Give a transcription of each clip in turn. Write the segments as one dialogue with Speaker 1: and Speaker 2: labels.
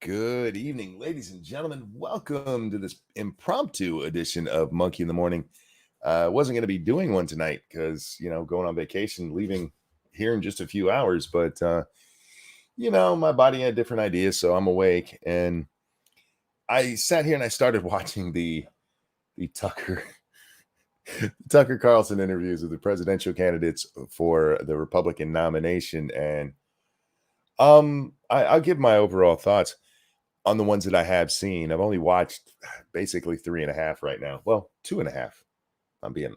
Speaker 1: Good evening, ladies and gentlemen. Welcome to this impromptu edition of Monkey in the Morning. I wasn't going to be doing one tonight because, going on vacation, leaving here in just a few hours. But, my body had different ideas. So I'm awake. And I sat here and I started watching the Tucker Carlson interviews of the presidential candidates for the Republican nomination. And I'll give my overall thoughts on the ones that I have seen. I've only watched basically three and a half right now. Well, two and a half. I'm being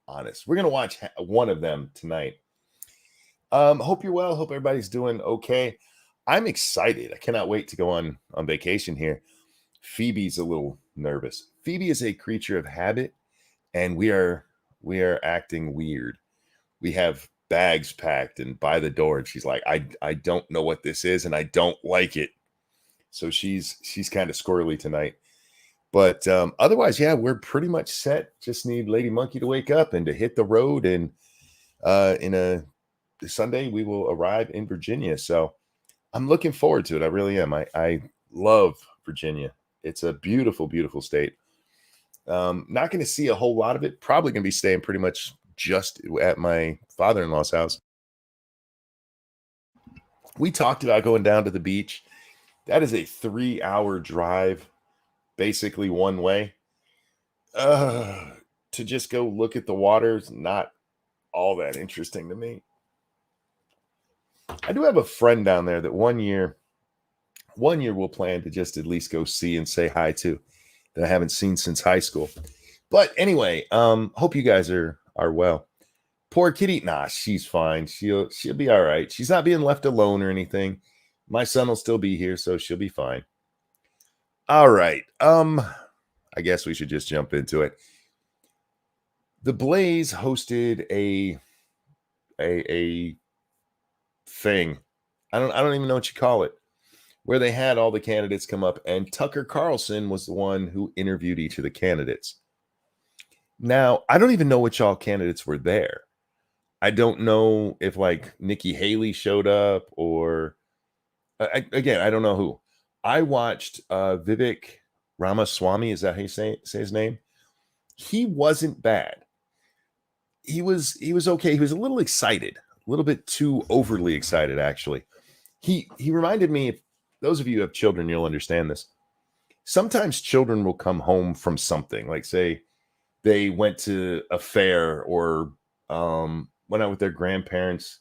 Speaker 1: honest. We're gonna watch one of them tonight. Hope you're well. Hope everybody's doing okay. I'm excited. I cannot wait to go on vacation here. Phoebe's a little nervous. Phoebe is a creature of habit, and we are acting weird. We have bags packed and by the door, and she's like, I don't know what this is, and I don't like it. So she's kind of squirrely tonight. But otherwise, yeah, we're pretty much set. Just need Lady Monkey to wake up and to hit the road. And in a Sunday, we will arrive in Virginia. So I'm looking forward to it. I really am. I love Virginia. It's a beautiful, beautiful state. Not going to see a whole lot of it. Probably going to be staying pretty much just at my father-in-law's house. We talked about going down to the beach. That is a 3-hour drive, basically one way. To just go look at the water is not all that interesting to me. I do have a friend down there that one year we'll plan to just at least go see and say hi to, that I haven't seen since high school. But anyway, hope you guys are well. Poor kitty, nah, she's fine. She'll be all right. She's not being left alone or anything. My son will still be here, so she'll be fine. All right. I guess we should just jump into it. The Blaze hosted a thing. I don't even know what you call it, where they had all the candidates come up, and Tucker Carlson was the one who interviewed each of the candidates. Now, I don't even know which all candidates were there. I don't know if like Nikki Haley showed up or I don't know who. I watched Vivek Ramaswamy. Is that how you say his name? He wasn't bad. He was okay. He was a little excited, a little bit too overly excited, actually. He reminded me, if those of you who have children, you'll understand this. Sometimes children will come home from something, like say they went to a fair or went out with their grandparents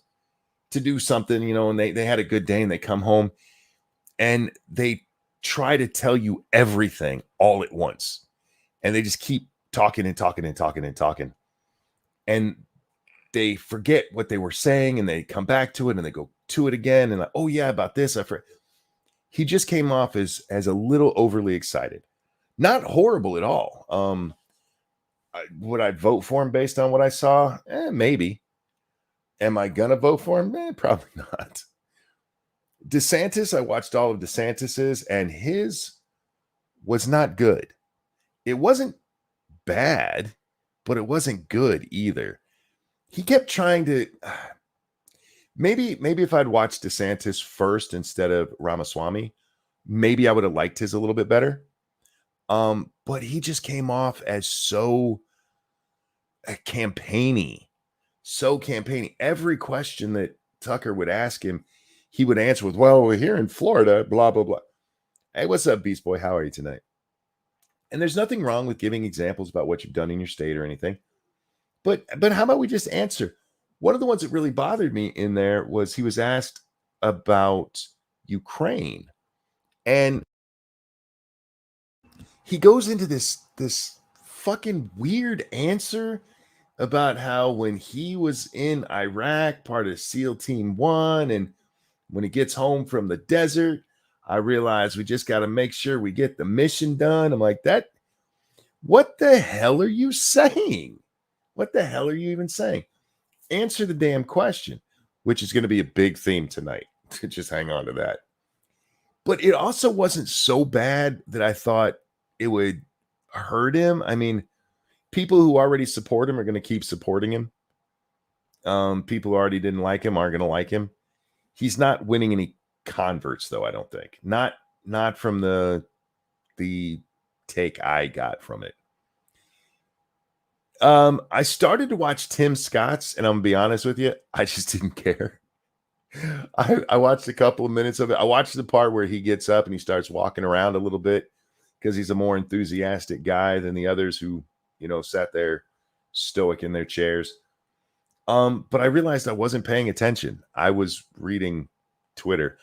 Speaker 1: to do something, and they had a good day, and they come home and they try to tell you everything all at once. And they just keep talking and talking and talking and talking. And they forget what they were saying, and they come back to it and they go to it again. And like, oh yeah, about this. He just came off as a little overly excited. Not horrible at all. Would I vote for him based on what I saw? Maybe. Am I going to vote for him? Probably not. DeSantis, I watched all of DeSantis's, and his was not good. It wasn't bad, but it wasn't good either. He kept trying to, maybe if I'd watched DeSantis first instead of Ramaswamy, maybe I would have liked his a little bit better. But he just came off as so campaigny. So campaigning. Every question that Tucker would ask him, he would answer with, well, we're here in Florida, blah, blah, blah. Hey, what's up, Beast Boy? How are you tonight? And there's nothing wrong with giving examples about what you've done in your state or anything. But how about we just answer? One of the ones that really bothered me in there was he was asked about Ukraine. And he goes into this fucking weird answer about how when he was in Iraq, part of SEAL Team 1, and when he gets home from the desert, I realized we just got to make sure we get the mission done. I'm like, what the hell are you saying? What the hell are you even saying? Answer the damn question, which is going to be a big theme tonight. Just hang on to that. But it also wasn't so bad that I thought it would hurt him. I mean, people who already support him are going to keep supporting him. People who already didn't like him are going to like him. He's not winning any converts, though, I don't think. Not not from the take I got from it. I started to watch Tim Scott's, and I'm gonna be honest with you, I just didn't care. I watched a couple of minutes of it. I watched the part where he gets up and he starts walking around a little bit because he's a more enthusiastic guy than the others who, sat there stoic in their chairs. But I realized I wasn't paying attention. I was reading Twitter.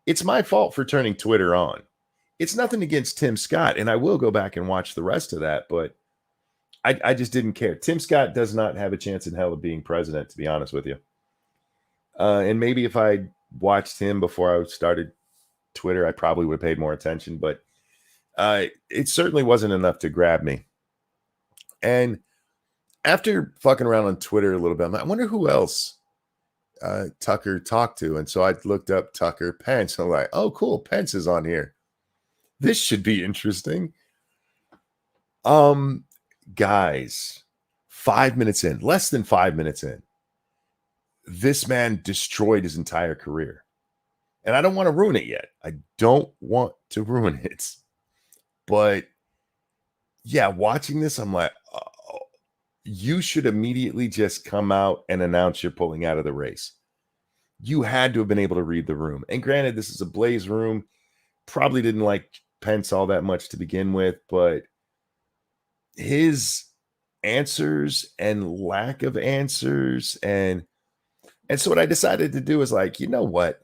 Speaker 1: It's my fault for turning Twitter on. It's nothing against Tim Scott, and I will go back and watch the rest of that, but I just didn't care. Tim Scott does not have a chance in hell of being president, to be honest with you. And maybe if I watched him before I started Twitter, I probably would have paid more attention, but it certainly wasn't enough to grab me. And after fucking around on Twitter a little bit, I'm like, I wonder who else Tucker talked to. And so I looked up Tucker Pence. And I'm like, oh, cool. Pence is on here. This should be interesting. Guys, 5 minutes in, less than 5 minutes in, this man destroyed his entire career. And I don't want to ruin it yet. I don't want to ruin it. But yeah, watching this, I'm like, oh, you should immediately just come out and announce you're pulling out of the race. You had to have been able to read the room. And granted, this is a Blaze room. Probably didn't like Pence all that much to begin with, but his answers and lack of answers and so what I decided to do is like, you know what?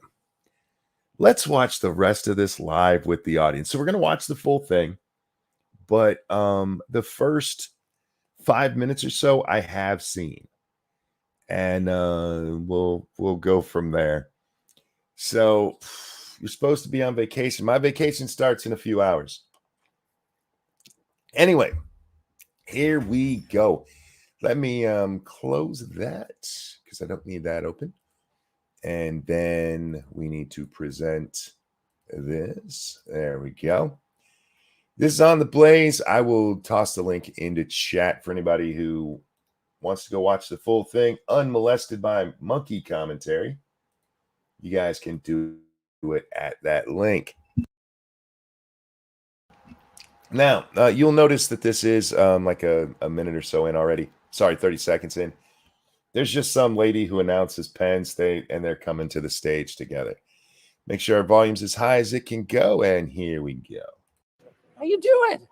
Speaker 1: Let's watch the rest of this live with the audience. So we're going to watch the full thing, but the first 5 minutes or so I have seen, and we'll go from there. So you're supposed to be on vacation. My vacation starts in a few hours. Anyway, here we go. Let me close that because I don't need that open. And then we need to present this. There we go. This is on the Blaze. I will toss the link into chat for anybody who wants to go watch the full thing unmolested by monkey commentary. You guys can do it at that link. Now, you'll notice that this is like a minute or so in already. Sorry, 30 seconds in. There's just some lady who announces Pence, they're coming to the stage together. Make sure our volume's as high as it can go, and here we go.
Speaker 2: How you doing?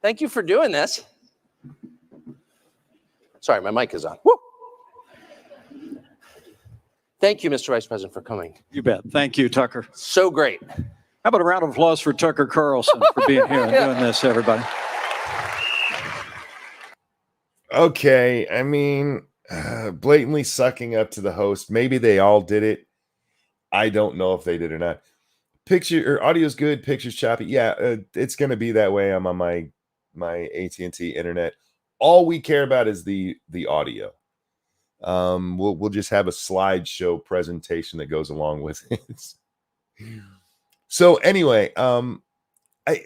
Speaker 2: Thank you for doing this. Sorry, my mic is on. Woo! Thank you, Mr. Vice President, for coming.
Speaker 3: You bet. Thank you, Tucker.
Speaker 2: So great.
Speaker 3: How about a round of applause for Tucker Carlson for being here and doing this, everybody?
Speaker 1: Okay, I mean, blatantly sucking up to the host. Maybe they all did it. I don't know if they did or not. Picture or audio's good, picture's choppy. Yeah, it's going to be that way. I'm on my AT&T internet. All we care about is the audio. We'll just have a slideshow presentation that goes along with it. So anyway, I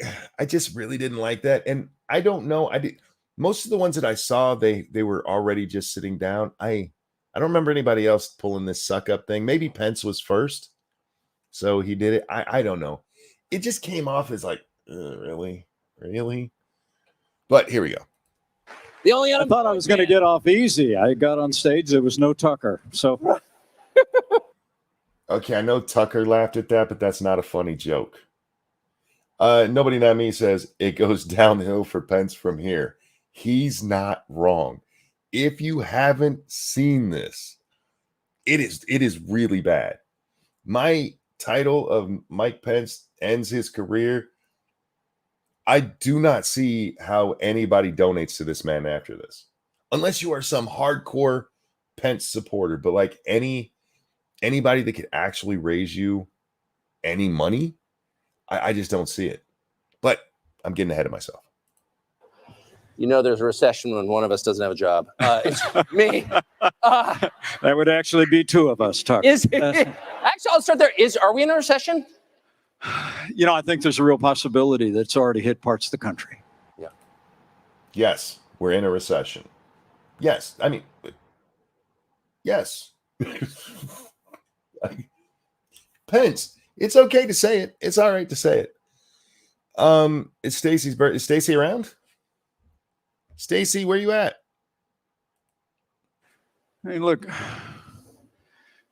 Speaker 1: just really didn't like that, and I don't know. Most of the ones that I saw, they were already just sitting down. I don't remember anybody else pulling this suck up thing. Maybe Pence was first, so he did it. I don't know. It just came off as like, really. But here we go.
Speaker 3: I thought I was going to get off easy. I got on stage. There was no Tucker. So,
Speaker 1: okay, I know Tucker laughed at that, but that's not a funny joke. Nobody Not Me says it goes downhill for Pence from here. He's not wrong. If you haven't seen this, it is really bad. My title of Mike Pence ends his career. I do not see how anybody donates to this man after this, unless you are some hardcore Pence supporter. But like anybody that could actually raise you any money, I just don't see it. But I'm getting ahead of myself.
Speaker 2: You know, there's a recession when one of us doesn't have a job. It's me.
Speaker 3: that would actually be two of us, Tucker.
Speaker 2: Actually, I'll start there. Are we in a recession?
Speaker 3: You know, I think there's a real possibility that it's already hit parts of the country.
Speaker 2: Yeah.
Speaker 1: Yes, we're in a recession. Yes, I mean, yes. Pence, it's okay to say it. It's all right to say it. It's Stacy's birthday. Is Stacy around? Stacy, where you at?
Speaker 3: Hey, look,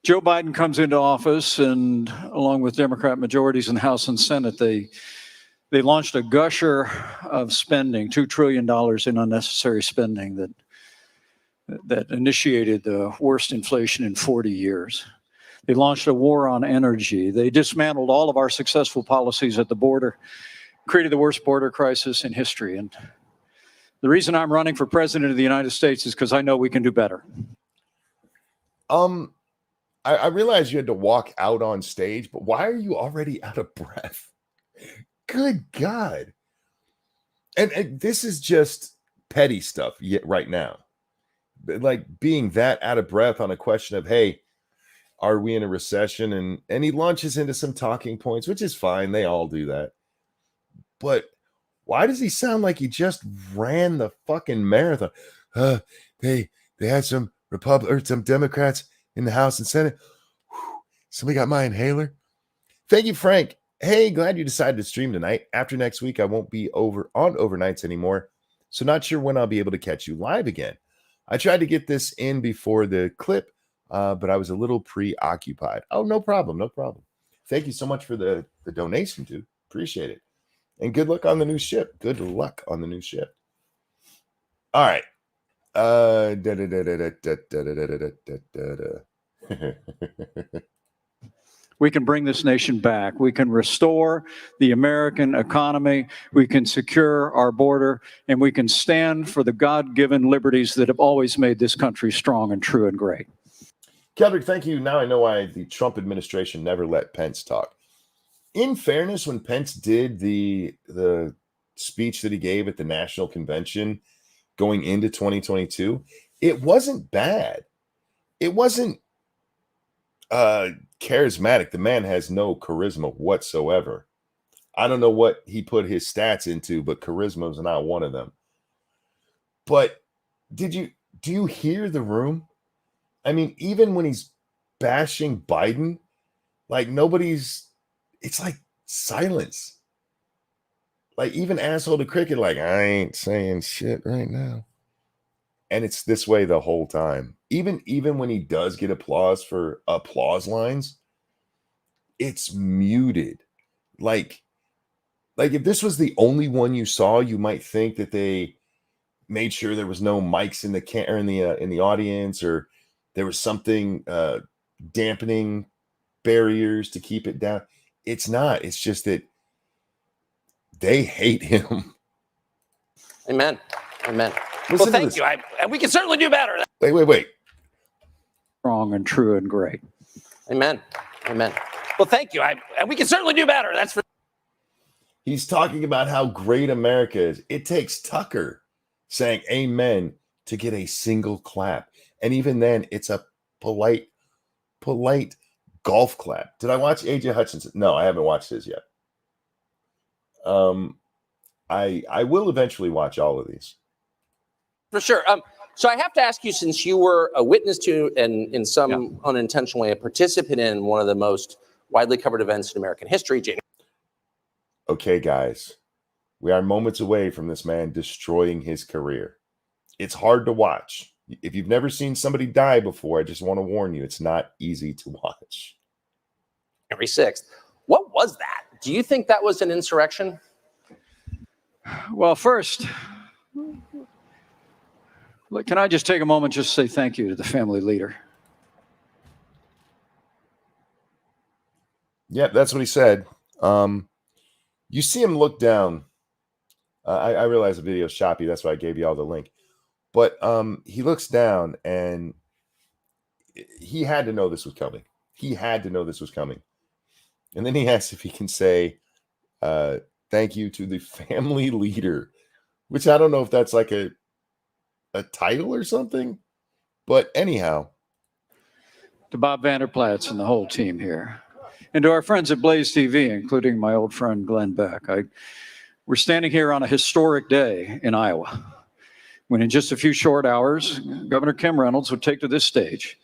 Speaker 3: Joe Biden comes into office, and along with Democrat majorities in the House and Senate, they launched a gusher of spending, $2 trillion in unnecessary spending that initiated the worst inflation in 40 years. They launched a war on energy. They dismantled all of our successful policies at the border, created the worst border crisis in history. And the reason I'm running for president of the United States is because I know we can do better.
Speaker 1: I realized you had to walk out on stage, but why are you already out of breath? Good God. And this is just petty stuff right now. Like being that out of breath on a question of, hey, are we in a recession? And he launches into some talking points, which is fine. They all do that. But why does he sound like he just ran the fucking marathon? They had some some Democrats in the House and Senate. Whew, somebody got my inhaler. Thank you, Frank. Hey, glad you decided to stream tonight. After next week, I won't be on overnights anymore, so not sure when I'll be able to catch you live again. I tried to get this in before the clip, but I was a little preoccupied. Oh, no problem, no problem. Thank you so much for the donation, dude. Appreciate it. And good luck on the new ship. Good luck on the new ship. All right.
Speaker 3: We can bring this nation back. We can restore the American economy. We can secure our border, and we can stand for the God-given liberties that have always made this country strong and true and great.
Speaker 1: Keldrick, thank you. Now I know why the Trump administration never let Pence talk. In fairness, when Pence did the speech that he gave at the national convention going into 2022, it wasn't bad. It wasn't charismatic. The man has no charisma whatsoever. I don't know what he put his stats into, but charisma is not one of them. But do you hear the room? I mean, even when he's bashing Biden, like it's like silence. Like even asshole to cricket, like I ain't saying shit right now. And it's this way the whole time. Even when he does get applause for applause lines, it's muted. Like if this was the only one you saw, you might think that they made sure there was no mics in the audience, or there was something dampening barriers to keep it down. It's not. It's just that they hate him.
Speaker 2: Amen. Amen.
Speaker 1: Listen
Speaker 2: well, thank you. And we can certainly do better.
Speaker 1: Wait.
Speaker 3: Strong and true and great.
Speaker 2: Amen. Amen. Well, thank you. And we can certainly do better. That's for.
Speaker 1: He's talking about how great America is. It takes Tucker saying amen to get a single clap. And even then, it's a polite golf clap. Did I watch AJ Hutchinson? No, I haven't watched his yet. I will eventually watch all of these.
Speaker 2: For sure. So I have to ask you, since you were a witness to and in some unintentional way a participant in one of the most widely covered events in American history, January.
Speaker 1: Okay, guys, we are moments away from this man destroying his career. It's hard to watch. If you've never seen somebody die before, I just want to warn you, it's not easy to watch.
Speaker 2: January 6th. What was that? Do you think that was an insurrection?
Speaker 3: Well, first, look, can I just take a moment just to say thank you to the family leader?
Speaker 1: Yep, that's what he said. You see him look down. I realize the video is choppy. That's why I gave you all the link. But he looks down, and he had to know this was coming. He had to know this was coming. And then he asks if he can say thank you to the family leader, which I don't know if that's like a title or something. But anyhow.
Speaker 3: To Bob Vanderplatz and the whole team here. And to our friends at Blaze TV, including my old friend Glenn Beck. We're standing here on a historic day in Iowa, when in just a few short hours, Governor Kim Reynolds would take to this stage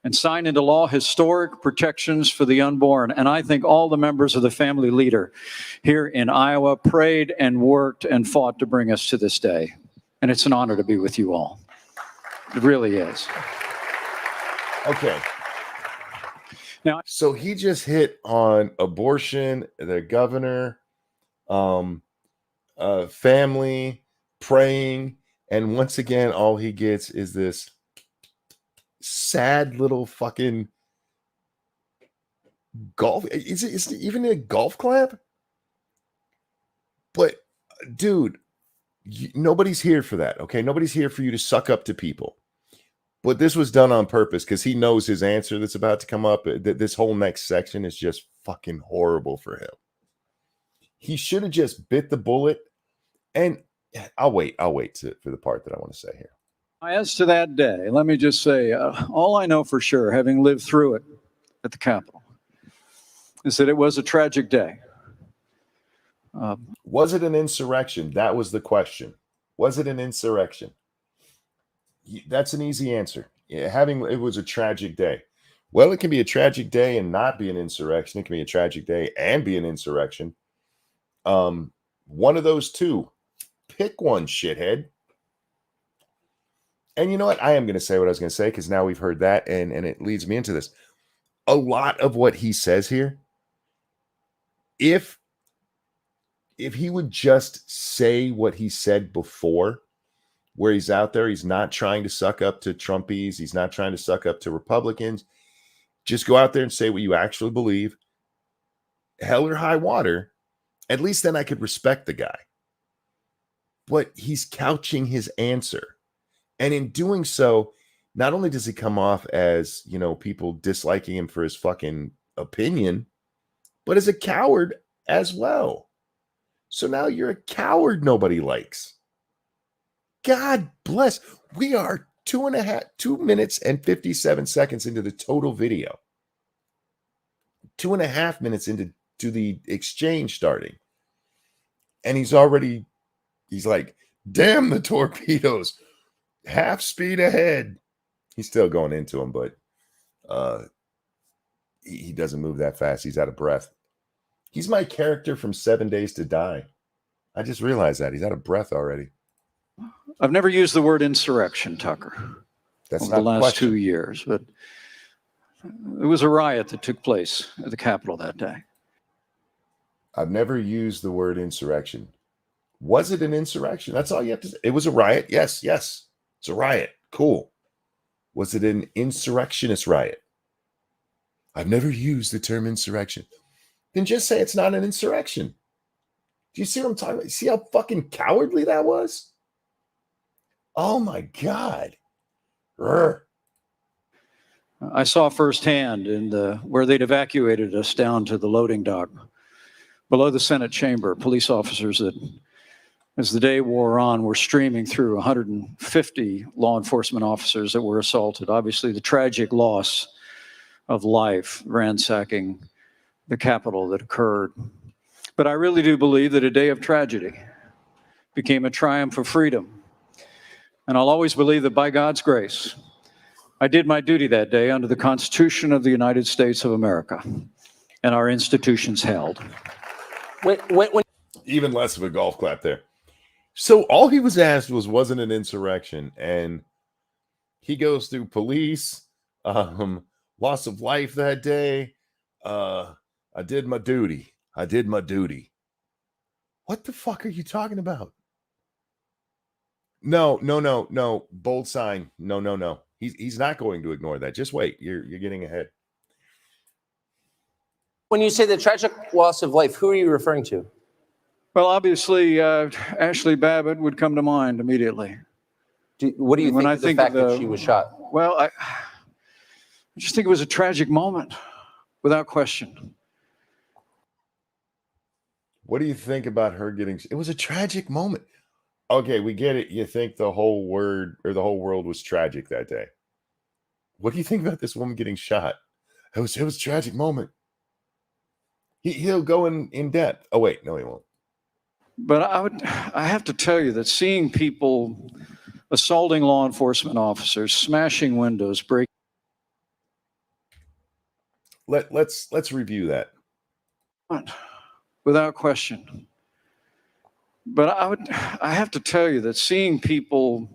Speaker 3: and sign into law historic protections for the unborn. And I think all the members of the family leader here in Iowa prayed and worked and fought to bring us to this day. And it's an honor to be with you all. It really is.
Speaker 1: Okay.
Speaker 3: Now,
Speaker 1: so he just hit on abortion, the governor, family, praying, and once again, all he gets is this sad little fucking golf. Is it even a golf clap? But dude, nobody's here for that. Okay, nobody's here for you to suck up to people. But this was done on purpose because he knows his answer that's about to come up. This whole next section is just fucking horrible for him. He should have just bit the bullet. And I'll wait for the part that I want to say here.
Speaker 3: as to that day, let me just say, all I know for sure, having lived through it at the Capitol, is that it was a tragic day.
Speaker 1: Was it an insurrection? That was the question. Was it an insurrection? That's an easy answer. It was a tragic day. Well, it can be a tragic day and not be an insurrection. It can be a tragic day and be an insurrection. One of those two. Pick one, shithead. And you know what? I am going to say what I was going to say because now we've heard that, and it leads me into this. A lot of what he says here, if he would just say what he said before, where he's out there, he's not trying to suck up to Trumpies, he's not trying to suck up to Republicans. Just go out there and say what you actually believe. Hell or high water, at least then I could respect the guy. But he's couching his answer. And in doing so, not only does he come off as, people disliking him for his fucking opinion, but as a coward as well. So now you're a coward nobody likes. God bless. We are 2 minutes and 57 seconds into the total video. 2.5 minutes into the exchange starting. And he's like, damn the torpedoes. Half speed ahead. He's still going into him, but he doesn't move that fast. He's out of breath. He's my character from 7 Days to Die. I just realized that. He's out of breath already.
Speaker 3: I've never used the word insurrection, Tucker,
Speaker 1: That's
Speaker 3: over
Speaker 1: not
Speaker 3: the last
Speaker 1: question.
Speaker 3: 2 years, but it was a riot that took place at the Capitol that day.
Speaker 1: I've never used the word insurrection. Was it an insurrection? That's all you have to say. It was a riot. Yes. It's a riot. Cool. Was it an insurrectionist riot? I've never used the term insurrection. Then just say it's not an insurrection. Do you see what I'm talking about? See how fucking cowardly that was? Oh my God. Urgh.
Speaker 3: I saw firsthand where they'd evacuated us down to the loading dock below the Senate chamber, police officers that, as the day wore on, were streaming through 150 law enforcement officers that were assaulted. Obviously, the tragic loss of life ransacking the Capitol that occurred. But I really do believe that a day of tragedy became a triumph of freedom. And I'll always believe that by God's grace, I did my duty that day under the Constitution of the United States of America and our institutions held.
Speaker 1: Even less of a golf clap there. So all he was asked wasn't an insurrection, and he goes through police, loss of life that day. I did my duty. What the fuck are you talking about? No. Bold sign. No. He's not going to ignore that. Just wait. You're getting ahead.
Speaker 2: When you say the tragic loss of life, who are you referring to?
Speaker 3: Well, obviously, Ashley Babbitt would come to mind immediately.
Speaker 2: What do you think of the fact that she was shot?
Speaker 3: Well, I just think it was a tragic moment, without question.
Speaker 1: What do you think about her getting? It was a tragic moment. Okay, we get it. You think the whole world was tragic that day. What do you think about this woman getting shot? It was a tragic moment. He'll go in depth. Oh wait, no, he won't.
Speaker 3: But I have to tell you that seeing people assaulting law enforcement officers, smashing windows, breaking
Speaker 1: let's review that.
Speaker 3: Without question. But I have to tell you that seeing people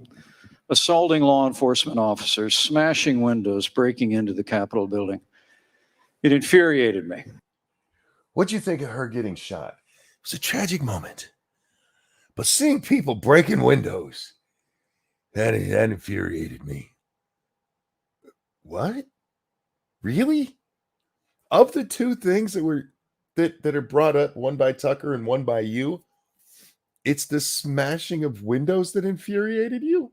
Speaker 3: assaulting law enforcement officers, smashing windows, breaking into the Capitol building, it infuriated me.
Speaker 1: What'd you think of her getting shot? It was a tragic moment. But seeing people breaking windows, that infuriated me. What? Really? Of the two things that are brought up, one by Tucker and one by you, it's the smashing of windows that infuriated you?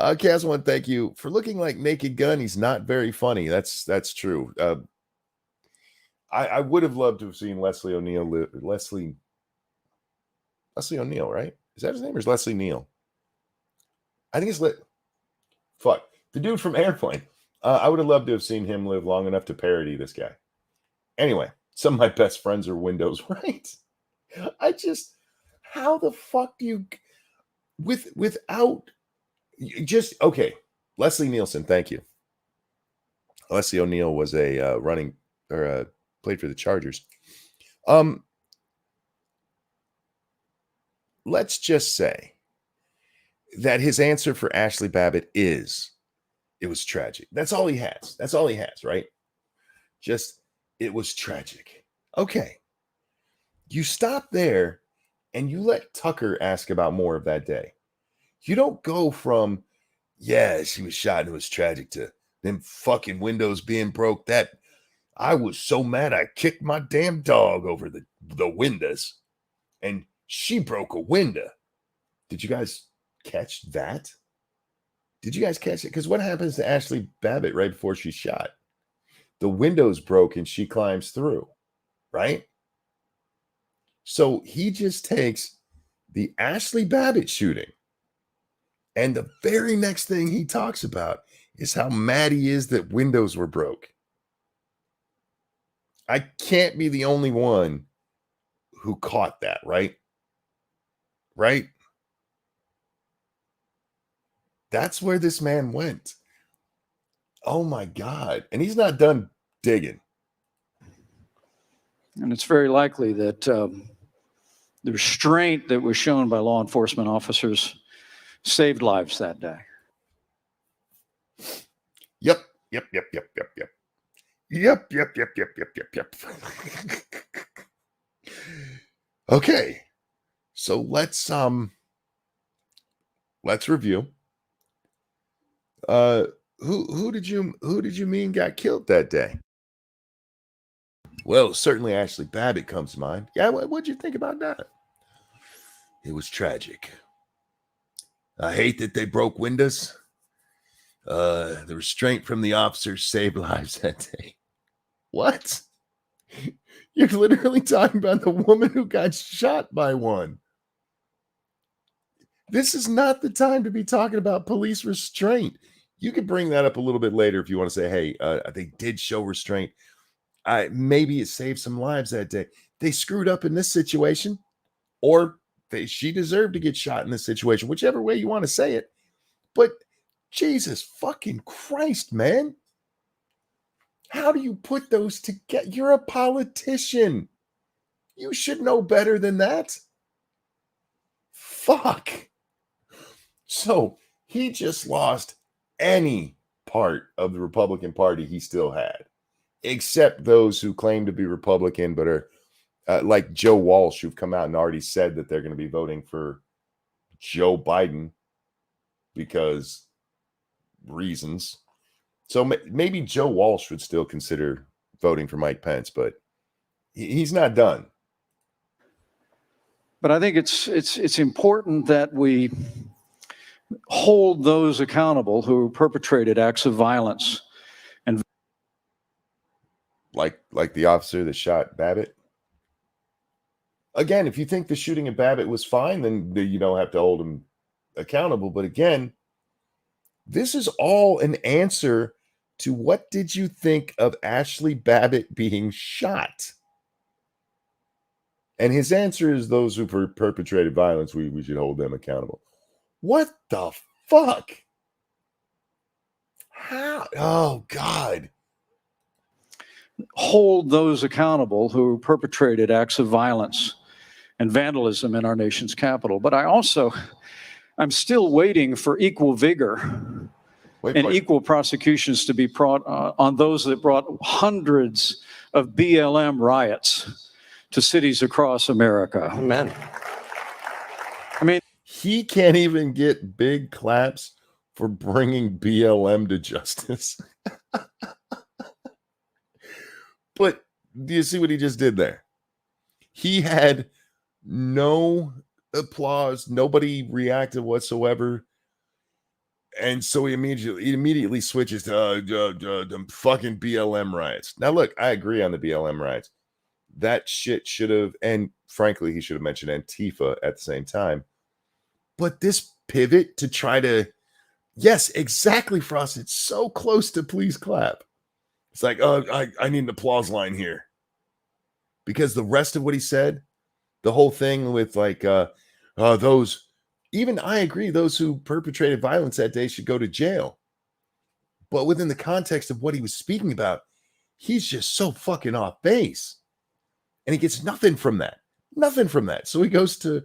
Speaker 1: Kaz, I want to thank you for looking like Naked Gun. He's not very funny. That's true. I would have loved to have seen Leslie O'Neill. Leslie O'Neill, right? Is that his name or is Leslie Neal? I think it's fuck. The dude from Airplane. I would have loved to have seen him live long enough to parody this guy. Anyway, some of my best friends are Windows, right? How the fuck do you, without, just, okay. Leslie Nielsen, thank you. Leslie O'Neill was a played for the Chargers. Let's just say that his answer for Ashley Babbitt is, it was tragic. That's all he has. That's all he has, right? Just, it was tragic. Okay. You stop there and you let Tucker ask about more of that day. You don't go from, yeah, she was shot and it was tragic, to them fucking windows being broke. That I was so mad I kicked my damn dog over the windows and she broke a window. Did you guys catch that? Did you guys catch it? Because what happens to Ashley Babbitt right before she's shot? The windows broke and she climbs through, right? So he just takes the Ashley Babbitt shooting, and the very next thing he talks about is how mad he is that windows were broke. I can't be the only one who caught that, right? Right? That's where this man went. Oh my God. And he's not done digging.
Speaker 3: And it's very likely that the restraint that was shown by law enforcement officers saved lives that day.
Speaker 1: Yep. Okay. So let's review. Who did you mean got killed that day? Well, certainly Ashley Babbitt comes to mind. Yeah, what'd you think about that? It was tragic. I hate that they broke windows. The restraint from the officers saved lives that day. What? You're literally talking about the woman who got shot by one. This is not the time to be talking about police restraint. You could bring that up a little bit later if you want to say, hey, they did show restraint. Maybe it saved some lives that day. They screwed up in this situation, or she deserved to get shot in this situation, whichever way you want to say it. But Jesus fucking Christ, man. How do you put those together? You're a politician. You should know better than that. Fuck. So he just lost any part of the Republican Party he still had, except those who claim to be Republican but are like Joe Walsh, who've come out and already said that they're going to be voting for Joe Biden because reasons. So maybe Joe Walsh would still consider voting for Mike Pence, but he's not done.
Speaker 3: But I think it's important that we hold those accountable who perpetrated acts of violence, and
Speaker 1: like the officer that shot Babbitt. Again, if you think the shooting of Babbitt was fine, then you don't have to hold him accountable. But again, this is all an answer to what did you think of Ashley Babbitt being shot? And his answer is those who perpetrated violence, we should hold them accountable. What the fuck? How? Oh, God.
Speaker 3: hold those accountable who perpetrated acts of violence and vandalism in our nation's capital. But I'm still waiting for equal vigor and equal prosecutions to be brought on those that brought hundreds of BLM riots to cities across America.
Speaker 2: Amen.
Speaker 3: I mean,
Speaker 1: he can't even get big claps for bringing BLM to justice. But do you see what he just did there? He had no applause. Nobody reacted whatsoever. And so he immediately switches to the fucking BLM riots. Now, look, I agree on the BLM riots. That shit should have, and frankly, he should have mentioned Antifa at the same time. But this pivot to try to, yes, exactly, Frost. It's so close to please clap. It's like, I need an applause line here. Because the rest of what he said, the whole thing with like those, even I agree, those who perpetrated violence that day should go to jail. But within the context of what he was speaking about, he's just so fucking off base. And he gets nothing from that. Nothing from that. So he goes to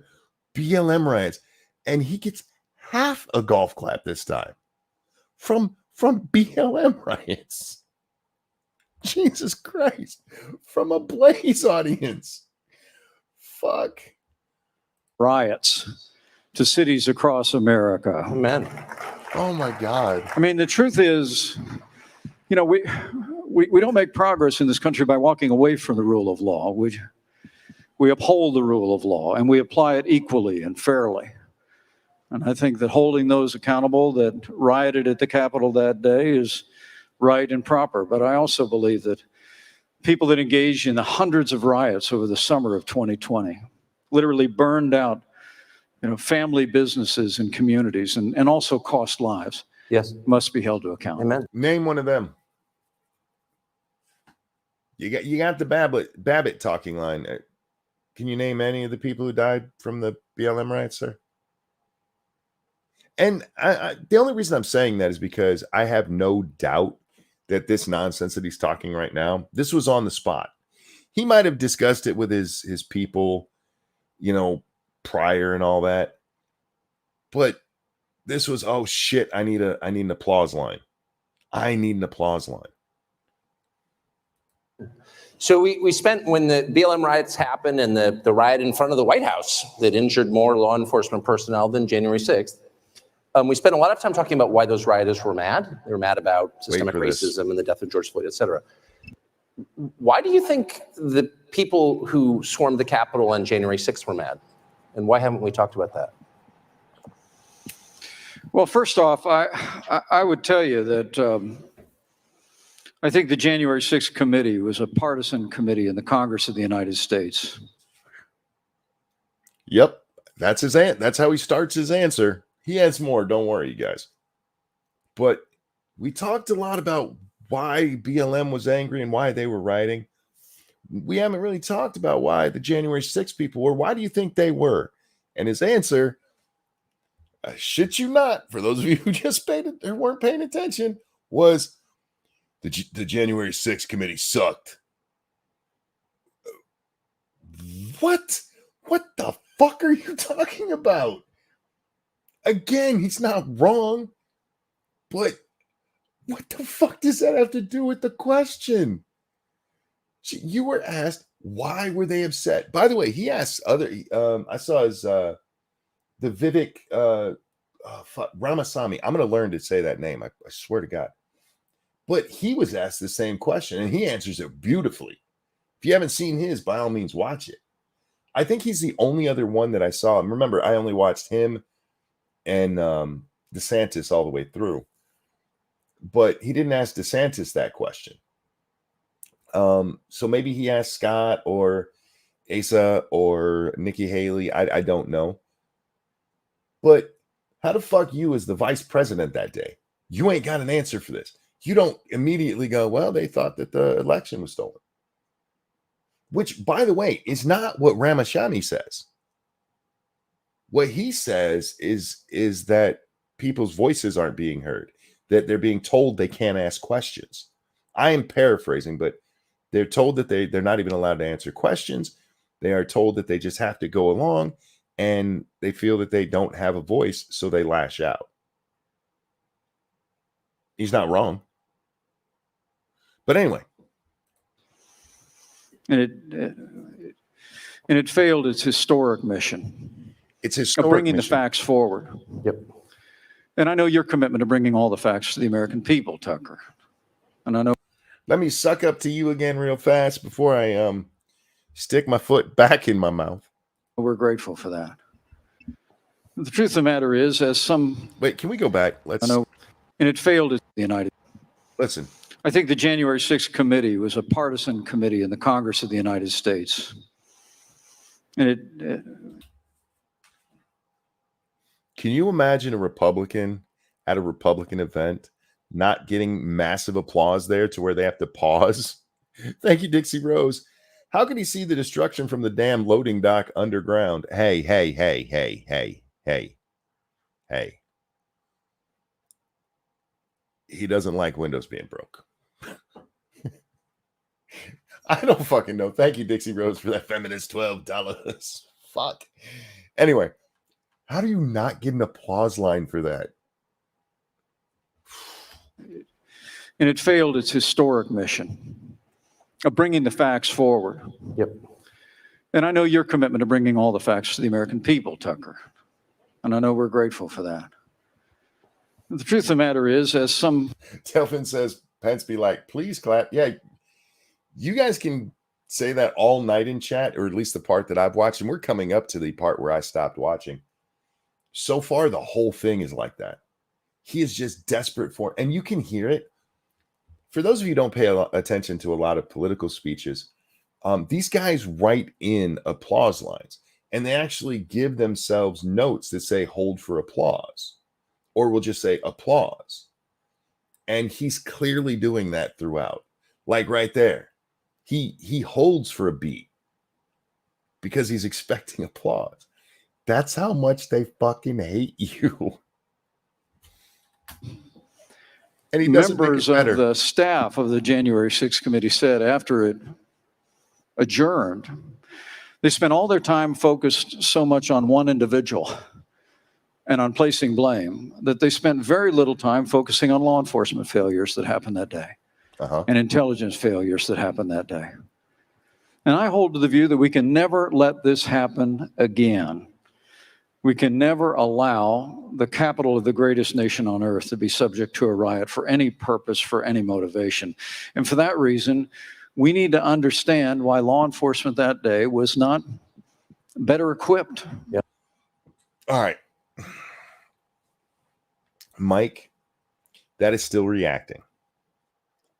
Speaker 1: BLM riots and he gets half a golf clap this time from BLM riots. Jesus Christ. From a Blaze audience. Fuck.
Speaker 3: Riots to cities across America.
Speaker 2: Amen.
Speaker 1: Oh my God.
Speaker 3: I mean, the truth is, you know, we don't make progress in this country by walking away from the rule of law. We uphold the rule of law and we apply it equally and fairly. And I think that holding those accountable that rioted at the Capitol that day is right and proper. But I also believe that people that engaged in the hundreds of riots over the summer of 2020 literally burned out, you know, family businesses and communities and also cost lives.
Speaker 2: Yes.
Speaker 3: Must be held to account.
Speaker 2: Amen.
Speaker 1: Name one of them. You got the Babbitt talking line. Can you name any of the people who died from the BLM riots, sir? And the only reason I'm saying that is because I have no doubt that this nonsense that he's talking right now, this was on the spot. He might have discussed it with his people, you know, prior and all that. But this was, oh shit, I need an applause line. I need an applause line.
Speaker 2: So we spent, when the BLM riots happened and the riot in front of the White House that injured more law enforcement personnel than January 6th, we spent a lot of time talking about why those rioters were mad. They were mad about systemic racism and the death of George Floyd, et cetera. Why do you think the people who swarmed the Capitol on January 6th were mad? And why haven't we talked about that?
Speaker 3: Well, first off, I would tell you that I think the January 6th committee was a partisan committee in the Congress of the United States.
Speaker 1: Yep, that's his that's how he starts his answer. He has more, don't worry, you guys. But we talked a lot about why BLM was angry and why they were rioting. We haven't really talked about why the January 6th people were. Why do you think they were? And his answer, I shit you not, for those of you who just weren't paying attention, was the January 6th committee sucked. What? What the fuck are you talking about? Again, he's not wrong, but what the fuck does that have to do with the question? You were asked, why were they upset? By the way, he asked other, I saw his, the Vivek Ramaswamy. I'm going to learn to say that name. I swear to God. But he was asked the same question and he answers it beautifully. If you haven't seen his, by all means, watch it. I think he's the only other one that I saw. And remember, I only watched him and DeSantis all the way through. But he didn't ask DeSantis that question. So maybe he asked Scott or Asa or Nikki Haley. I don't know. But how the fuck you as the vice president that day? You ain't got an answer for this. You don't immediately go, well, they thought that the election was stolen. Which, by the way, is not what Ramaswamy says. What he says is that people's voices aren't being heard, that they're being told they can't ask questions. I am paraphrasing, but They're told that they're not even allowed to answer questions. They are told that they just have to go along, and they feel that they don't have a voice, so they lash out. He's not wrong. But anyway.
Speaker 3: And it failed its historic mission.
Speaker 1: It's
Speaker 3: Of
Speaker 1: historic
Speaker 3: bringing the
Speaker 1: mission.
Speaker 3: facts forward.
Speaker 2: Yep.
Speaker 3: And I know your commitment to bringing all the facts to the American people, Tucker. And I know.
Speaker 1: Let me suck up to you again real fast before I stick my foot back in my mouth.
Speaker 3: We're grateful for that. The truth of the matter is, as some.
Speaker 1: Wait, can we go back? Let's.
Speaker 3: I know. And it failed at the United.
Speaker 1: Listen.
Speaker 3: I think the January 6th committee was a partisan committee in the Congress of the United States. And
Speaker 1: can you imagine a Republican at a Republican event not getting massive applause there to where they have to pause? Thank you, Dixie Rose. How can he see the destruction from the damn loading dock underground? Hey. He doesn't like windows being broke. I don't fucking know. Thank you, Dixie Rose, for that feminist $12. Fuck. Anyway, how do you not get an applause line for that?
Speaker 3: and it failed its historic mission of bringing the facts forward.
Speaker 2: Yep.
Speaker 3: And I know your commitment to bringing all the facts to the American people, Tucker. And I know we're grateful for that. The truth of the matter is, as some...
Speaker 1: Telvin says, Pence be like, please clap. Yeah, you guys can say that all night in chat, or at least the part that I've watched, and we're coming up to the part where I stopped watching. So far, the whole thing is like that. He is just desperate for, and you can hear it. For those of you who don't pay attention to a lot of political speeches, these guys write in applause lines, and they actually give themselves notes that say hold for applause, or will just say applause. And he's clearly doing that throughout. Like right there, he holds for a beat because he's expecting applause. That's how much they fucking hate you. And he doesn't make it better.
Speaker 3: Members of the staff of the January 6th committee said after it adjourned, they spent all their time focused so much on one individual and on placing blame that they spent very little time focusing on law enforcement failures that happened that day and intelligence failures that happened that day. And I hold to the view that we can never let this happen again. We can never allow the capital of the greatest nation on earth to be subject to a riot for any purpose, for any motivation. And for that reason, we need to understand why law enforcement that day was not better equipped.
Speaker 2: Yeah.
Speaker 1: All right. Mike, that is still reacting.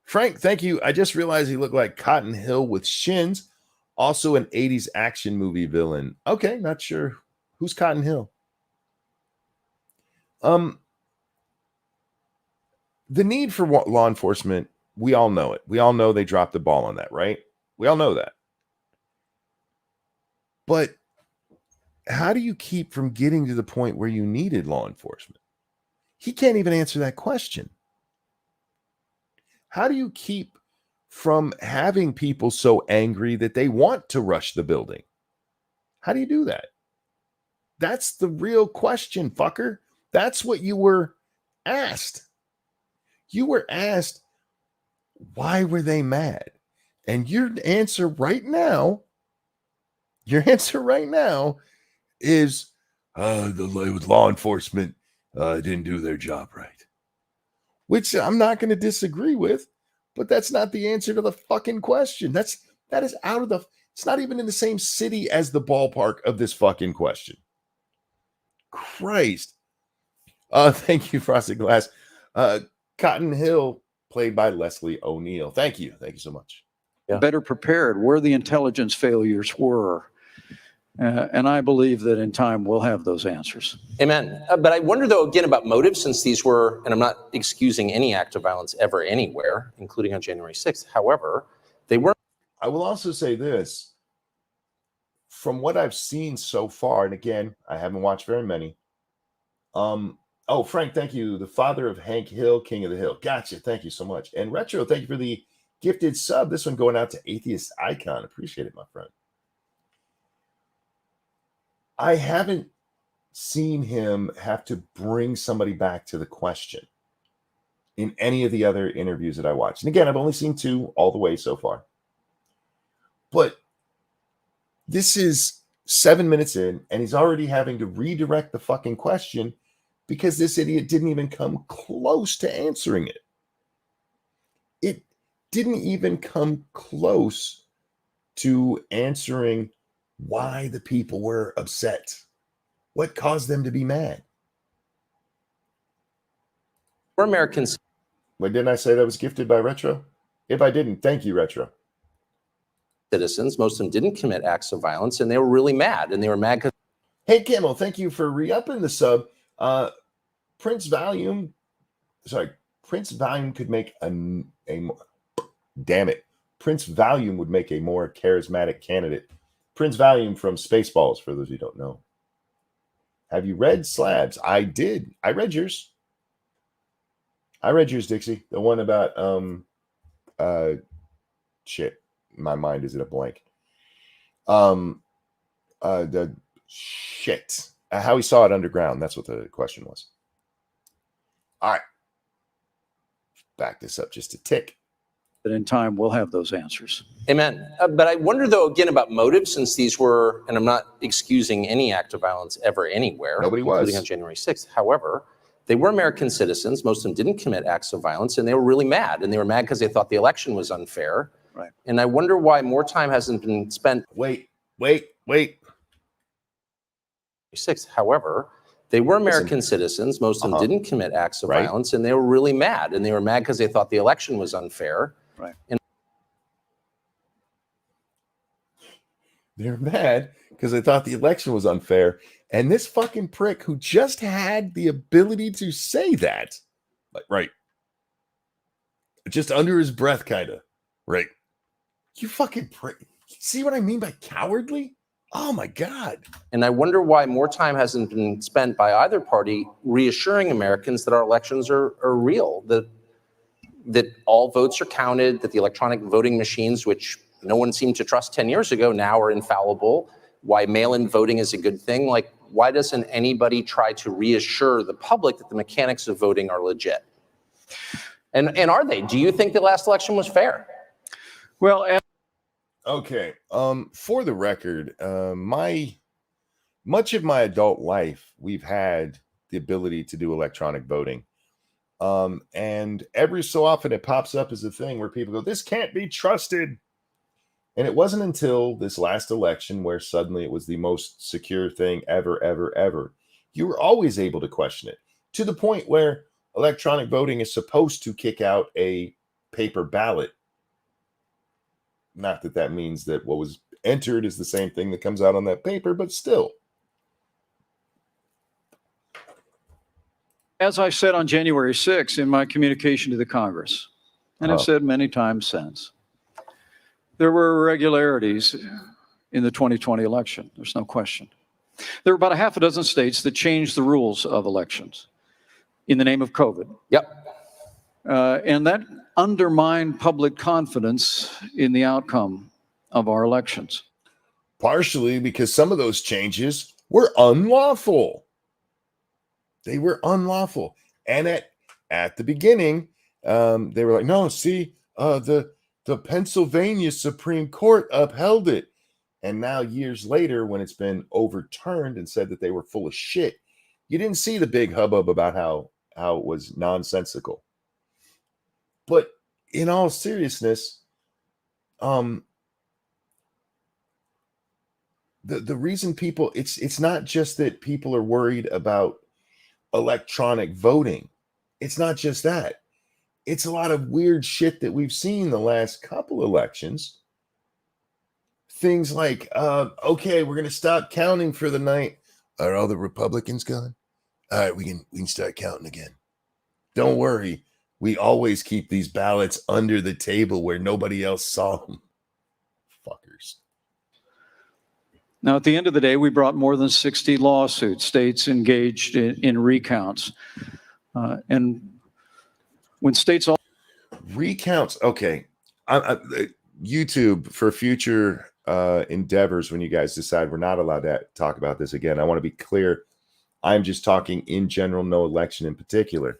Speaker 1: Frank, thank you. I just realized he looked like Cotton Hill with shins. Also an 80s action movie villain. Okay, not sure. Who's Cotton Hill? The need for law enforcement, we all know it. We all know they dropped the ball on that, right? We all know that. But how do you keep from getting to the point where you needed law enforcement? He can't even answer that question. How do you keep from having people so angry that they want to rush the building? How do you do that? That's the real question, fucker. That's what you were asked. You were asked, why were they mad? And your answer right now is, the law enforcement didn't do their job right. Which I'm not going to disagree with, but that's not the answer to the fucking question. That is out of the, it's not even in the same city as the ballpark of this fucking question. Christ. Thank you, Frosted Glass. Cotton Hill, played by Leslie O'Neill. Thank you. Thank you so much.
Speaker 3: Yeah. Better prepared where the intelligence failures were. And I believe that in time we'll have those answers.
Speaker 2: Amen. But I wonder, though, again, about motive, since these were, and I'm not excusing any act of violence ever anywhere, including on January 6th. However, they weren't.
Speaker 1: I will also say this. From what I've seen so far, and again, I haven't watched very many. Oh, Frank, thank you. The father of Hank Hill, King of the Hill. Gotcha. Thank you so much. And Retro, thank you for the gifted sub. This one going out to Atheist Icon. Appreciate it, my friend. I haven't seen him have to bring somebody back to the question in any of the other interviews that I watched. And again, I've only seen 2 all the way so far. But this is 7 minutes in, and he's already having to redirect the fucking question because this idiot didn't even come close to answering it. It didn't even come close to answering why the people were upset. What caused them to be mad?
Speaker 2: We're Americans.
Speaker 1: Wait, didn't I say that was gifted by Retro? If I didn't, thank you, Retro.
Speaker 2: Citizens, most of them didn't commit acts of violence, and they were really mad. And they were mad because
Speaker 1: Hey, Camel, thank you for re-upping the sub. Prince Valium could make damn it. Prince Valium would make a more charismatic candidate. Prince Valium from Spaceballs, for those who don't know. Have you read Slabs? I did. I read yours. Dixie. The one about shit. My mind is at a blank. The shit. How he saw it underground. That's what the question was. All right. Back this up just a tick.
Speaker 3: But in time, we'll have those answers.
Speaker 2: Amen. But I wonder, though, again, about motive, since these were, and I'm not excusing any act of violence ever anywhere,
Speaker 1: Nobody was.
Speaker 2: including on January 6th. However, they were American citizens. Most of them didn't commit acts of violence, and they were really mad. And they were mad because they thought the election was unfair.
Speaker 3: Right.
Speaker 2: And I wonder why more time hasn't been spent.
Speaker 1: Wait.
Speaker 2: 6th. However, they were American citizens. Most of them didn't commit acts of violence, and they were really mad. And they were mad because they thought the election was unfair.
Speaker 3: Right.
Speaker 2: And
Speaker 1: they're mad because they thought the election was unfair. And this fucking prick who just had the ability to say that, like, right, just under his breath, kind of, right? You fucking prick. See what I mean by cowardly? Oh my God.
Speaker 2: And I wonder why more time hasn't been spent by either party reassuring Americans that our elections are real, that all votes are counted, that the electronic voting machines, which no one seemed to trust 10 years ago, now are infallible, why mail-in voting is a good thing. Like, why doesn't anybody try to reassure the public that the mechanics of voting are legit? And are they? Do you think the last election was fair?
Speaker 3: Well,
Speaker 1: okay. For the record, much of my adult life, we've had the ability to do electronic voting. And every so often it pops up as a thing where people go, this can't be trusted. And it wasn't until this last election where suddenly it was the most secure thing ever. You were always able to question it, to the point where electronic voting is supposed to kick out a paper ballot. Not that that means that what was entered is the same thing that comes out on that paper, but still.
Speaker 3: as I said on January 6th in my communication to the Congress, and I've said many times since, there were irregularities in the 2020 election. There's no question. There were about a half a dozen states that changed the rules of elections in the name of COVID.
Speaker 2: Yep.
Speaker 3: And that undermined public confidence in the outcome of our elections.
Speaker 1: Partially because some of those changes were unlawful. They were unlawful. And at the beginning, they were like, no, see, the Pennsylvania Supreme Court upheld it. And now years later, when it's been overturned and said that they were full of shit, you didn't see the big hubbub about how it was nonsensical. But in all seriousness, the reason people, it's not just that people are worried about electronic voting. It's not just that. It's a lot of weird shit that we've seen the last couple elections. Things like, okay, we're going to stop counting for the night. Are all the Republicans gone? All right, we can start counting again. Don't worry. We always keep these ballots under the table where nobody else saw them. Fuckers.
Speaker 3: Now, at the end of the day, we brought more than 60 lawsuits, states engaged in recounts. And when states...
Speaker 1: Recounts, okay. YouTube for future endeavors, when you guys decide we're not allowed to talk about this again, I want to be clear. I'm just talking in general, no election in particular.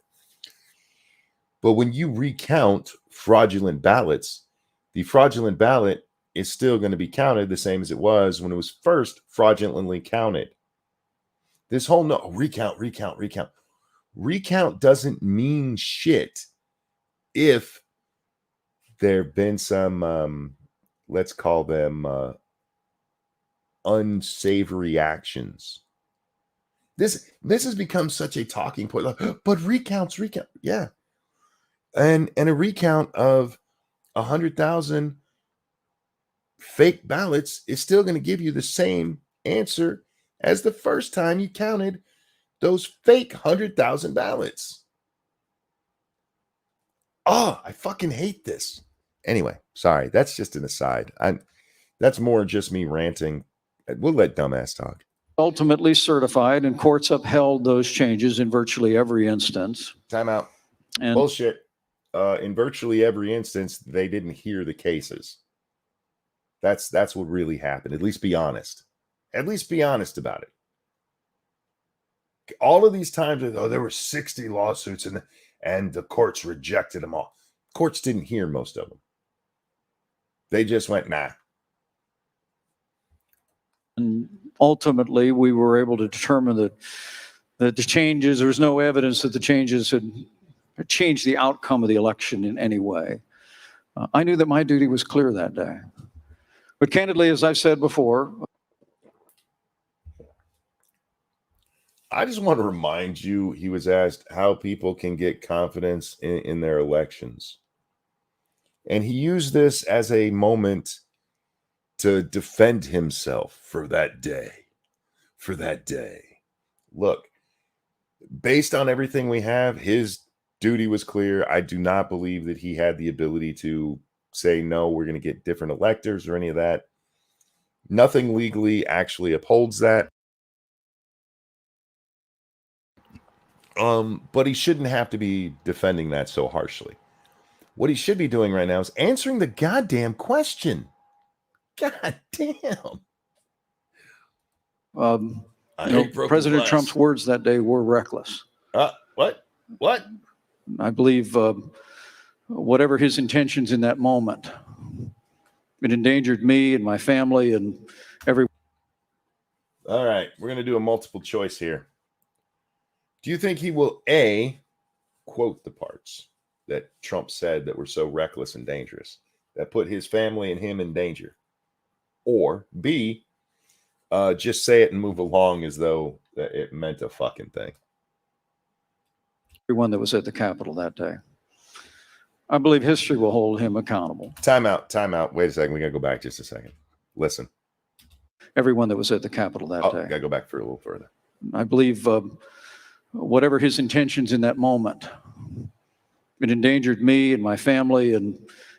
Speaker 1: But when you recount fraudulent ballots, the fraudulent ballot is still going to be counted the same as it was when it was first fraudulently counted. This whole recount doesn't mean shit if there have been some, let's call them unsavory actions. This has become such a talking point. But recount, yeah. And a recount of 100,000 fake ballots is still going to give you the same answer as the first time you counted those fake 100,000 ballots. Oh, I fucking hate this. Anyway, sorry. That's just an aside. That's more just me ranting. We'll let dumbass talk.
Speaker 3: Ultimately certified, and courts upheld those changes in virtually every instance.
Speaker 1: Time out.
Speaker 3: And
Speaker 1: bullshit. In virtually every instance, they didn't hear the cases. That's what really happened. At least be honest. At least be honest about it. All of these times, there were 60 lawsuits and the courts rejected them all. Courts didn't hear most of them. They just went, nah.
Speaker 3: And ultimately, we were able to determine that the changes, there was no evidence that the changes had changed the outcome of the election in any way. I knew that my duty was clear that day. But candidly, as I've said before,
Speaker 1: I just want to remind you, he was asked how people can get confidence in their elections. And he used this as a moment to defend himself for that day. For that day. Look, based on everything we have, his duty was clear. I do not believe that he had the ability to say, no, we're going to get different electors or any of that. Nothing legally actually upholds that. But he shouldn't have to be defending that so harshly. What he should be doing right now is answering the goddamn question. God damn.
Speaker 3: President Trump's words that day were reckless.
Speaker 1: What?
Speaker 3: I believe whatever his intentions in that moment, it endangered me and my family and everyone.
Speaker 1: All right, we're going to do a multiple choice here. Do you think he will, A, quote the parts that Trump said that were so reckless and dangerous, that put his family and him in danger? Or B, just say it and move along as though it meant a fucking thing?
Speaker 3: Everyone that was at the Capitol that day. I believe history will hold him accountable.
Speaker 1: Time out. Wait a second. We got to go back just a second. Listen.
Speaker 3: Everyone that was at the Capitol that day.
Speaker 1: Got to go back for a little further.
Speaker 3: I believe whatever his intentions in that moment, it endangered me and my family and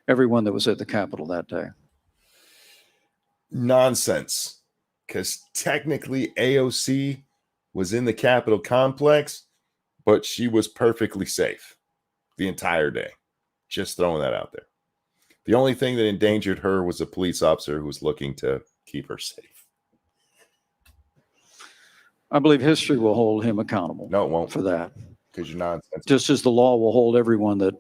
Speaker 3: everyone that was at the Capitol that day.
Speaker 1: Nonsense. Because technically AOC was in the Capitol complex, but she was perfectly safe the entire day. Just throwing that out there. The only thing that endangered her was a police officer who was looking to keep her safe.
Speaker 3: I believe history will hold him accountable.
Speaker 1: No, it won't.
Speaker 3: For that.
Speaker 1: Because you're nonsense.
Speaker 3: Just as the law will hold everyone that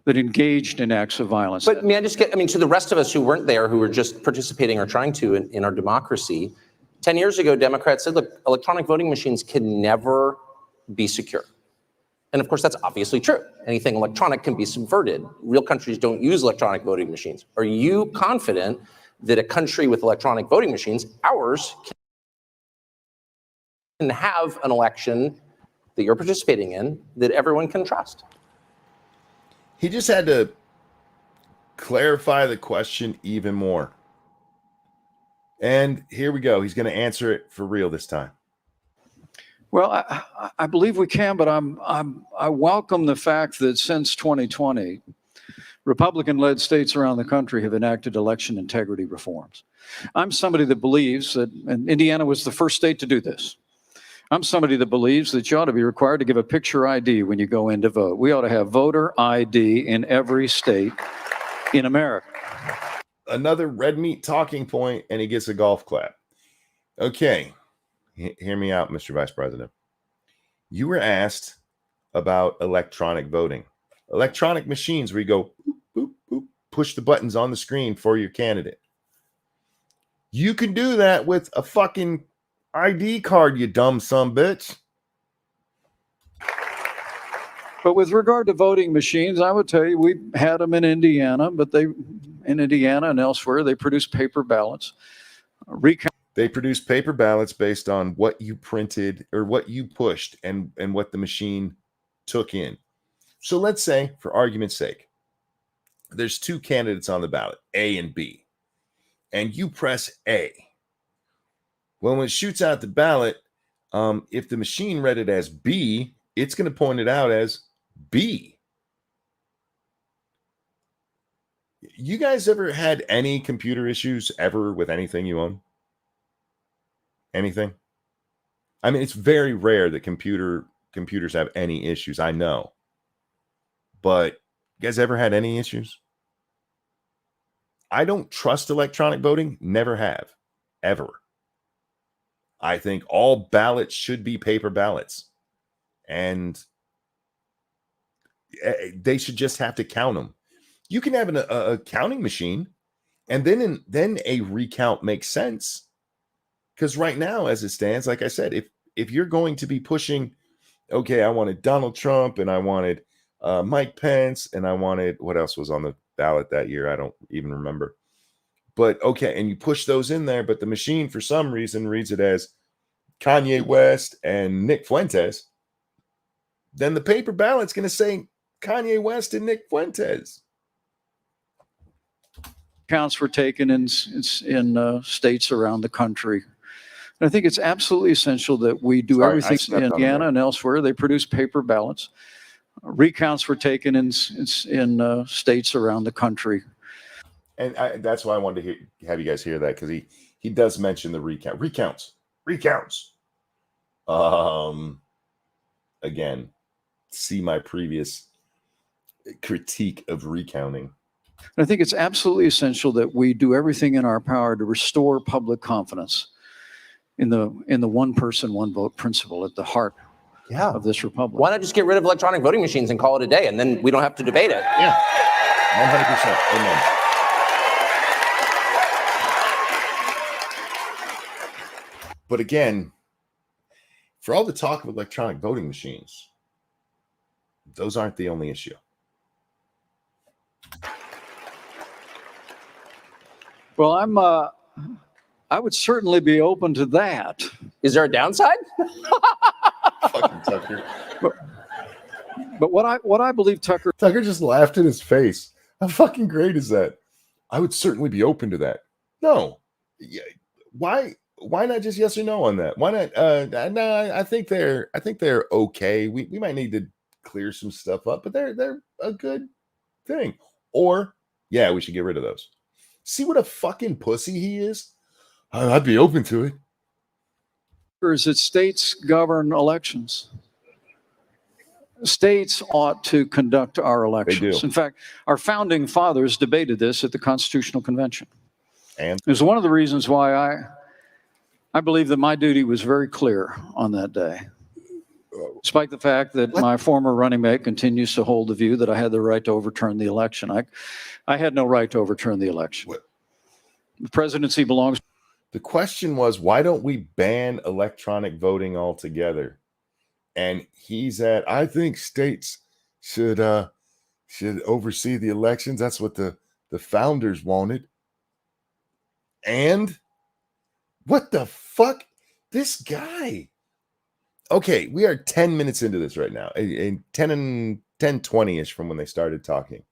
Speaker 3: engaged in acts of violence.
Speaker 2: But to the rest of us who weren't there, who were just participating or trying to in our democracy, 10 years ago, Democrats said, look, electronic voting machines can never be secure. And of course, that's obviously true. Anything electronic can be subverted. Real countries don't use electronic voting machines. Are you confident that a country with electronic voting machines, ours, can have an election that you're participating in that everyone can trust?
Speaker 1: He just had to clarify the question even more. And here we go. He's going to answer it for real this time.
Speaker 3: Well, I believe we can, but I welcome the fact that since 2020, Republican-led states around the country have enacted election integrity reforms. I'm somebody that believes that, and Indiana was the first state to do this. I'm somebody that believes that you ought to be required to give a picture ID when you go in to vote. We ought to have voter ID in every state in America.
Speaker 1: Another red meat talking point, and he gets a golf clap. Okay, hear me out, Mr. Vice President. You were asked about electronic voting. Electronic machines where you go, boop, boop, boop, push the buttons on the screen for your candidate. You can do that with a fucking ID card, you dumb sumbitch.
Speaker 3: But with regard to voting machines, I would tell you we had them in Indiana, but in Indiana and elsewhere, they produce paper ballots.
Speaker 1: They produce paper ballots based on what you printed or what you pushed and what the machine took in. So let's say, for argument's sake, there's two candidates on the ballot, A and B, and you press A. Well, when it shoots out the ballot, if the machine read it as B, it's going to point it out as B. You guys ever had any computer issues ever with anything you own? Anything? I mean, it's very rare that computers have any issues. I know. But you guys ever had any issues? I don't trust electronic voting. Never have. Ever. I think all ballots should be paper ballots. And they should just have to count them. You can have a counting machine, and then a recount makes sense. Because right now, as it stands, like I said, if you're going to be pushing, okay, I wanted Donald Trump, and I wanted Mike Pence, and I wanted, what else was on the ballot that year? I don't even remember. But okay, and you push those in there, but the machine, for some reason, reads it as Kanye West and Nick Fuentes, then the paper ballot's going to say Kanye West and Nick Fuentes.
Speaker 3: Counts were taken in states around the country. And I think it's absolutely essential that we do everything in Indiana and elsewhere. They produce paper ballots. Recounts were taken in states around the country.
Speaker 1: And that's why I wanted to have you guys hear that, because he does mention the recounts. Again, see my previous critique of recounting.
Speaker 3: And I think it's absolutely essential that we do everything in our power to restore public confidence in the one person, one vote principle at the heart of this republic.
Speaker 2: Why not just get rid of electronic voting machines and call it a day, and then we don't have to debate it?
Speaker 1: Yeah, 100%. Amen. But again, for all the talk of electronic voting machines, those aren't the only issue.
Speaker 3: Well, I would certainly be open to that.
Speaker 2: Is there a downside?
Speaker 1: Fucking Tucker.
Speaker 3: But what I believe Tucker
Speaker 1: just laughed in his face. How fucking great is that? I would certainly be open to that. No. Yeah. Why not just yes or no on that? Why not? No, I think they're okay. We might need to clear some stuff up, but they're a good thing. Or yeah, we should get rid of those. See what a fucking pussy he is? I'd be open to it.
Speaker 3: is that states govern elections. States ought to conduct our elections. In fact, our founding fathers debated this at the Constitutional Convention.
Speaker 1: And
Speaker 3: it was one of the reasons why I believe that my duty was very clear on that day. Despite the fact that my former running mate continues to hold the view that I had the right to overturn the election. I had no right to overturn the election. The presidency belongs.
Speaker 1: The question was, why don't we ban electronic voting altogether? And he's at, I think states should oversee the elections. That's what the founders wanted. And what the fuck? This guy. Okay, we are 10 minutes into this right now. 10:20-ish from when they started talking.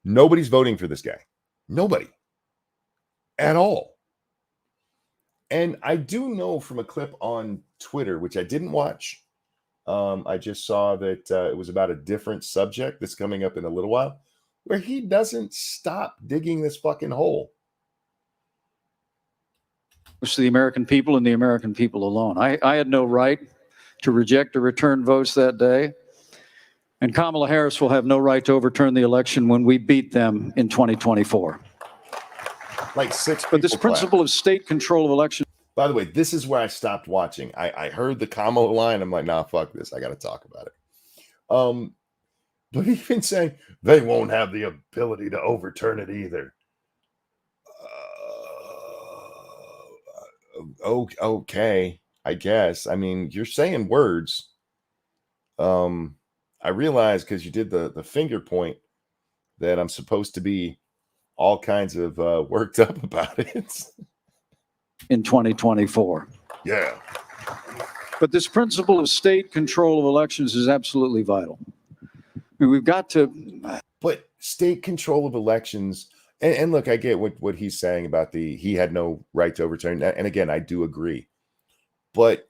Speaker 1: Nobody's voting for this guy. Nobody. At all. And I do know from a clip on Twitter, which I didn't watch. I just saw that it was about a different subject that's coming up in a little while, where he doesn't stop digging this fucking hole.
Speaker 3: To the American people and the American people alone. I had no right to reject or return votes that day. And Kamala Harris will have no right to overturn the election when we beat them in 2024.
Speaker 1: Like six
Speaker 3: But this
Speaker 1: people
Speaker 3: principle
Speaker 1: clapped.
Speaker 3: of state control of elections.
Speaker 1: By the way, this is where I stopped watching. I heard the Kamala line. I'm like, nah, fuck this. I got to talk about it. But even saying they won't have the ability to overturn it either. Okay, I guess. I mean, you're saying words. I realize because you did the finger point that I'm supposed to be all kinds of worked up about it.
Speaker 3: In 2024.
Speaker 1: Yeah.
Speaker 3: But this principle of state control of elections is absolutely vital. I mean, we've got to.
Speaker 1: But state control of elections, and look, I get what he's saying about he had no right to overturn. And again, I do agree. But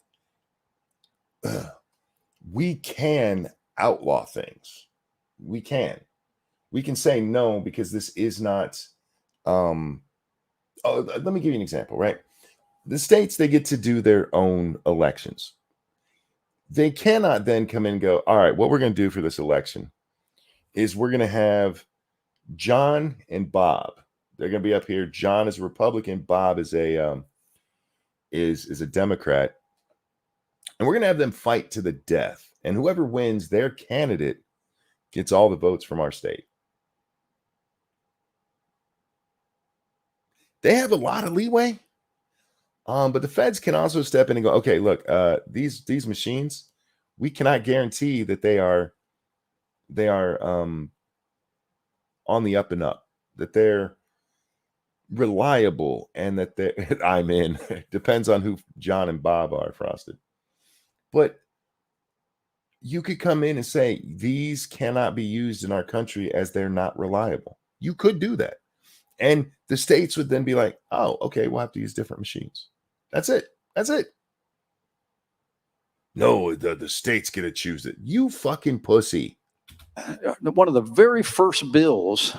Speaker 1: we can outlaw things. We can say no because this is not. Let me give you an example, right? The states, they get to do their own elections. They cannot then come in and go, all right, what we're going to do for this election is we're going to have John and Bob. They're going to be up here. John is a Republican. Bob is a Democrat. And we're going to have them fight to the death. And whoever wins, their candidate gets all the votes from our state. They have a lot of leeway. But the feds can also step in and go, okay, look, these machines, we cannot guarantee that they are on the up and up, that they're reliable, and that I'm in. Depends on who John and Bob are, Frosted. But you could come in and say these cannot be used in our country as they're not reliable. You could do that. And the states would then be like, oh, okay, we'll have to use different machines. That's it. That's it. No, the states get to choose it. You fucking pussy.
Speaker 3: One of the very first bills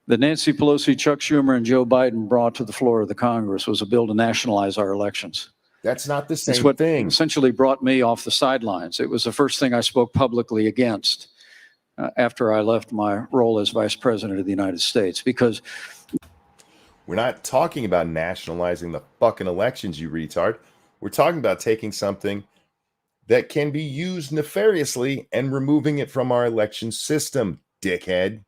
Speaker 3: that Nancy Pelosi, Chuck Schumer, and Joe Biden brought to the floor of the Congress was a bill to nationalize our elections.
Speaker 1: That's not the same
Speaker 3: It's what
Speaker 1: thing.
Speaker 3: Essentially brought me off the sidelines. It was the first thing I spoke publicly against after I left my role as vice president of the United States, because
Speaker 1: we're not talking about nationalizing the fucking elections, you retard. We're talking about taking something that can be used nefariously and removing it from our election system, dickhead.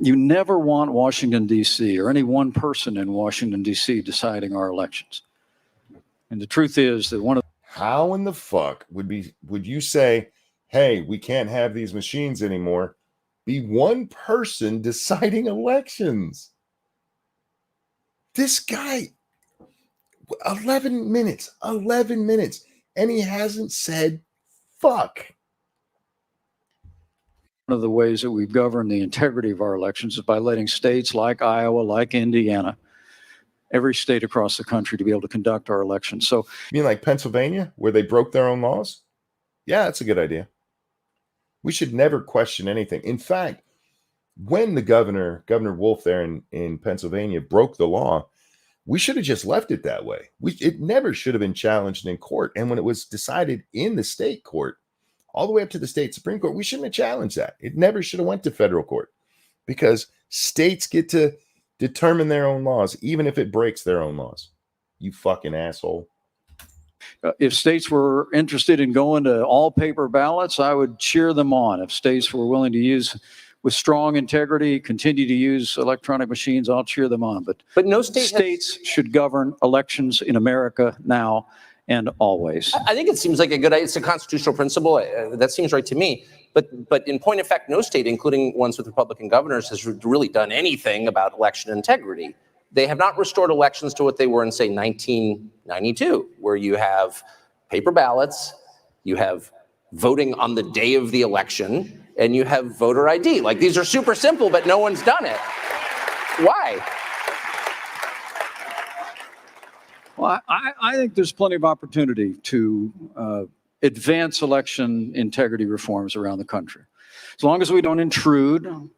Speaker 3: You never want Washington, D.C., or any one person in Washington, D.C. deciding our elections. And the truth is that one of
Speaker 1: how in the fuck would you say, hey, we can't have these machines anymore? Be one person deciding elections. This guy, 11 minutes, and he hasn't said fuck.
Speaker 3: one of the ways that we govern the integrity of our elections is by letting states like Iowa, like Indiana, every state across the country to be able to conduct our elections. So,
Speaker 1: you mean like Pennsylvania, where they broke their own laws? Yeah, that's a good idea. We should never question anything. In fact, when the Governor Wolf there in Pennsylvania broke the law, we should have just left it that way. It never should have been challenged in court. And when it was decided in the state court, all the way up to the state Supreme Court, we shouldn't have challenged that. It never should have went to federal court, because states get to determine their own laws, even if it breaks their own laws. You fucking asshole.
Speaker 3: if states were interested in going to all paper ballots, I would cheer them on. If states were willing to use, with strong integrity, continue to use electronic machines, I'll cheer them on.
Speaker 2: But no state
Speaker 3: states should govern elections in America now and always.
Speaker 2: I think it seems like a good idea. It's a constitutional principle. That seems right to me. But in point of fact, no state, including ones with Republican governors, has really done anything about election integrity. They have not restored elections to what they were in, say, 1992, where you have paper ballots, you have voting on the day of the election, and you have voter ID. Like, these are super simple, but no one's done it. Why?
Speaker 3: Well, I think there's plenty of opportunity to advance election integrity reforms around the country. As long as we don't intrude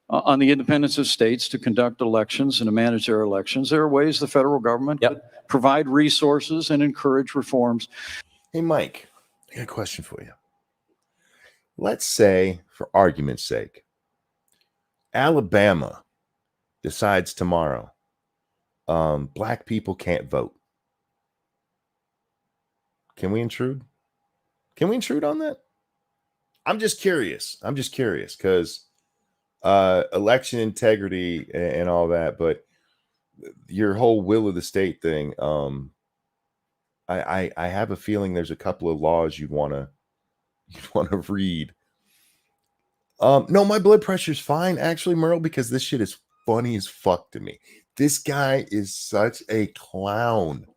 Speaker 3: on the independence of states to conduct elections and to manage their elections, there are ways the federal government can provide resources and encourage reforms.
Speaker 1: Hey, Mike, I got a question for you. Let's say, for argument's sake, Alabama decides tomorrow black people can't vote. Can we intrude? Can we intrude on that? I'm just curious because election integrity and all that, but your whole will of the state thing, I have a feeling there's a couple of laws you'd want to read. No, my blood pressure's fine, actually, Merle, because this shit is funny as fuck to me. This guy is such a clown.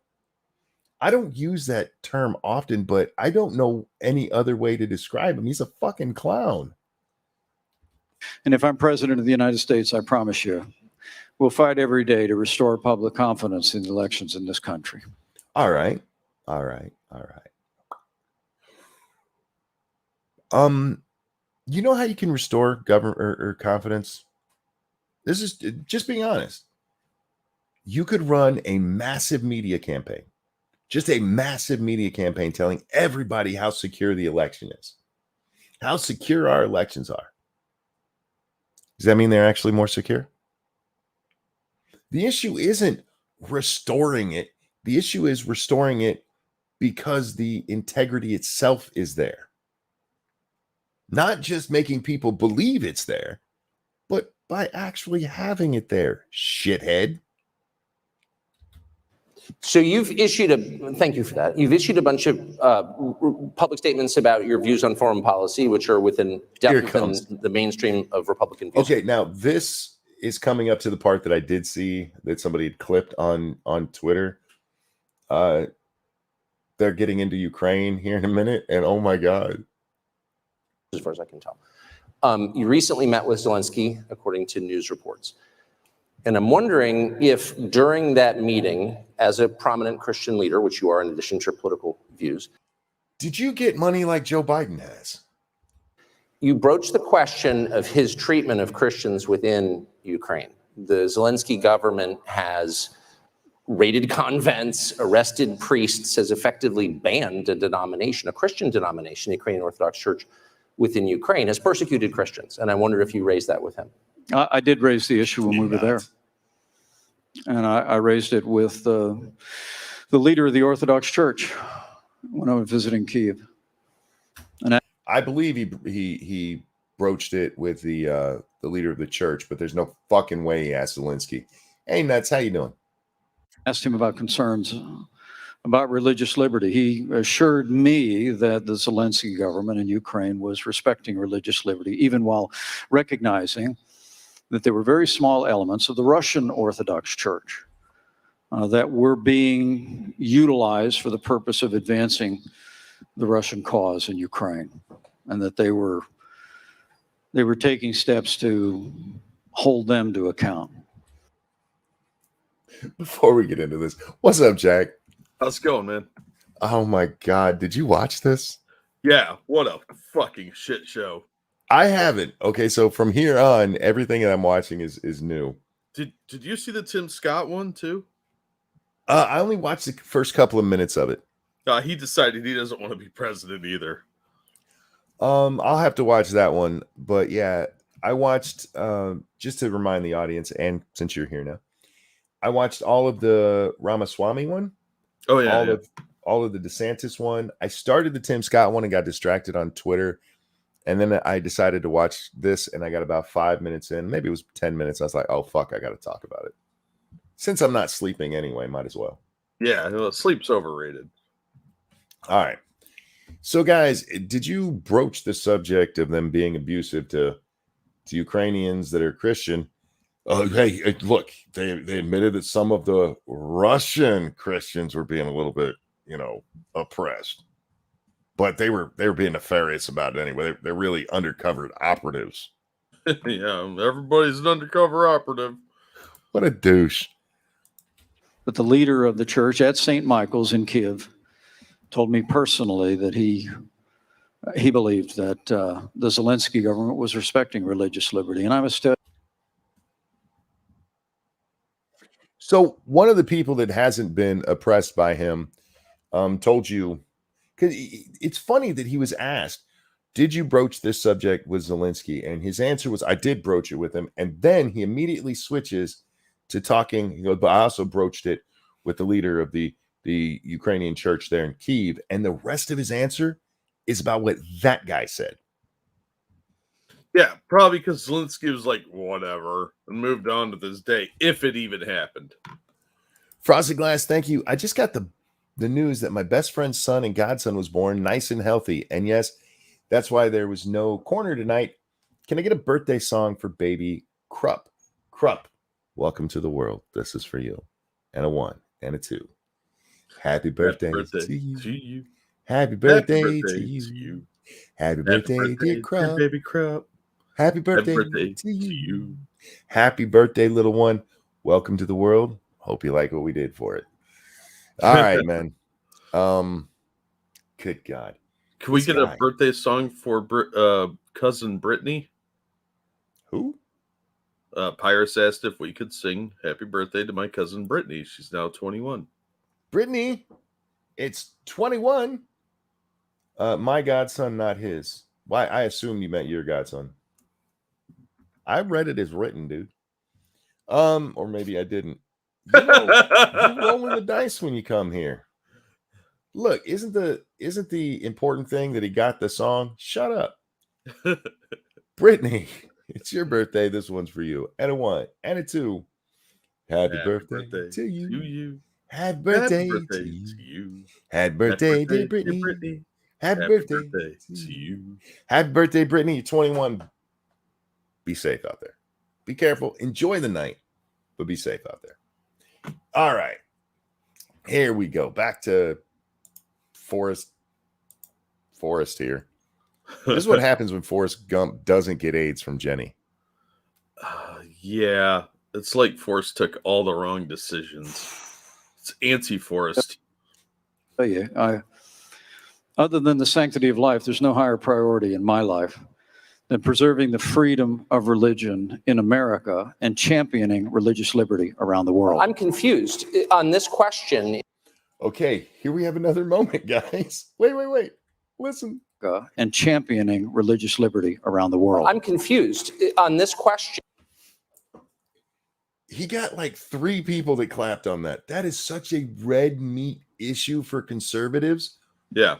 Speaker 1: I don't use that term often, but I don't know any other way to describe him. He's a fucking clown.
Speaker 3: And if I'm president of the United States, I promise you, we'll fight every day to restore public confidence in elections in this country.
Speaker 1: All right. You know how you can restore government or confidence? This is just being honest. You could run a massive media campaign. Just a massive media campaign telling everybody how secure the election is, how secure our elections are. Does that mean they're actually more secure? The issue isn't restoring it. The issue is restoring it because the integrity itself is there. Not just making people believe it's there, but by actually having it there, shithead.
Speaker 2: So you've issued thank you for that. You've issued a bunch of public statements about your views on foreign policy, which are definitely within the mainstream of Republican views.
Speaker 1: Okay, now this is coming up to the part that I did see that somebody had clipped on Twitter. They're getting into Ukraine here in a minute, and oh my God.
Speaker 2: As far as I can tell. You recently met with Zelensky, according to news reports. And I'm wondering if during that meeting, as a prominent Christian leader, which you are in addition to your political views,
Speaker 1: did you get money like Joe Biden has?
Speaker 2: You broached the question of his treatment of Christians within Ukraine. The Zelensky government has raided convents, arrested priests, has effectively banned a denomination, a Christian denomination, the Ukrainian Orthodox Church within Ukraine, has persecuted Christians. And I wonder if you raised that with him.
Speaker 3: I did raise the issue when we were there. And I raised it with the leader of the Orthodox Church when I was visiting Kyiv. And
Speaker 1: I believe he broached it with the leader of the church, but there's no fucking way he asked Zelensky, "Hey, Nuts, how you doing?"
Speaker 3: Asked him about concerns about religious liberty. He assured me that the Zelensky government in Ukraine was respecting religious liberty, even while recognizing that there were very small elements of the Russian Orthodox Church that were being utilized for the purpose of advancing the Russian cause in Ukraine, and that they were taking steps to hold them to account.
Speaker 1: Before we get into this, what's up, Jack?
Speaker 4: How's it going, man?
Speaker 1: Oh my God, did you watch this?
Speaker 4: Yeah, what a fucking shit show.
Speaker 1: I haven't. Okay, so from here on, everything that I'm watching is new.
Speaker 4: Did you see the Tim Scott one too?
Speaker 1: I only watched the first couple of minutes of it.
Speaker 4: He decided he doesn't want to be president either.
Speaker 1: I'll have to watch that one. But yeah, I watched, just to remind the audience, and since you're here now, I watched all of the Ramaswamy one.
Speaker 4: Oh yeah,
Speaker 1: all of the DeSantis one. I started the Tim Scott one and got distracted on Twitter. And then I decided to watch this, and I got about 5 minutes in. Maybe it was 10 minutes. I was like, oh, fuck, I got to talk about it. Since I'm not sleeping anyway, might as well.
Speaker 4: Yeah, sleep's overrated.
Speaker 1: All right. So, guys, did you broach the subject of them being abusive to Ukrainians that are Christian? Hey, look, they admitted that some of the Russian Christians were being a little bit, oppressed. But they were being nefarious about it anyway. They're really undercover operatives.
Speaker 4: Yeah, everybody's an undercover operative.
Speaker 1: What a douche.
Speaker 3: But the leader of the church at St. Michael's in Kyiv told me personally that he believed that the Zelensky government was respecting religious liberty. And I was still.
Speaker 1: So one of the people that hasn't been oppressed by him told you, because it's funny that he was asked, did you broach this subject with Zelensky? And his answer was, I did broach it with him. And then he immediately switches to talking, you know, but I also broached it with the leader of the Ukrainian church there in Kyiv. And the rest of his answer is about what that guy said.
Speaker 4: Yeah, probably because Zelensky was like, whatever, and moved on to this day, if it even happened.
Speaker 1: Frosted Glass, thank you. I just got the news that my best friend's son and godson was born nice and healthy. And yes, that's why there was no corner tonight. Can I get a birthday song for baby Krupp? Krupp, welcome to the world. This is for you. And a 1 and a 2. Happy birthday, to you. Happy birthday, to you. Happy birthday, dear Krupp.
Speaker 4: Baby Krupp.
Speaker 1: Happy birthday, to you. Happy birthday, little one. Welcome to the world. Hope you like what we did for it. All right, man. Good God.
Speaker 4: Can we get a birthday song for cousin Brittany?
Speaker 1: Who?
Speaker 4: Pyrus asked if we could sing Happy Birthday to my cousin Brittany. She's now 21.
Speaker 1: Brittany, it's 21. My godson, not his. Why? I assumed you meant your godson. I read it as written, dude. Or maybe I didn't. You know, you're rolling the dice when you come here. Look, isn't the important thing that he got the song? Shut up. Brittany, it's your birthday. This one's for you. And a 1 and a 2. Happy birthday to you. Happy birthday to you. Happy birthday, dear Brittany. Happy birthday to you. Happy birthday, Brittany. You're 21. Be safe out there. Be careful. Enjoy the night, but be safe out there. All right. Here we go. Back to Forrest here. This is what happens when Forrest Gump doesn't get AIDS from Jenny.
Speaker 4: Yeah. It's like Forrest took all the wrong decisions. It's anti-Forrest.
Speaker 3: Oh, yeah. Other than the sanctity of life, there's no higher priority in my life than preserving the freedom of religion in America and championing religious liberty around the world.
Speaker 2: I'm confused on this question.
Speaker 1: Okay, here we have another moment, guys. Wait. Listen.
Speaker 3: And championing religious liberty around the world.
Speaker 2: I'm confused on this question.
Speaker 1: He got like 3 people that clapped on that. That is such a red meat issue for conservatives.
Speaker 4: Yeah.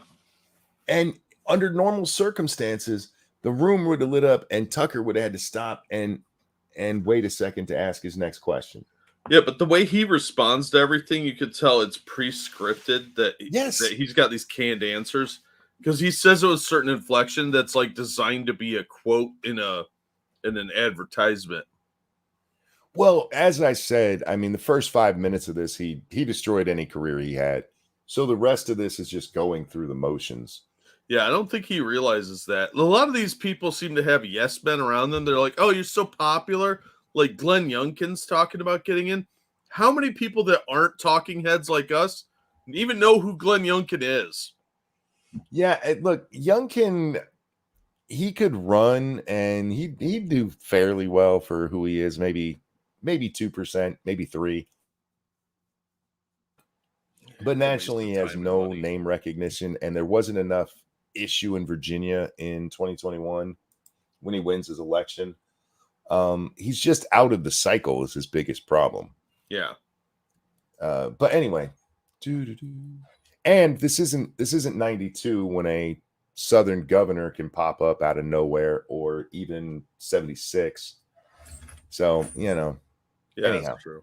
Speaker 1: And under normal circumstances, the room would have lit up and Tucker would have had to stop and wait a second to ask his next question.
Speaker 4: Yeah, but the way he responds to everything, you could tell it's pre-scripted that he's got these canned answers because he says it with certain inflection that's like designed to be a quote in an advertisement.
Speaker 1: Well, as I said, I mean, the first 5 minutes of this, he destroyed any career he had. So the rest of this is just going through the motions.
Speaker 4: Yeah, I don't think he realizes that. A lot of these people seem to have yes men around them. They're like, oh, you're so popular. Like Glenn Youngkin's talking about getting in. How many people that aren't talking heads like us even know who Glenn Youngkin is?
Speaker 1: Yeah, look, Youngkin, he could run and he'd do fairly well for who he is. Maybe 2%, maybe 3%. But nationally, he has no name recognition, and there wasn't enough issue in Virginia in 2021 when he wins his election. He's just out of the cycle is his biggest problem.
Speaker 4: Yeah.
Speaker 1: But anyway, and this isn't 92 when a Southern governor can pop up out of nowhere, or even 76. So,
Speaker 4: yeah,
Speaker 1: anyhow.
Speaker 4: that's true.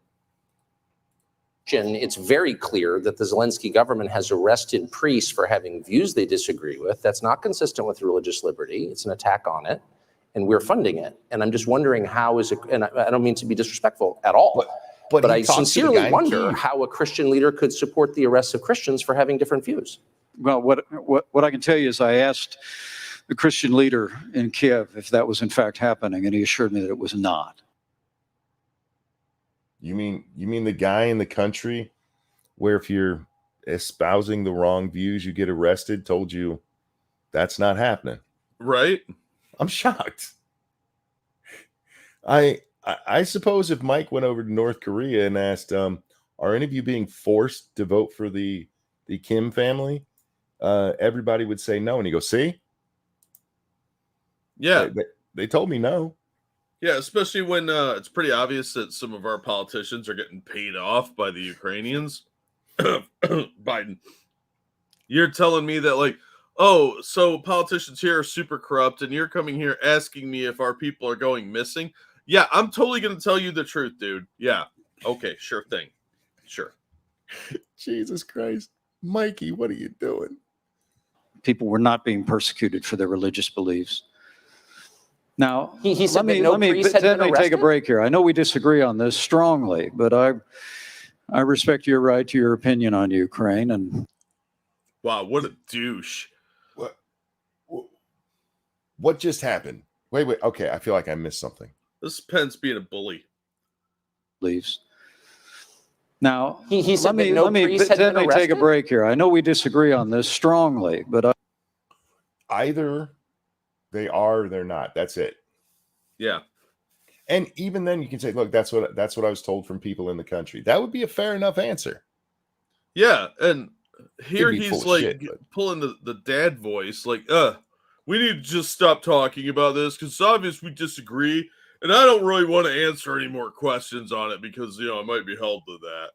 Speaker 2: It's very clear that the Zelensky government has arrested priests for having views they disagree with. That's not consistent with religious liberty. It's an attack on it, and we're funding it. And I'm just wondering how is it, and I don't mean to be disrespectful at all, but I sincerely wonder how a Christian leader could support the arrest of Christians for having different views.
Speaker 3: Well, what I can tell you is I asked the Christian leader in Kiev if that was in fact happening, and he assured me that it was not.
Speaker 1: You mean the guy in the country where if you're espousing the wrong views, you get arrested, told you that's not happening?
Speaker 4: Right?
Speaker 1: I'm shocked. I suppose if Mike went over to North Korea and asked, are any of you being forced to vote for the Kim family? everybody would say no. And he goes, see?
Speaker 4: Yeah.
Speaker 1: They told me no.
Speaker 4: Yeah, especially when it's pretty obvious that some of our politicians are getting paid off by the Ukrainians. Biden, you're telling me that, like, oh, so politicians here are super corrupt, and you're coming here asking me if our people are going missing? Yeah, I'm totally going to tell you the truth, dude. Yeah. Okay, sure thing. Sure.
Speaker 1: Jesus Christ. Mikey, what are you doing?
Speaker 3: People were not being persecuted for their religious beliefs. Now,
Speaker 2: He said
Speaker 3: let
Speaker 2: that
Speaker 3: me
Speaker 2: priest had been
Speaker 3: take a
Speaker 2: arrested?
Speaker 3: break here. I know we disagree on this strongly, but I respect your right to your opinion on Ukraine. And
Speaker 4: Wow, what a douche.
Speaker 1: What just happened? Wait. Okay, I feel like I missed something.
Speaker 4: This is Pence being a bully.
Speaker 3: beliefs. Now,
Speaker 2: He said
Speaker 3: let me take a break here. I know we disagree on this strongly, but
Speaker 1: Either they are or they're not. That's it.
Speaker 4: Yeah.
Speaker 1: And even then, you can say, "Look, that's what I was told from people in the country." That would be a fair enough answer.
Speaker 4: Yeah, and here
Speaker 1: be full
Speaker 4: he's
Speaker 1: of
Speaker 4: like
Speaker 1: shit, but-
Speaker 4: pulling the dad voice, like, we need to just stop talking about this because it's obvious we disagree, and I don't really want to answer any more questions on it because, I might be held to that.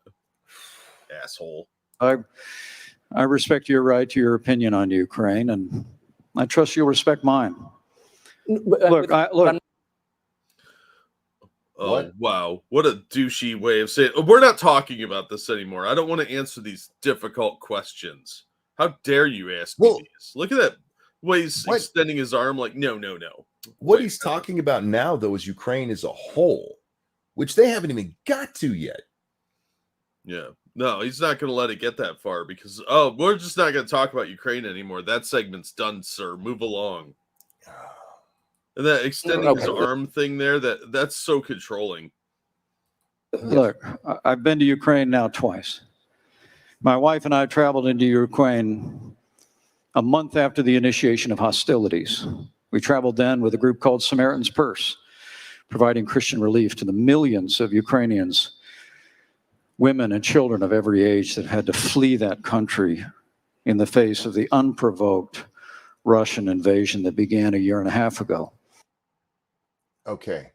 Speaker 4: Asshole.
Speaker 3: I respect your right to your opinion on Ukraine, and I trust you'll respect mine. Look.
Speaker 4: Oh,
Speaker 1: What?
Speaker 4: wow. What a douchey way of saying it. We're not talking about this anymore. I don't want to answer these difficult questions. How dare you ask me these? Look at that way he's extending his arm like, no.
Speaker 1: What he's talking about now, though, is Ukraine as a whole, which they haven't even got to yet.
Speaker 4: Yeah. No, he's not going to let it get that far because, we're just not going to talk about Ukraine anymore. That segment's done, sir. Move along. And that extending his arm thing there, that's so controlling.
Speaker 3: Look, I've been to Ukraine now twice. My wife and I traveled into Ukraine a month after the initiation of hostilities. We traveled then with a group called Samaritan's Purse, providing Christian relief to the millions of Ukrainians, women and children of every age that had to flee that country in the face of the unprovoked Russian invasion that began a year and a half ago.
Speaker 1: Okay.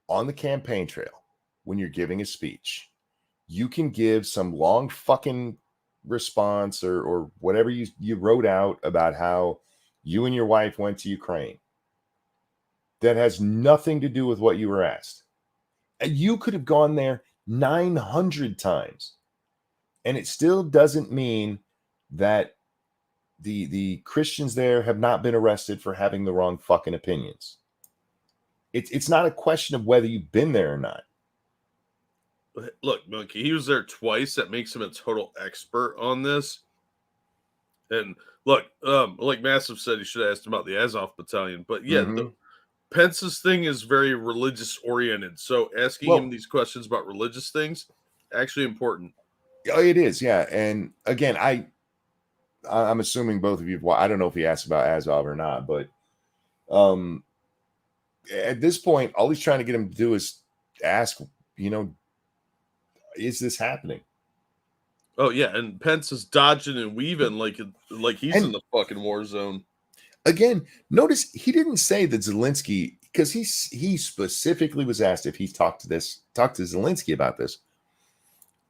Speaker 1: On the campaign trail, when you're giving a speech, you can give some long fucking response or whatever you wrote out about how you and your wife went to Ukraine. That has nothing to do with what you were asked. And you could have gone there 900 times. And it still doesn't mean that the Christians there have not been arrested for having the wrong fucking opinions. It's not a question of whether you've been there or not.
Speaker 4: Look, Monkey, he was there twice. That makes him a total expert on this. And look, like Massive said, he should have asked him about the Azov battalion. But yeah, Pence's thing is very religious oriented. So asking him these questions about religious things, actually important.
Speaker 1: It is, yeah. And again, I'm assuming both of you, I don't know if he asked about Azov or not, but at this point, all he's trying to get him to do is ask, is this happening?
Speaker 4: Oh yeah, and Pence is dodging and weaving like he's in the fucking war zone.
Speaker 1: Again, notice he didn't say that Zelensky, because he specifically was asked if he's talked to Zelensky about this,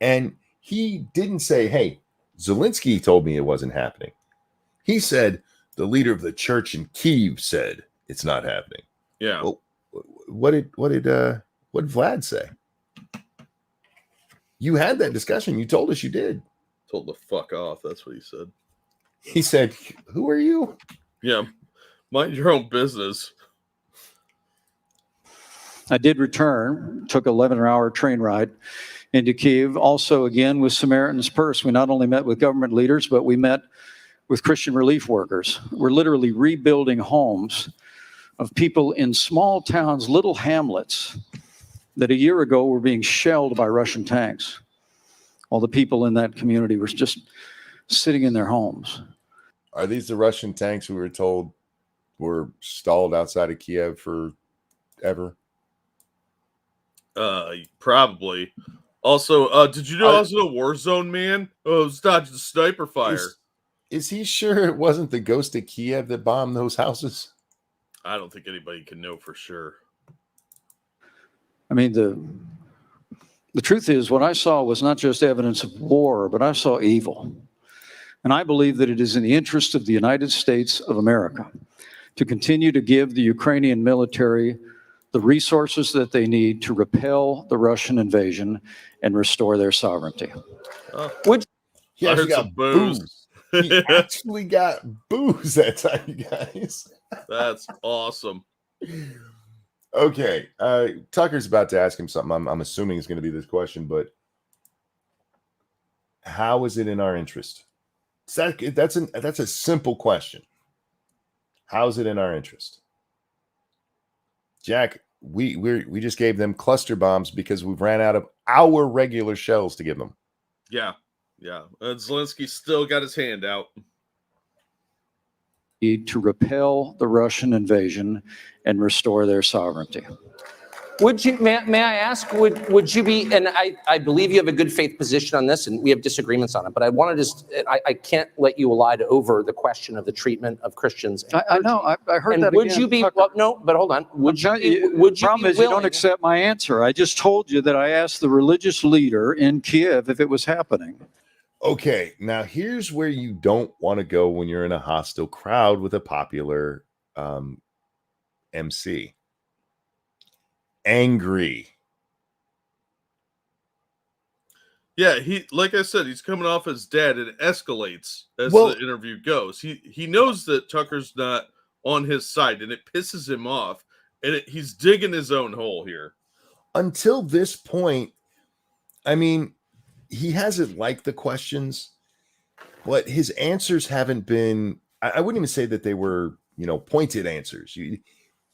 Speaker 1: and he didn't say, "Hey, Zelensky told me it wasn't happening." He said the leader of the church in Kyiv said it's not happening.
Speaker 4: Yeah.
Speaker 1: Well, what did Vlad say? You had that discussion. You told us you did.
Speaker 4: Told the fuck off. That's what he said.
Speaker 1: He said, "Who are you?"
Speaker 4: Yeah. Mind your own business.
Speaker 3: I did return, took an 11-hour train ride into Kyiv. Also, again, with Samaritan's Purse, we not only met with government leaders, but we met with Christian relief workers. We're literally rebuilding homes of people in small towns, little hamlets, that a year ago were being shelled by Russian tanks. All the people in that community were just sitting in their homes.
Speaker 1: Are these the Russian tanks we were told were stalled outside of Kiev forever?
Speaker 4: Probably. Also, did you know I was in a war zone, man? Oh, I was dodging sniper fire.
Speaker 1: Is he sure it wasn't the ghost of Kiev that bombed those houses?
Speaker 4: I don't think anybody can know for sure.
Speaker 3: I mean, the truth is, what I saw was not just evidence of war, but I saw evil. And I believe that it is in the interest of the United States of America to continue to give the Ukrainian military the resources that they need to repel the Russian invasion and restore their sovereignty.
Speaker 2: Would
Speaker 1: He
Speaker 4: I
Speaker 1: actually
Speaker 4: heard some
Speaker 1: got
Speaker 4: booze.
Speaker 1: booze. He actually got booze that time, you guys.
Speaker 4: That's awesome.
Speaker 1: Okay. Tucker's about to ask him something. I'm assuming it's going to be this question, but how is it in our interest? That's a simple question. How is it in our interest? Jack, we just gave them cluster bombs because we've ran out of our regular shells to give them.
Speaker 4: Yeah. Zelensky still got his hand out.
Speaker 3: To repel the Russian invasion and restore their sovereignty.
Speaker 2: Would you, may I ask, would you be, and I believe you have a good faith position on this and we have disagreements on it, but I want to just, I can't let you elide over the question of the treatment of Christians.
Speaker 3: I know, I heard
Speaker 2: and
Speaker 3: that
Speaker 2: would
Speaker 3: again.
Speaker 2: you be,
Speaker 3: Tucker.
Speaker 2: well, no, but hold on. Would you be
Speaker 3: problem is you don't accept my answer. I just told you that I asked the religious leader in Kiev if it was happening.
Speaker 1: Okay, now here's where you don't want to go when you're in a hostile crowd with a popular MC. Angry.
Speaker 4: Yeah, he, like I said, he's coming off as dad, and it escalates as
Speaker 1: Well-
Speaker 4: the interview goes. He knows that Tucker's not on his side, and it pisses him off, and he's digging his own hole here.
Speaker 1: Until this point, I mean, he hasn't liked the questions, but his answers haven't been, I wouldn't even say that they were, pointed answers.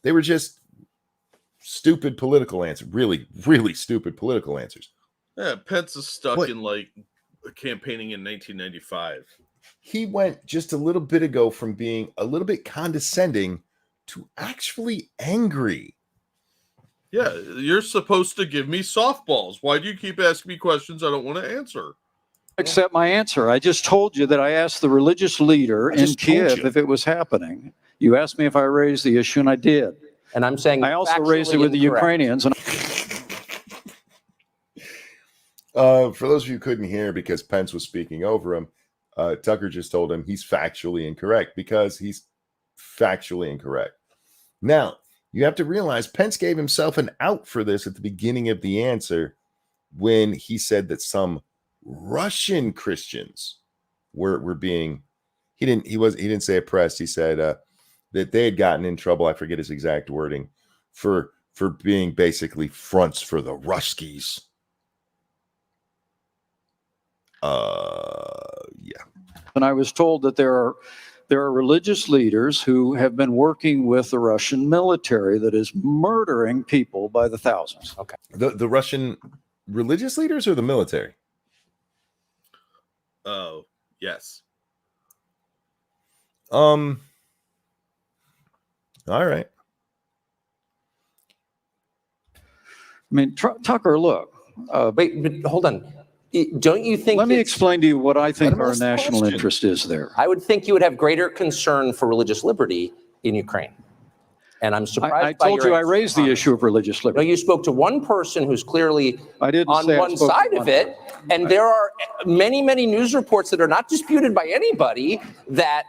Speaker 1: They were just stupid political answers, really, really stupid political answers.
Speaker 4: Yeah, Pence is stuck
Speaker 1: What?
Speaker 4: in like campaigning in 1995.
Speaker 1: He went just a little bit ago from being a little bit condescending to actually angry.
Speaker 4: Yeah, you're supposed to give me softballs. Why do you keep asking me questions I don't want to answer?
Speaker 3: Accept my answer. I just told you that I asked the religious leader in Kiev if it was happening. You asked me if I raised the issue, and I did.
Speaker 2: And I'm saying
Speaker 3: I also raised it with the
Speaker 2: incorrect.
Speaker 3: Ukrainians. And
Speaker 1: For those of you who couldn't hear because Pence was speaking over him, Tucker just told him he's factually incorrect because he's factually incorrect. Now, you have to realize Pence gave himself an out for this at the beginning of the answer when he said that some Russian Christians were being, he didn't say oppressed. He said that they had gotten in trouble. I forget his exact wording for being basically fronts for the Ruskies. Yeah.
Speaker 3: And I was told that there are religious leaders who have been working with the Russian military that is murdering people by the thousands.
Speaker 2: Okay.
Speaker 1: The Russian religious leaders or the military?
Speaker 4: Oh, yes.
Speaker 1: All right.
Speaker 3: I mean, Tucker, look.
Speaker 2: Wait, but hold on. Don't you think?
Speaker 3: Let me explain to you what I think
Speaker 1: Let him
Speaker 3: our
Speaker 1: ask the
Speaker 3: national
Speaker 1: question.
Speaker 3: interest is there.
Speaker 2: I would think you would have greater concern for religious liberty in Ukraine. And I'm surprised
Speaker 3: I
Speaker 2: by
Speaker 3: told
Speaker 2: your
Speaker 3: you I
Speaker 2: answer,
Speaker 3: raised the
Speaker 2: honestly.
Speaker 3: issue of religious
Speaker 2: No,
Speaker 3: liberty.
Speaker 2: you spoke to one person who's clearly
Speaker 3: I didn't
Speaker 2: on
Speaker 3: say I
Speaker 2: one
Speaker 3: spoke to
Speaker 2: side of
Speaker 3: one
Speaker 2: it. And there are many, many news reports that are not disputed by anybody that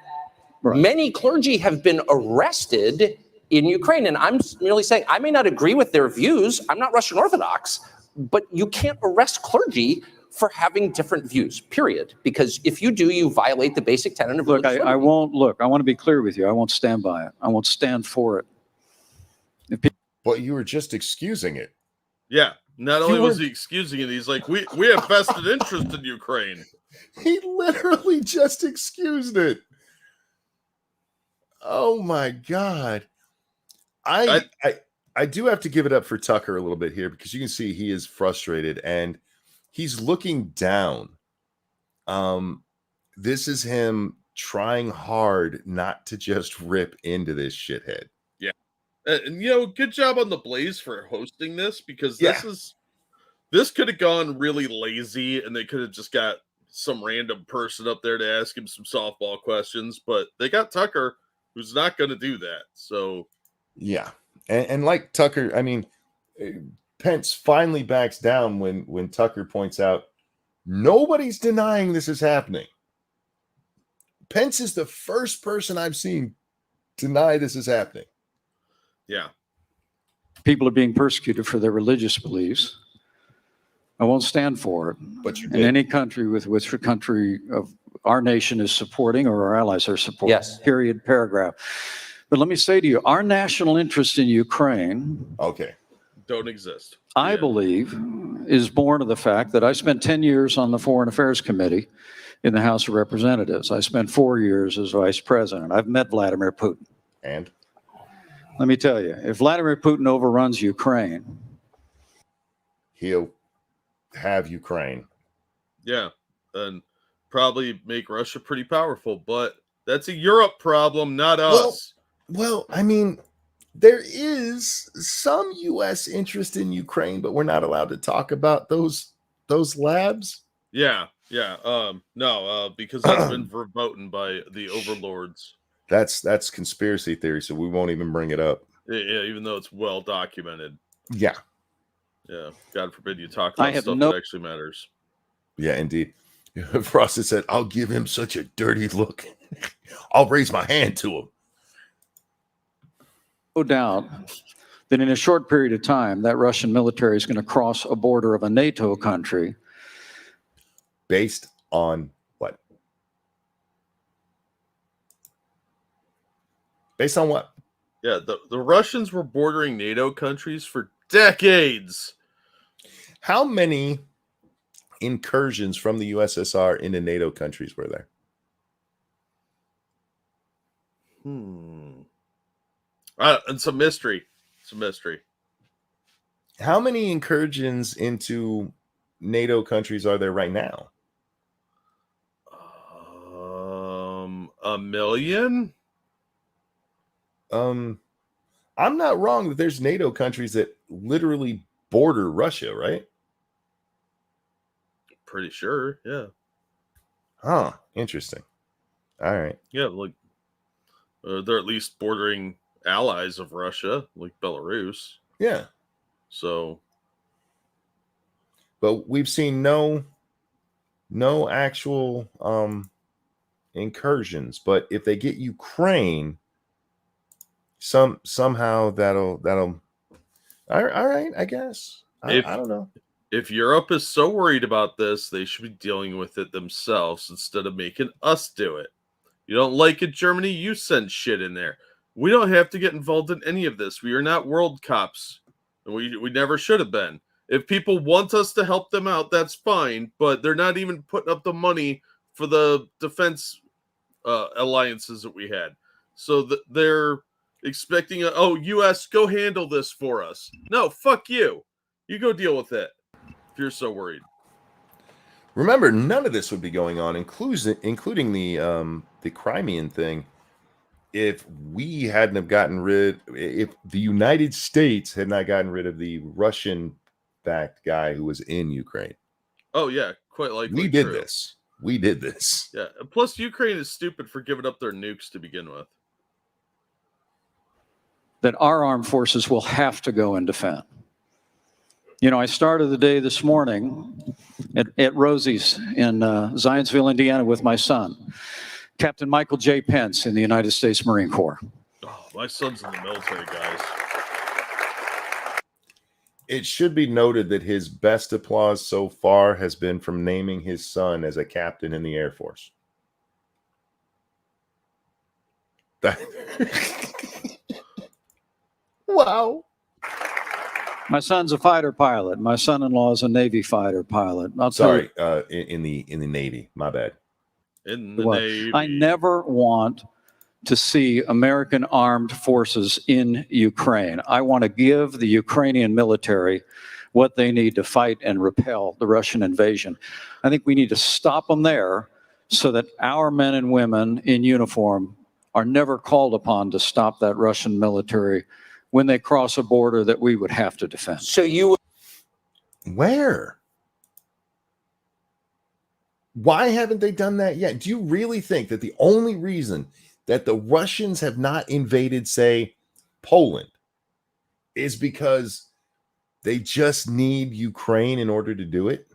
Speaker 3: Right.
Speaker 2: many clergy have been arrested in Ukraine. And I'm merely saying I may not agree with their views. I'm not Russian Orthodox, but you can't arrest clergy for having different views, period. Because if you do, you violate the basic tenet of
Speaker 3: Look,
Speaker 2: religious
Speaker 3: I
Speaker 2: liberty.
Speaker 3: won't look. I want to be clear with you. I won't stand by it. I won't stand for it.
Speaker 1: But you were just excusing it.
Speaker 4: Yeah. Not only
Speaker 1: You
Speaker 4: was
Speaker 1: were-
Speaker 4: he excusing it, he's like, we have vested interest in Ukraine.
Speaker 1: He literally just excused it. Oh my God. I do have to give it up for Tucker a little bit here because you can see he is frustrated and he's looking down. This is him trying hard not to just rip into this shithead.
Speaker 4: And good job on the Blaze for hosting this because
Speaker 1: Yeah.
Speaker 4: this could have gone really lazy and they could have just got some random person up there to ask him some softball questions, but they got Tucker, who's not going to do that. So,
Speaker 1: yeah. And like Tucker, I mean, Pence finally backs down when Tucker points out nobody's denying this is happening. Pence is the first person I've seen deny this is happening.
Speaker 4: yeah.
Speaker 3: People are being persecuted for their religious beliefs. I won't stand for it.
Speaker 1: But you
Speaker 3: In
Speaker 1: did.
Speaker 3: any country with which a country of our nation is supporting or our allies are supporting.
Speaker 2: Yes.
Speaker 3: Period, paragraph. But let me say to you, our national interest in Ukraine,
Speaker 1: Okay.
Speaker 4: Don't exist.
Speaker 3: I
Speaker 4: Yeah.
Speaker 3: believe, is born of the fact that I spent 10 years on the Foreign Affairs Committee in the House of Representatives. I spent 4 years as vice president. I've met Vladimir Putin.
Speaker 1: And
Speaker 3: Let me tell you, if Vladimir Putin overruns Ukraine,
Speaker 1: he'll have Ukraine.
Speaker 4: Yeah. And probably make Russia pretty powerful, but that's a Europe problem, not us.
Speaker 1: Well, I mean, there is some U.S. interest in Ukraine, but we're not allowed to talk about those labs.
Speaker 4: Yeah. No, because that's been verboten by the overlords.
Speaker 1: That's conspiracy theory, so we won't even bring it up.
Speaker 4: Yeah, even though it's well documented.
Speaker 1: Yeah.
Speaker 4: Yeah. God forbid you talk
Speaker 3: I
Speaker 4: about
Speaker 3: have
Speaker 4: stuff
Speaker 3: no-
Speaker 4: that actually matters.
Speaker 1: Yeah, indeed. Frosted said, I'll give him such a dirty look. I'll raise my hand to him.
Speaker 3: no doubt that in a short period of time, that Russian military is going to cross a border of a NATO country.
Speaker 1: Based on what? Based on what?
Speaker 4: Yeah, the Russians were bordering NATO countries for decades.
Speaker 1: How many incursions from the USSR into NATO countries were there?
Speaker 4: And some mystery.
Speaker 1: How many incursions into NATO countries are there right now?
Speaker 4: 1 million?
Speaker 1: I'm not wrong that there's NATO countries that literally border Russia, right?
Speaker 4: Pretty sure, yeah.
Speaker 1: Huh. Interesting. All right.
Speaker 4: Yeah, like they're at least bordering allies of Russia, like Belarus.
Speaker 1: Yeah.
Speaker 4: So,
Speaker 1: but we've seen no actual incursions. But if they get Ukraine, somehow that'll all right, I guess. I don't know.
Speaker 4: If Europe is so worried about this, they should be dealing with it themselves instead of making us do it. You don't like it, Germany? You send shit in there. We don't have to get involved in any of this. We are not world cops. We never should have been. If people want us to help them out, that's fine, but they're not even putting up the money for the defense alliances that we had. So they're expecting, U.S., go handle this for us. No, fuck you. You go deal with it if you're so worried.
Speaker 1: Remember, none of this would be going on, including the Crimean thing, if we hadn't have if the United States had not gotten rid of the Russian-backed guy who was in Ukraine.
Speaker 4: Oh, yeah, quite likely.
Speaker 1: We did
Speaker 4: true.
Speaker 1: this. We did this.
Speaker 4: Yeah, plus Ukraine is stupid for giving up their nukes to begin with.
Speaker 3: That our armed forces will have to go and defend. You know, I started the day this morning at Rosie's in Zionsville, Indiana with my son, Captain Michael J. Pence in the United States Marine Corps.
Speaker 4: Oh, my son's in the military, guys.
Speaker 1: It should be noted that his best applause so far has been from naming his son as a captain in the Air Force. Wow.
Speaker 3: My son's a fighter pilot. My son-in-law is a Navy fighter pilot.
Speaker 1: Sorry, in the Navy. My bad.
Speaker 4: In the
Speaker 3: Well,
Speaker 4: Navy.
Speaker 3: I never want to see American armed forces in Ukraine. I want to give the Ukrainian military what they need to fight and repel the Russian invasion. I think we need to stop them there so that our men and women in uniform are never called upon to stop that Russian military when they cross a border that we would have to defend.
Speaker 2: So you
Speaker 1: Where? Why haven't they done that yet? Do you really think that the only reason that the Russians have not invaded, say, Poland, is because they just need Ukraine in order to do it?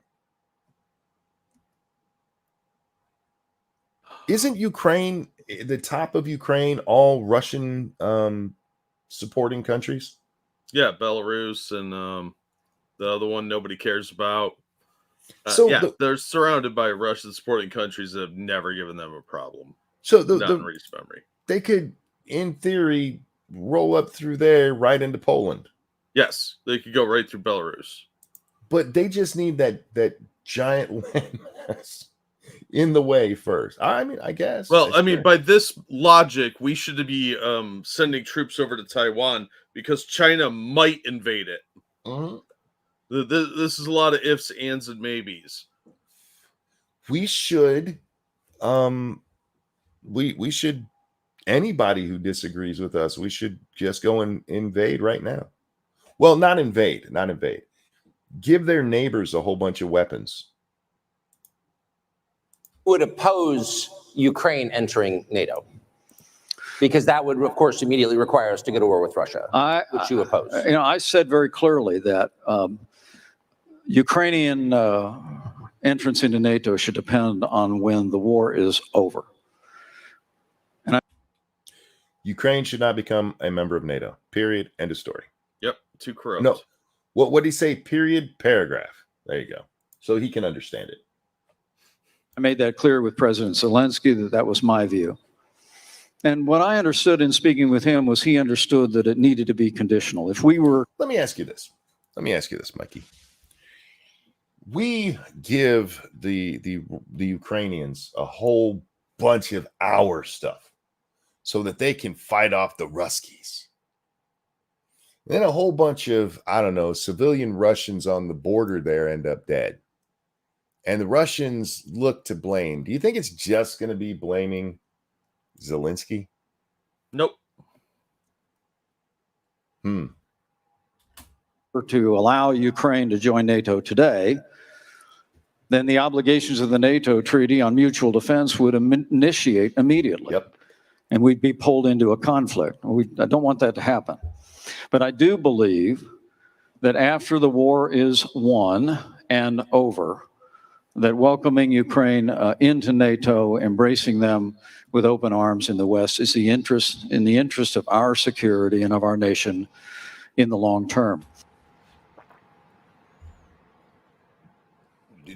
Speaker 1: Isn't Ukraine, the top of Ukraine, all Russian supporting countries?
Speaker 4: Yeah, Belarus and the other one nobody cares about.
Speaker 1: So
Speaker 4: they're surrounded by Russian supporting countries that have never given them a problem.
Speaker 1: So
Speaker 4: Not in recent memory.
Speaker 1: They could, in theory, roll up through there right into Poland.
Speaker 4: Yes, they could go right through Belarus.
Speaker 1: But they just need that giant landmass in the way first. I mean, I guess.
Speaker 4: Well, I mean, by this logic, we should be sending troops over to Taiwan because China might invade it.
Speaker 1: Mm-hmm.
Speaker 4: This is a lot of ifs, ands, and maybes.
Speaker 1: We should, we should. Anybody who disagrees with us, we should just go and invade right now. Well, not invade. Give their neighbors a whole bunch of weapons.
Speaker 2: Would oppose Ukraine entering NATO, because that would, of course, immediately require us to go to war with Russia, which you oppose.
Speaker 3: I said very clearly that Ukrainian entrance into NATO should depend on when the war is over.
Speaker 1: Ukraine should not become a member of NATO. Period. End of story.
Speaker 4: Yep. Too corrupt.
Speaker 1: No. What did he say? Period. Paragraph. There you go. So he can understand it.
Speaker 3: I made that clear with President Zelensky that was my view. And what I understood in speaking with him was he understood that it needed to be conditional. If we were...
Speaker 1: Let me ask you this, Mikey. We give the Ukrainians a whole bunch of our stuff so that they can fight off the Ruskies. Then a whole bunch of, I don't know, civilian Russians on the border there end up dead. And the Russians look to blame. Do you think it's just going to be blaming Zelensky?
Speaker 4: Nope.
Speaker 3: To allow Ukraine to join NATO today, then the obligations of the NATO Treaty on Mutual Defense would initiate immediately.
Speaker 1: Yep.
Speaker 3: And we'd be pulled into a conflict. I don't want that to happen. But I do believe that after the war is won and over, that welcoming Ukraine into NATO, embracing them with open arms in the West is in the interest of our security and of our nation in the long term.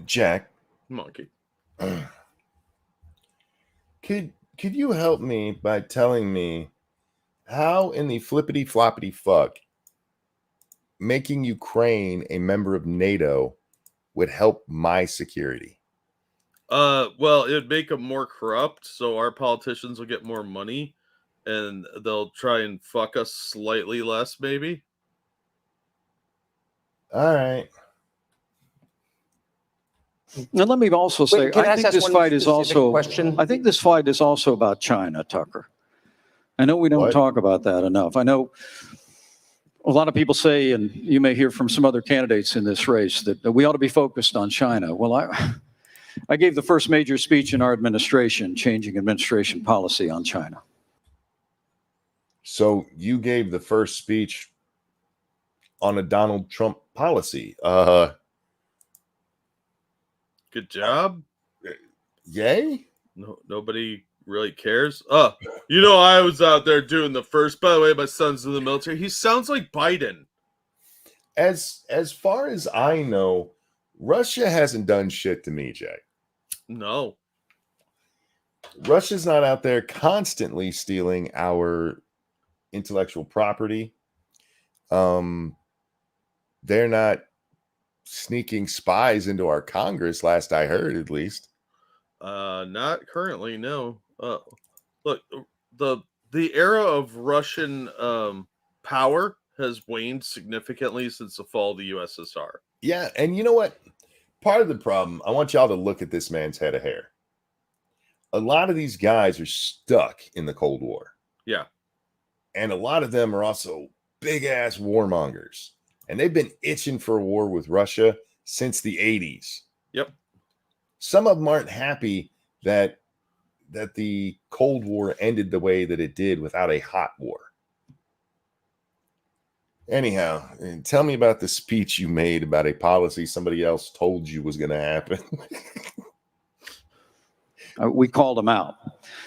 Speaker 1: Jack,
Speaker 4: Monkey.
Speaker 1: Could you help me by telling me how in the flippity floppity fuck making Ukraine a member of NATO would help my security?
Speaker 4: Well, it would make them more corrupt, so our politicians will get more money and they'll try and fuck us slightly less, maybe.
Speaker 1: All right.
Speaker 3: And let me also say, I think this fight is also
Speaker 2: question.
Speaker 3: I think this fight is also about China, Tucker. I know we don't talk about that enough. I know a lot of people say, and you may hear from some other candidates in this race, that we ought to be focused on China. Well, I gave the first major speech in our administration, changing administration policy on China.
Speaker 1: So you gave the first speech on a Donald Trump policy.
Speaker 4: Good job.
Speaker 1: Yay?
Speaker 4: No, nobody really cares. I was out there doing the first. By the way, my son's in the military. He sounds like Biden.
Speaker 1: As far as I know, Russia hasn't done shit to me, Jay.
Speaker 4: No.
Speaker 1: Russia's not out there constantly stealing our intellectual property. They're not sneaking spies into our Congress, last I heard, at least.
Speaker 4: Not currently, no. Look, the era of Russian power has waned significantly since the fall of the USSR.
Speaker 1: Yeah, and you know what? Part of the problem, I want y'all to look at this man's head of hair. A lot of these guys are stuck in the Cold War.
Speaker 4: Yeah.
Speaker 1: And a lot of them are also big-ass warmongers. And they've been itching for a war with Russia since the 80s.
Speaker 4: Yep.
Speaker 1: Some of them aren't happy that the Cold War ended the way that it did without a hot war. Anyhow, tell me about the speech you made about a policy somebody else told you was going to happen.
Speaker 3: We called them out.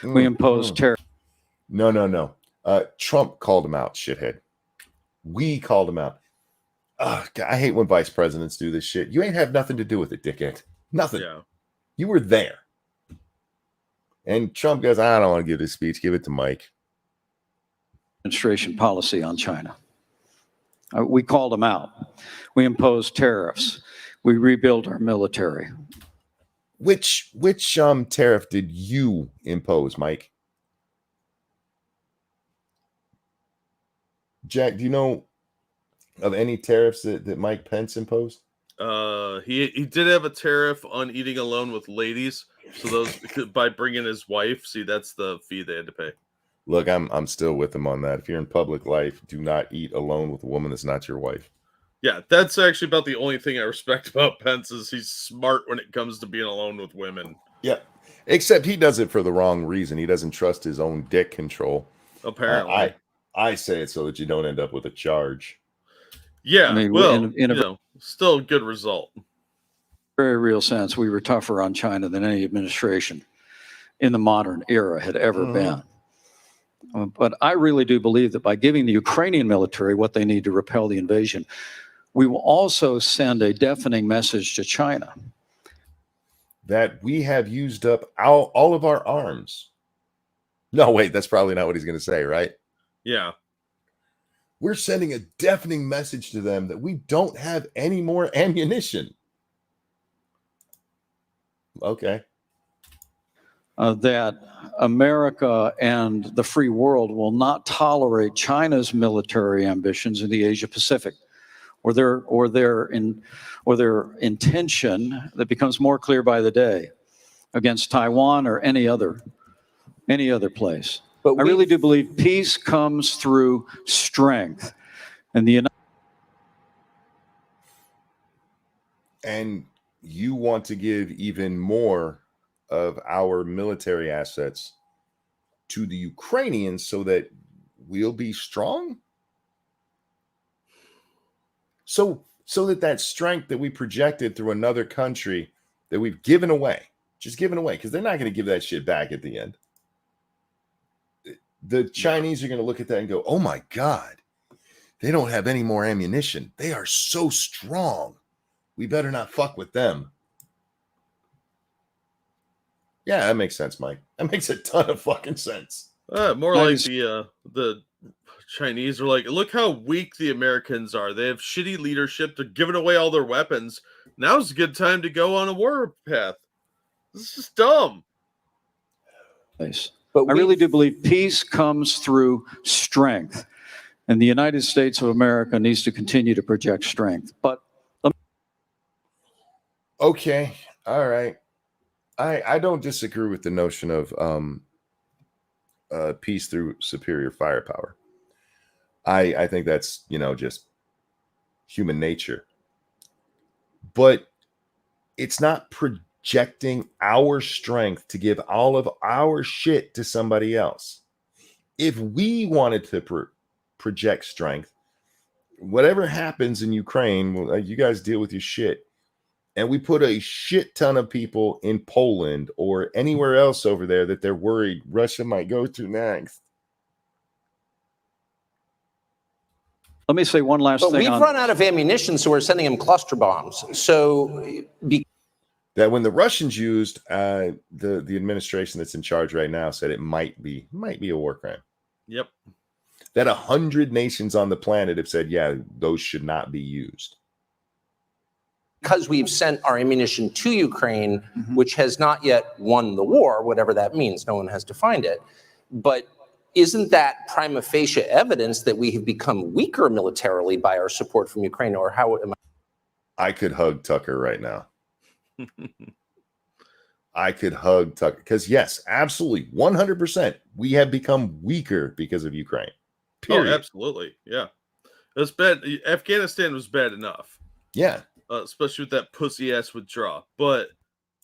Speaker 3: We imposed tariffs.
Speaker 1: No. Trump called him out, shithead. We called him out. Oh, God, I hate when vice presidents do this shit. You ain't have nothing to do with it, dickhead. Nothing.
Speaker 4: Yeah.
Speaker 1: You were there. And Trump goes, I don't want to give this speech. Give it to Mike.
Speaker 3: Administration policy on China. We called them out. We imposed tariffs. We rebuilt our military.
Speaker 1: Which tariff did you impose, Mike? Jack, do you know of any tariffs that Mike Pence imposed?
Speaker 4: He did have a tariff on eating alone with ladies. So those by bringing his wife, see, that's the fee they had to pay.
Speaker 1: Look, I'm still with him on that. If you're in public life, do not eat alone with a woman that's not your wife.
Speaker 4: Yeah, that's actually about the only thing I respect about Pence is he's smart when it comes to being alone with women.
Speaker 1: Yeah, except he does it for the wrong reason. He doesn't trust his own dick control.
Speaker 4: Apparently,
Speaker 1: I say it so that you don't end up with a charge.
Speaker 4: Yeah,
Speaker 3: I mean,
Speaker 4: well,
Speaker 3: in a
Speaker 4: still a good result.
Speaker 3: very real sense, we were tougher on China than any administration in the modern era had ever been. But I really do believe that by giving the Ukrainian military what they need to repel the invasion, we will also send a deafening message to China
Speaker 1: that we have used up all of our arms. No, wait, that's probably not what he's going to say, right?
Speaker 4: Yeah.
Speaker 1: We're sending a deafening message to them that we don't have any more ammunition. Okay.
Speaker 3: That America and the free world will not tolerate China's military ambitions in the Asia Pacific, or their intention that becomes more clear by the day against Taiwan or any other place. But I really do believe peace comes through strength,
Speaker 1: and you want to give even more of our military assets to the Ukrainians so that we'll be strong? So that strength that we projected through another country that we've given away, because they're not going to give that shit back at the end. The Chinese are going to look at that and go, oh my God, they don't have any more ammunition. They are so strong. We better not fuck with them. Yeah, that makes sense, Mike. That makes a ton of fucking sense.
Speaker 4: More like the Chinese are like, look how weak the Americans are. They have shitty leadership. They're giving away all their weapons. Now's a good time to go on a war path. This is dumb.
Speaker 3: But I really do believe peace comes through strength, and the United States of America needs to continue to project strength. But
Speaker 1: okay, all right. I don't disagree with the notion of peace through superior firepower. I think that's, just human nature. But it's not projecting our strength to give all of our shit to somebody else. If we wanted to project strength, whatever happens in Ukraine, you guys deal with your shit. And we put a shit ton of people in Poland or anywhere else over there that they're worried Russia might go to next.
Speaker 3: let me say one last thing.
Speaker 2: We've run out of ammunition, so we're sending them cluster bombs. So
Speaker 1: that when the Russians used the administration that's in charge right now said it might be a war crime.
Speaker 4: Yep.
Speaker 1: That 100 nations on the planet have said, yeah, those should not be used.
Speaker 2: Because we've sent our ammunition to Ukraine, which has not yet won the war, whatever that means, no one has defined it. But isn't that prima facie evidence that we have become weaker militarily by our support from Ukraine? Or how am
Speaker 1: I could hug Tucker right now. I could hug Tucker because yes, absolutely, 100%. We have become weaker because of Ukraine. Period.
Speaker 4: Oh, absolutely. Yeah. That's bad. Afghanistan was bad enough.
Speaker 1: Yeah.
Speaker 4: Especially with that pussy ass withdrawal. But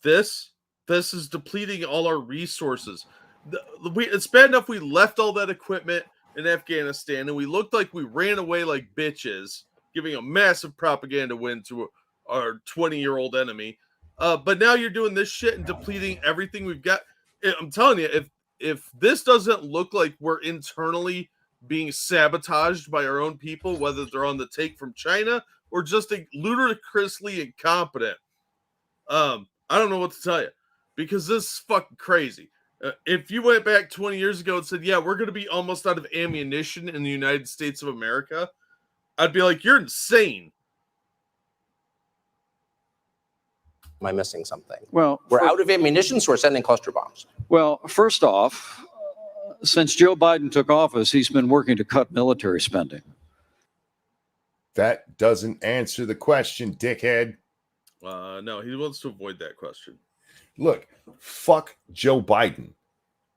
Speaker 4: this is depleting all our resources. It's bad enough we left all that equipment in Afghanistan and we looked like we ran away like bitches, giving a massive propaganda win to our 20-year-old enemy. But now you're doing this shit and depleting everything we've got. I'm telling you, if this doesn't look like we're internally being sabotaged by our own people, whether they're on the take from China or just ludicrously incompetent, I don't know what to tell you, because this is fucking crazy. If you went back 20 years ago and said, yeah, we're going to be almost out of ammunition in the United States of America, I'd be like, you're insane.
Speaker 2: Am I missing something?
Speaker 3: Well,
Speaker 2: We're out of ammunition, so we're sending cluster bombs.
Speaker 3: Well, first off, since Joe Biden took office, he's been working to cut military spending.
Speaker 1: That doesn't answer the question, dickhead.
Speaker 4: No, he wants to avoid that question.
Speaker 1: Look, fuck Joe Biden.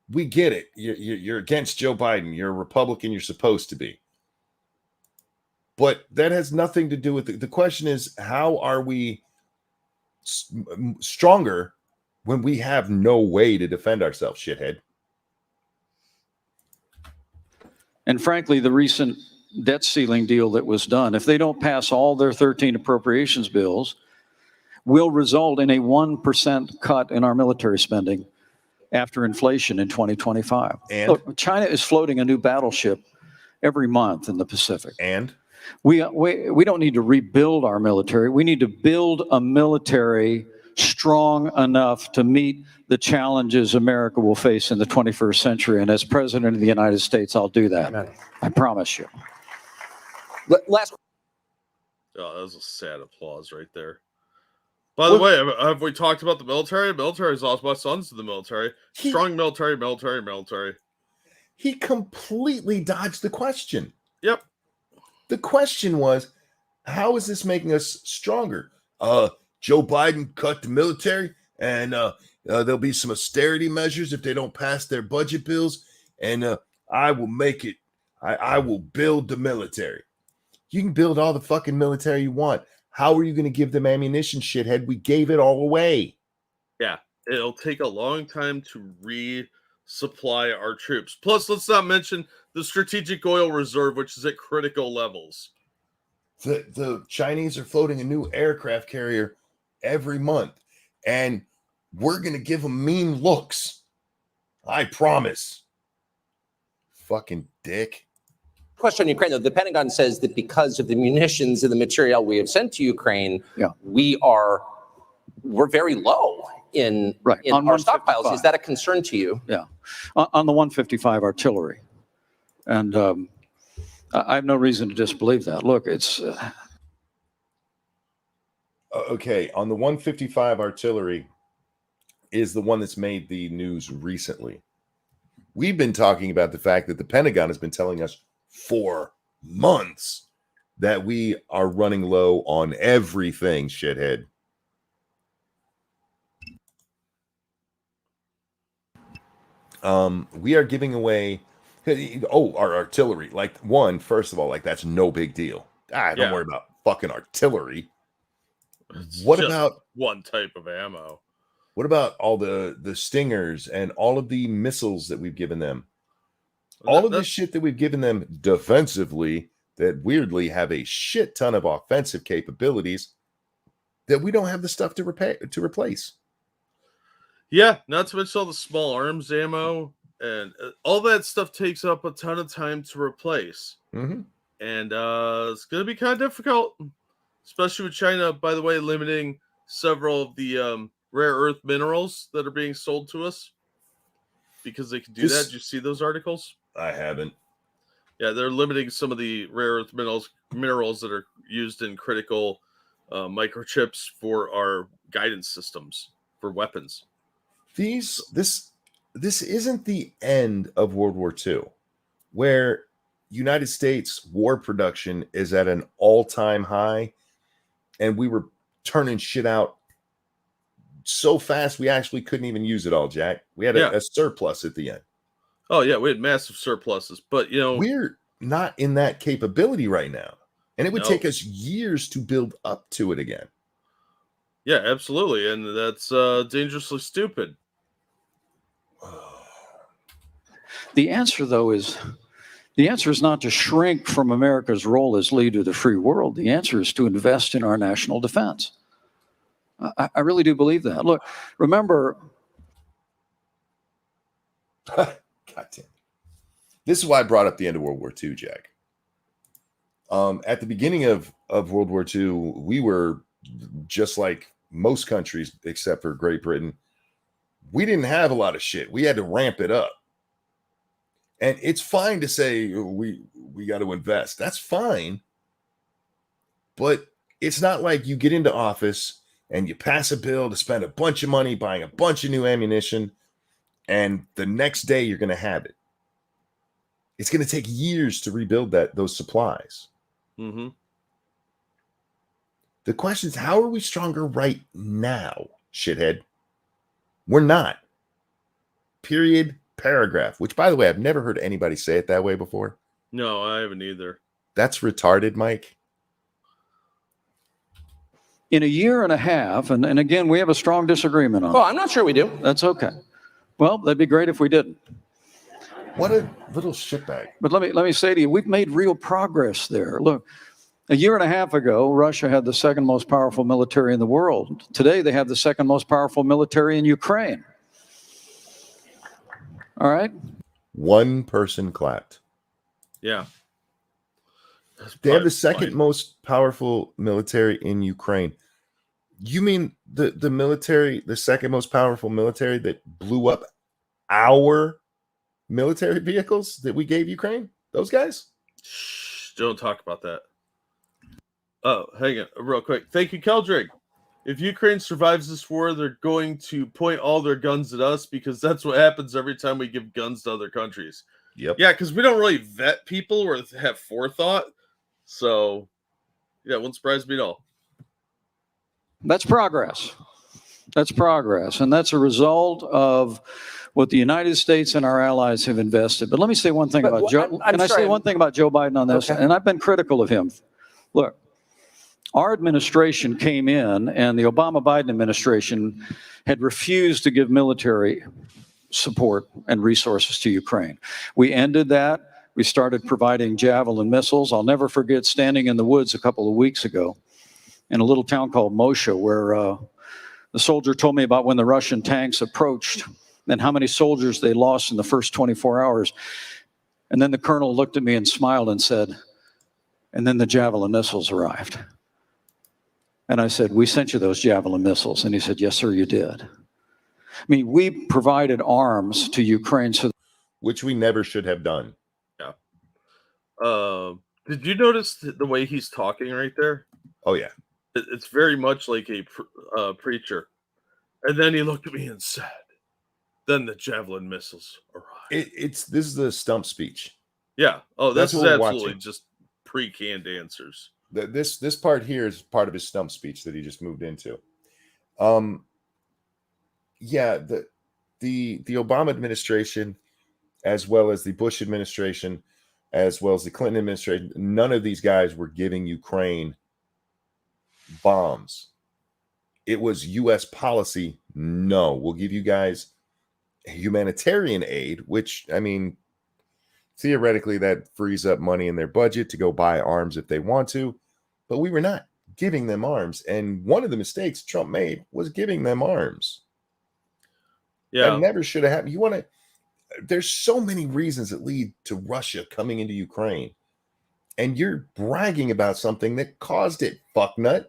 Speaker 1: We get it. You're against Joe Biden. You're a Republican. You're supposed to be. But that has nothing to do with it. The question is, how are we stronger when we have no way to defend ourselves, shithead?
Speaker 3: And frankly, the recent debt ceiling deal that was done, if they don't pass all their 13 appropriations bills, will result in a 1% cut in our military spending after inflation in 2025.
Speaker 1: And
Speaker 3: look, China is floating a new battleship every month in the Pacific.
Speaker 1: And
Speaker 3: we don't need to rebuild our military. We need to build a military strong enough to meet the challenges America will face in the 21st century. And as President of the United States, I'll do that.
Speaker 2: Amen.
Speaker 3: I promise you.
Speaker 2: Last.
Speaker 4: Oh, that was a sad applause right there. By the way, have we talked about the military? The military is lost my sons to the military. Strong military.
Speaker 1: He completely dodged the question.
Speaker 4: Yep.
Speaker 1: The question was, how is this making us stronger? Joe Biden cut the military, and there'll be some austerity measures if they don't pass their budget bills, and I will make it. I will build the military. You can build all the fucking military you want. How are you going to give them ammunition, shithead? We gave it all away.
Speaker 4: Yeah, it'll take a long time to resupply our troops. Plus, let's not mention the strategic oil reserve, which is at critical levels.
Speaker 1: The Chinese are floating a new aircraft carrier every month, and we're going to give them mean looks. I promise. Fucking dick.
Speaker 2: Question on Ukraine, though. The Pentagon says that because of the munitions and the material we have sent to Ukraine, we're very low in our stockpiles. Is that a concern to you?
Speaker 3: Yeah. On the 155 artillery. And I have no reason to disbelieve that. Look, it's...
Speaker 1: Okay, on the 155 artillery is the one that's made the news recently. We've been talking about the fact that the Pentagon has been telling us for months that we are running low on everything, shithead. We are giving away our artillery. First of all, that's no big deal. Don't worry about fucking artillery. What about
Speaker 4: one type of ammo?
Speaker 1: What about all the stingers and all of the missiles that we've given them? All of the shit that we've given them defensively that weirdly have a shit ton of offensive capabilities that we don't have the stuff to replace.
Speaker 4: Yeah, not to mention all the small arms ammo and all that stuff takes up a ton of time to replace.
Speaker 1: Mm-hmm.
Speaker 4: And it's going to be kind of difficult, especially with China, by the way, limiting several of the rare earth minerals that are being sold to us because they can do that. Did you see those articles?
Speaker 1: I haven't.
Speaker 4: Yeah, they're limiting some of the rare earth minerals that are used in critical microchips for our guidance systems for weapons.
Speaker 1: This isn't the end of World War II, where United States war production is at an all-time high, and we were turning shit out so fast we actually couldn't even use it all, Jack. We had a surplus at the end.
Speaker 4: Oh, yeah, we had massive surpluses, but,
Speaker 1: we're not in that capability right now, and it would take us years to build up to it again.
Speaker 4: Yeah, absolutely. And that's dangerously stupid.
Speaker 3: The answer, though, is not to shrink from America's role as leader of the free world. The answer is to invest in our national defense. I really do believe that. Look, remember.
Speaker 1: God damn. This is why I brought up the end of World War II, Jack. At the beginning of World War II, we were just like most countries except for Great Britain. We didn't have a lot of shit. We had to ramp it up. And it's fine to say we got to invest. That's fine. But it's not like you get into office and you pass a bill to spend a bunch of money buying a bunch of new ammunition, and the next day you're going to have it. It's going to take years to rebuild those supplies.
Speaker 4: Mm-hmm.
Speaker 1: The question is, how are we stronger right now, shithead? We're not. Period. Paragraph. Which, by the way, I've never heard anybody say it that way before.
Speaker 4: No, I haven't either.
Speaker 1: That's retarded, Mike.
Speaker 3: In a year and a half, and again, we have a strong disagreement on
Speaker 2: Well, I'm not sure we do.
Speaker 3: That's okay. Well, that'd be great if we didn't.
Speaker 1: What a little shitbag.
Speaker 3: But let me say to you, we've made real progress there. Look, a year and a half ago, Russia had the second most powerful military in the world. Today, they have the second most powerful military in Ukraine. All right?
Speaker 1: One person clapped.
Speaker 4: Yeah.
Speaker 1: They have the second most powerful military in Ukraine. You mean the military, the second most powerful military that blew up our military vehicles that we gave Ukraine? Those guys?
Speaker 4: Shh, don't talk about that. Oh, hang on real quick. Thank you, Keldrig. If Ukraine survives this war, they're going to point all their guns at us because that's what happens every time we give guns to other countries.
Speaker 1: Yep.
Speaker 4: Yeah, because we don't really vet people or have forethought. So, yeah, it won't surprise me at all.
Speaker 3: That's progress. That's progress. And that's a result of what the United States and our allies have invested. But let me say one thing about Joe. Can I say one thing about Joe Biden on this?
Speaker 2: Okay.
Speaker 3: And I've been critical of him. Look, our administration came in, and the Obama-Biden administration had refused to give military support and resources to Ukraine. We ended that. We started providing Javelin missiles. I'll never forget standing in the woods a couple of weeks ago in a little town called Moshe, where the soldier told me about when the Russian tanks approached and how many soldiers they lost in the first 24 hours. And then the colonel looked at me and smiled and said, and then the Javelin missiles arrived. And I said, we sent you those Javelin missiles. And he said, yes, sir, you did. I mean, we provided arms to Ukraine.
Speaker 1: Which we never should have done.
Speaker 4: Yeah. Did you notice the way he's talking right there?
Speaker 1: Oh, yeah.
Speaker 4: It's very much like a preacher. And then he looked at me and said, then the Javelin missiles arrived.
Speaker 1: This is the stump speech.
Speaker 4: Yeah. Oh, this is
Speaker 1: what we're
Speaker 4: absolutely
Speaker 1: watching.
Speaker 4: just pre-canned answers.
Speaker 1: This part here is part of his stump speech that he just moved into. Yeah, the Obama administration, as well as the Bush administration, as well as the Clinton administration, none of these guys were giving Ukraine bombs. It was U.S. policy. No, we'll give you guys humanitarian aid, which, I mean, theoretically, that frees up money in their budget to go buy arms if they want to. But we were not giving them arms. And one of the mistakes Trump made was giving them arms.
Speaker 4: Yeah.
Speaker 1: That never should have happened. There's so many reasons that lead to Russia coming into Ukraine. And you're bragging about something that caused it, fucknut.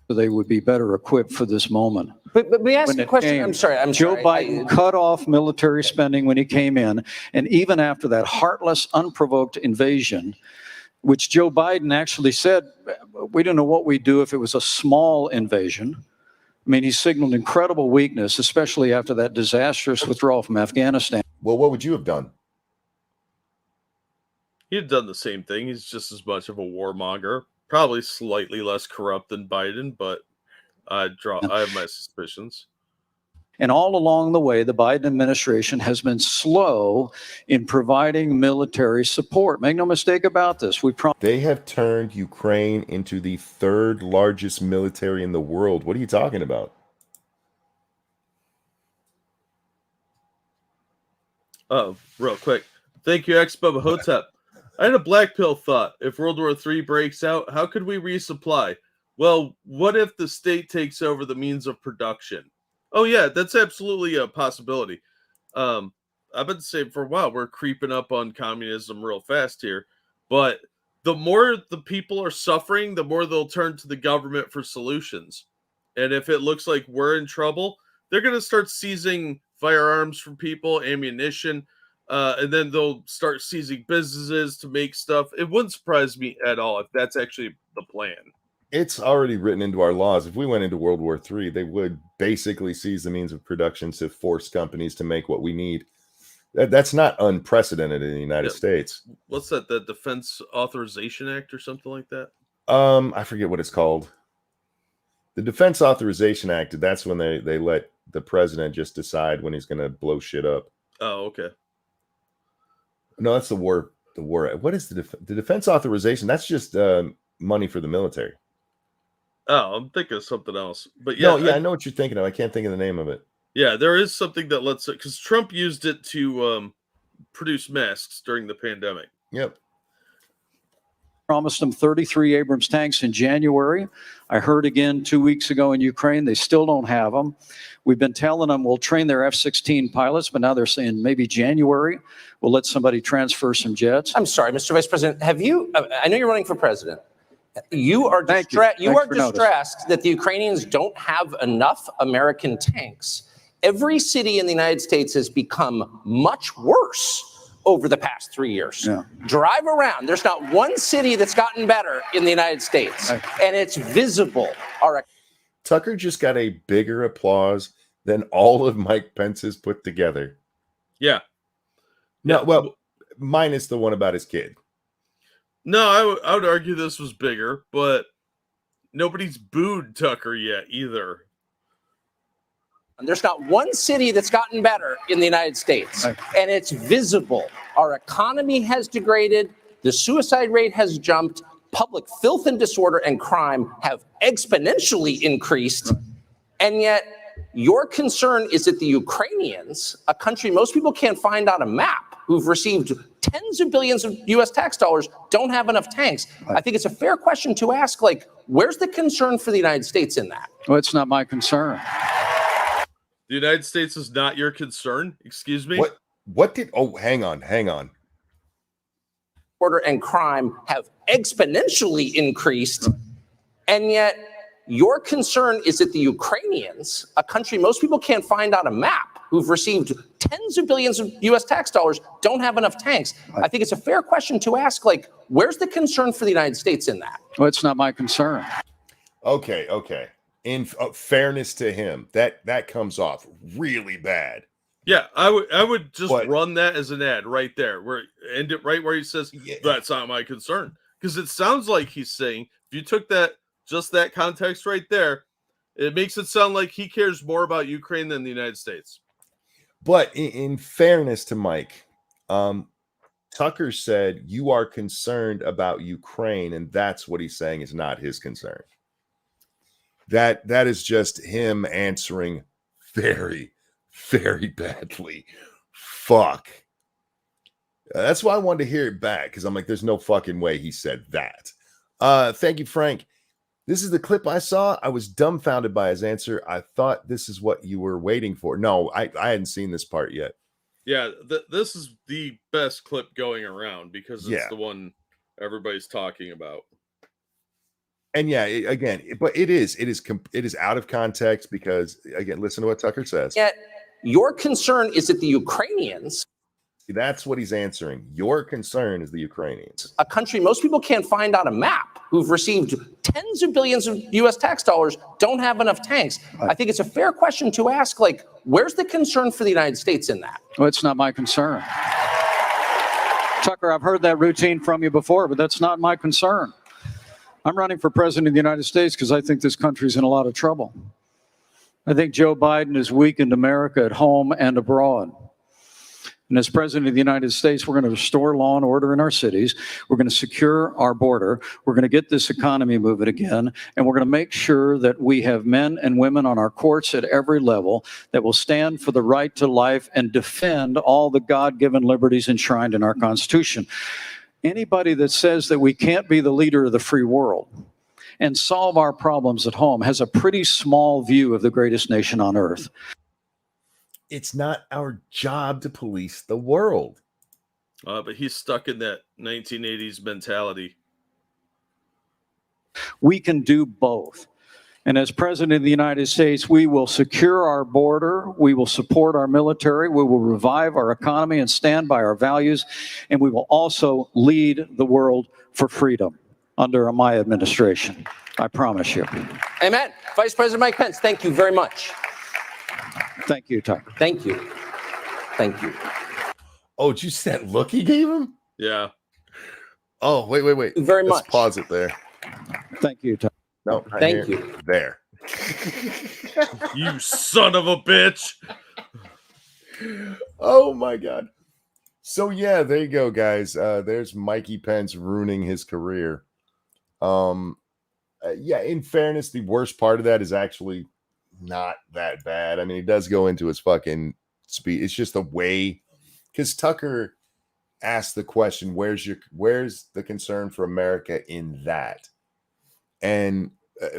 Speaker 3: They would be better equipped for this moment.
Speaker 2: But we asked a question.
Speaker 3: Came,
Speaker 2: I'm sorry.
Speaker 3: Joe Biden cut off military spending when he came in. And even after that heartless, unprovoked invasion, which Joe Biden actually said, we don't know what we'd do if it was a small invasion. I mean, he signaled incredible weakness, especially after that disastrous withdrawal from Afghanistan.
Speaker 1: Well, what would you have done?
Speaker 4: He'd done the same thing. He's just as much of a warmonger. Probably slightly less corrupt than Biden, but I have my suspicions.
Speaker 3: And all along the way, the Biden administration has been slow in providing military support. Make no mistake about this.
Speaker 1: They have turned Ukraine into the third largest military in the world. What are you talking about?
Speaker 4: Oh, real quick. Thank you, X-Bubba Hotep. I had a black pill thought. If World War III breaks out, how could we resupply? Well, what if the state takes over the means of production? Oh, yeah, that's absolutely a possibility. I've been saying for a while, we're creeping up on communism real fast here. But the more the people are suffering, the more they'll turn to the government for solutions. And if it looks like we're in trouble, they're going to start seizing firearms from people, ammunition, and then they'll start seizing businesses to make stuff. It wouldn't surprise me at all if that's actually the plan.
Speaker 1: It's already written into our laws. If we went into World War III, they would basically seize the means of production to force companies to make what we need. That's not unprecedented in the United States.
Speaker 4: What's that? The Defense Authorization Act or something like that?
Speaker 1: I forget what it's called. The Defense Authorization Act, that's when they let the president just decide when he's going to blow shit up.
Speaker 4: Oh, okay.
Speaker 1: No, that's the war. What is the Defense Authorization? That's just money for the military.
Speaker 4: Oh, I'm thinking of something else. But yeah,
Speaker 1: I know what you're thinking of. I can't think of the name of it.
Speaker 4: Yeah, there is something that lets it, because Trump used it to produce masks during the pandemic.
Speaker 1: Yep.
Speaker 3: Promised them 33 Abrams tanks in January. I heard again 2 weeks ago in Ukraine, they still don't have them. We've been telling them we'll train their F-16 pilots, but now they're saying maybe January we'll let somebody transfer some jets.
Speaker 2: I'm sorry, Mr. Vice President, have you, I know you're running for president. You are distressed that the Ukrainians don't have enough American tanks. Every city in the United States has become much worse over the past 3 years.
Speaker 3: Yeah.
Speaker 2: Drive around. There's not one city that's gotten better in the United States. And it's visible.
Speaker 1: Tucker just got a bigger applause than all of Mike Pence's put together.
Speaker 4: Yeah.
Speaker 1: No, well, minus the one about his kid.
Speaker 4: No, I would argue this was bigger, but nobody's booed Tucker yet either.
Speaker 2: And there's not one city that's gotten better in the United States. And it's visible. Our economy has degraded. The suicide rate has jumped. Public filth and disorder and crime have exponentially increased. And yet your concern is that the Ukrainians, a country most people can't find on a map, who've received tens of billions of U.S. tax dollars, don't have enough tanks. I think it's a fair question to ask, like, where's the concern for the United States in that?
Speaker 3: Well, it's not my concern.
Speaker 4: The United States is not your concern? Excuse me?
Speaker 1: What did, oh, hang on.
Speaker 2: Order and crime have exponentially increased. And yet your concern is that the Ukrainians, a country most people can't find on a map, who've received tens of billions of U.S. tax dollars, don't have enough tanks. I think it's a fair question to ask, like, where's the concern for the United States in that?
Speaker 3: Well, it's not my concern.
Speaker 1: Okay. In fairness to him, that comes off really bad.
Speaker 4: Yeah, I would just run that as an ad right there, where end it right where he says, that's not my concern. Because it sounds like he's saying, if you took just that context right there, it makes it sound like he cares more about Ukraine than the United States.
Speaker 1: But in fairness to Mike, Tucker said you are concerned about Ukraine, and that's what he's saying is not his concern. That is just him answering very, very badly. Fuck. That's why I wanted to hear it back, because I'm like, there's no fucking way he said that. Thank you, Frank. This is the clip I saw. I was dumbfounded by his answer. I thought this is what you were waiting for. No, I hadn't seen this part yet.
Speaker 4: Yeah, this is the best clip going around because it's the one everybody's talking about.
Speaker 1: And but it is out of context because, again, listen to what Tucker says.
Speaker 2: Yet your concern is that the Ukrainians.
Speaker 1: That's what he's answering. Your concern is the Ukrainians.
Speaker 2: A country most people can't find on a map, who've received tens of billions of U.S. tax dollars, don't have enough tanks. I think it's a fair question to ask, like, where's the concern for the United States in that?
Speaker 3: Well, it's not my concern. Tucker, I've heard that routine from you before, but that's not my concern. I'm running for president of the United States because I think this country's in a lot of trouble. I think Joe Biden has weakened America at home and abroad. And as President of the United States, we're going to restore law and order in our cities. We're going to secure our border. We're going to get this economy moving again. And we're going to make sure that we have men and women on our courts at every level that will stand for the right to life and defend all the God-given liberties enshrined in our Constitution. Anybody that says that we can't be the leader of the free world and solve our problems at home has a pretty small view of the greatest nation on earth.
Speaker 1: It's not our job to police the world.
Speaker 4: But he's stuck in that 1980s mentality.
Speaker 3: We can do both. And as President of the United States, we will secure our border, we will support our military, we will revive our economy and stand by our values, and we will also lead the world for freedom under my administration. I promise you.
Speaker 2: Amen. Vice President Mike Pence, thank you very much.
Speaker 3: Thank you, Tucker.
Speaker 2: Thank you. Thank you.
Speaker 1: Oh, did you see that look he gave him?
Speaker 4: Yeah.
Speaker 1: Oh, wait.
Speaker 2: Very
Speaker 1: Let's
Speaker 2: much.
Speaker 1: pause it there.
Speaker 3: Thank you, Tucker.
Speaker 1: No, right
Speaker 2: Thank
Speaker 1: here.
Speaker 2: you.
Speaker 1: There.
Speaker 4: You son of a bitch.
Speaker 1: Oh my God. So yeah, there you go, guys. There's Mikey Pence ruining his career. Yeah, in fairness, the worst part of that is actually not that bad. I mean, he does go into his fucking speech. It's just the way, because Tucker asked the question, where's the concern for America in that? And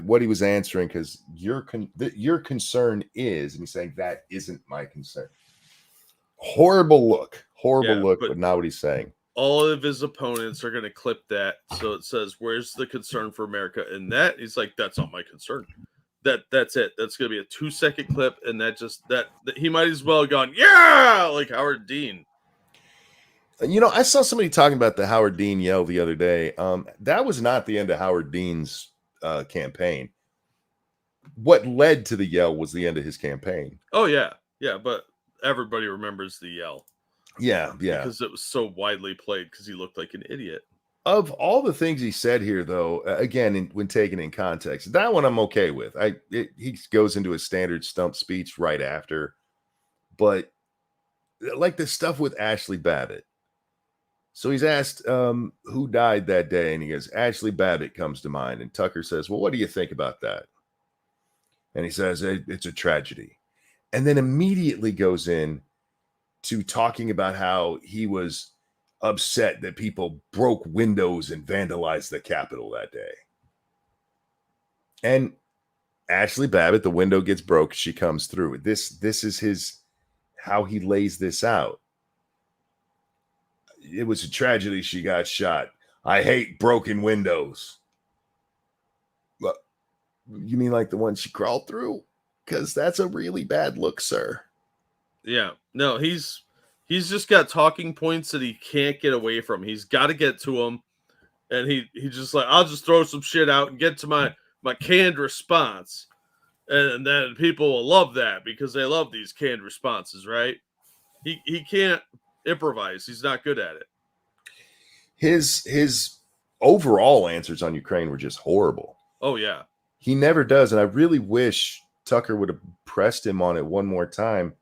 Speaker 1: what he was answering, because your concern is, and he's saying that isn't my concern. Horrible look, but not what he's saying.
Speaker 4: All of his opponents are going to clip that, so it says, "Where's the concern for America?" And that he's like, "That's not my concern." That's it. That's going to be a 2-second clip, and that he might as well have gone, "Yeah," like Howard Dean.
Speaker 1: You know, I saw somebody talking about the Howard Dean yell the other day. That was not the end of Howard Dean's campaign. What led to the yell was the end of his campaign.
Speaker 4: Oh yeah, but everybody remembers the yell.
Speaker 1: Yeah,
Speaker 4: because it was so widely played because he looked like an idiot.
Speaker 1: Of all the things he said here, though, again, when taken in context, that one I'm okay with. He goes into his standard stump speech right after, but like the stuff with Ashley Babbitt. So he's asked who died that day, and he goes, Ashley Babbitt comes to mind. And Tucker says, well, what do you think about that? And he says, it's a tragedy. And then immediately goes in to talking about how he was upset that people broke windows and vandalized the Capitol that day. And Ashley Babbitt, the window gets broke, she comes through. This is how he lays this out. It was a tragedy she got shot. I hate broken windows. Look, you mean like the one she crawled through? Because that's a really bad look, sir.
Speaker 4: Yeah. No, he's just got talking points that he can't get away from. He's got to get to them. And he just like, I'll just throw some shit out and get to my canned response. And then people will love that because they love these canned responses, right? He can't improvise. He's not good at it.
Speaker 1: His overall answers on Ukraine were just horrible.
Speaker 4: Oh, yeah.
Speaker 1: He never does. And I really wish Tucker would have pressed him on it one more time.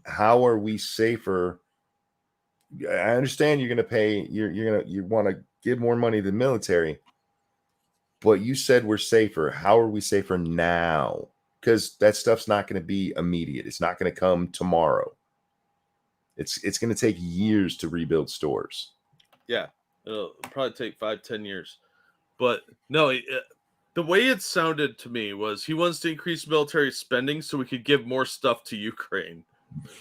Speaker 1: How are we safer? I understand you're going to pay, you want to give more money to the military, but you said we're safer. How are we safer now? Because that stuff's not going to be immediate. It's not going to come tomorrow. It's going to take years to rebuild stores.
Speaker 4: Yeah. It'll probably take 5-10 years. But no, the way it sounded to me was he wants to increase military spending so we could give more stuff to Ukraine.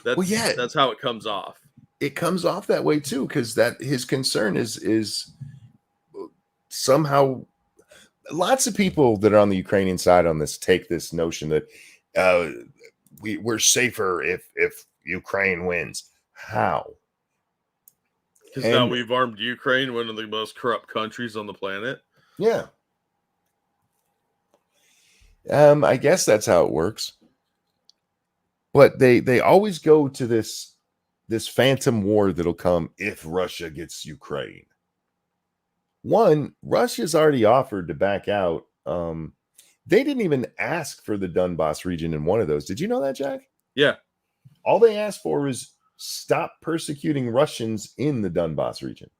Speaker 4: That's how it comes off.
Speaker 1: It comes off that way too, because that his concern is somehow lots of people that are on the Ukrainian side on this take this notion that we're safer if Ukraine wins. How?
Speaker 4: Because now we've armed Ukraine, one of the most corrupt countries on the planet.
Speaker 1: Yeah. I guess that's how it works. But they always go to this phantom war that'll come if Russia gets Ukraine. One, Russia's already offered to back out. They didn't even ask for the Donbass region in one of those. Did you know that, Jack?
Speaker 4: Yeah.
Speaker 1: All they asked for was stop persecuting Russians in the Donbass region.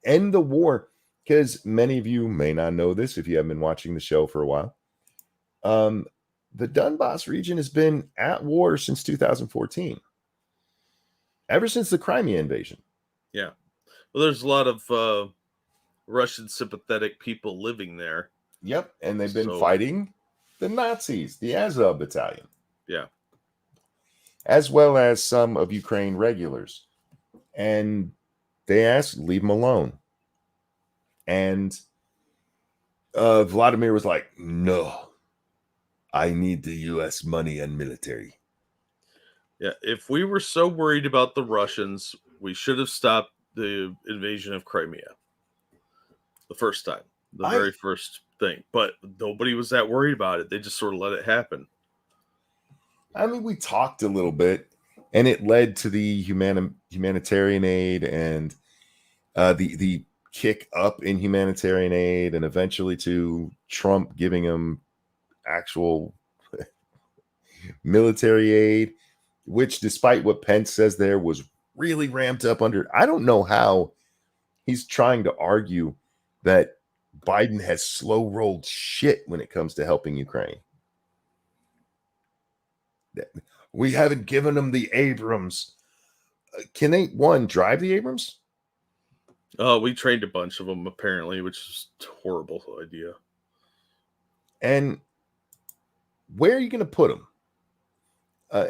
Speaker 1: End the war, because many of you may not know this if you haven't been watching the show for a while. The Donbass region has been at war since 2014, ever since the Crimea invasion.
Speaker 4: Yeah. Well, there's a lot of Russian sympathetic people living there.
Speaker 1: Yep, and they've been
Speaker 4: So-
Speaker 1: fighting the Nazis, the Azov battalion.
Speaker 4: Yeah.
Speaker 1: As well as some of Ukraine regulars. And they asked, leave them alone. And Vladimir was like, no, I need the U.S. money and military.
Speaker 4: Yeah. If we were so worried about the Russians, we should have stopped the invasion of Crimea the first time, the very first thing. But nobody was that worried about it. They just sort of let it happen.
Speaker 1: I mean, we talked a little bit, and it led to the humanitarian aid and the kick up in humanitarian aid, and eventually to Trump giving them actual military aid, which, despite what Pence says there, was really ramped up under. I don't know how he's trying to argue that Biden has slow rolled shit when it comes to helping Ukraine. We haven't given them the Abrams. Can they, one, drive the Abrams?
Speaker 4: We trained a bunch of them, apparently, which is a horrible idea.
Speaker 1: And where are you going to put them?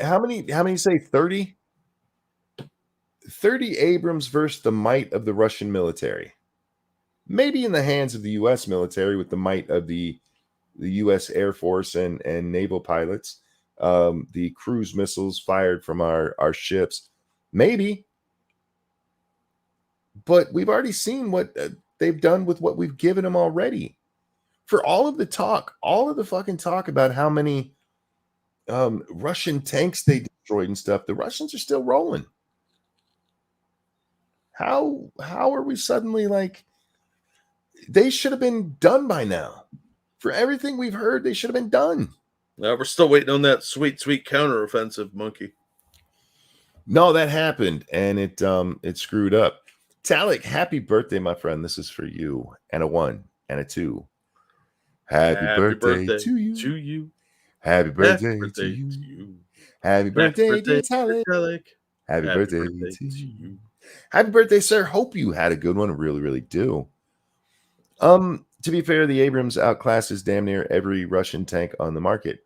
Speaker 1: How many say 30? 30 Abrams versus the might of the Russian military. Maybe in the hands of the U.S. military with the might of the U.S. Air Force and naval pilots. The cruise missiles fired from our ships. Maybe. But we've already seen what they've done with what we've given them already. For all of the talk, all of the fucking talk about how many Russian tanks they destroyed and stuff, the Russians are still rolling. How are we suddenly like, they should have been done by now. For everything we've heard, they should have been done.
Speaker 4: We're still waiting on that sweet counteroffensive, monkey.
Speaker 1: No, that happened, and it screwed up. Talik, happy birthday, my friend. This is for you. And a 1 and a 2. Happy birthday to you. Happy birthday to you. Happy birthday, dear Talik. Happy birthday to you. Happy birthday, sir. Hope you had a good one. I really, really do. To be fair, the Abrams outclasses damn near every Russian tank on the market.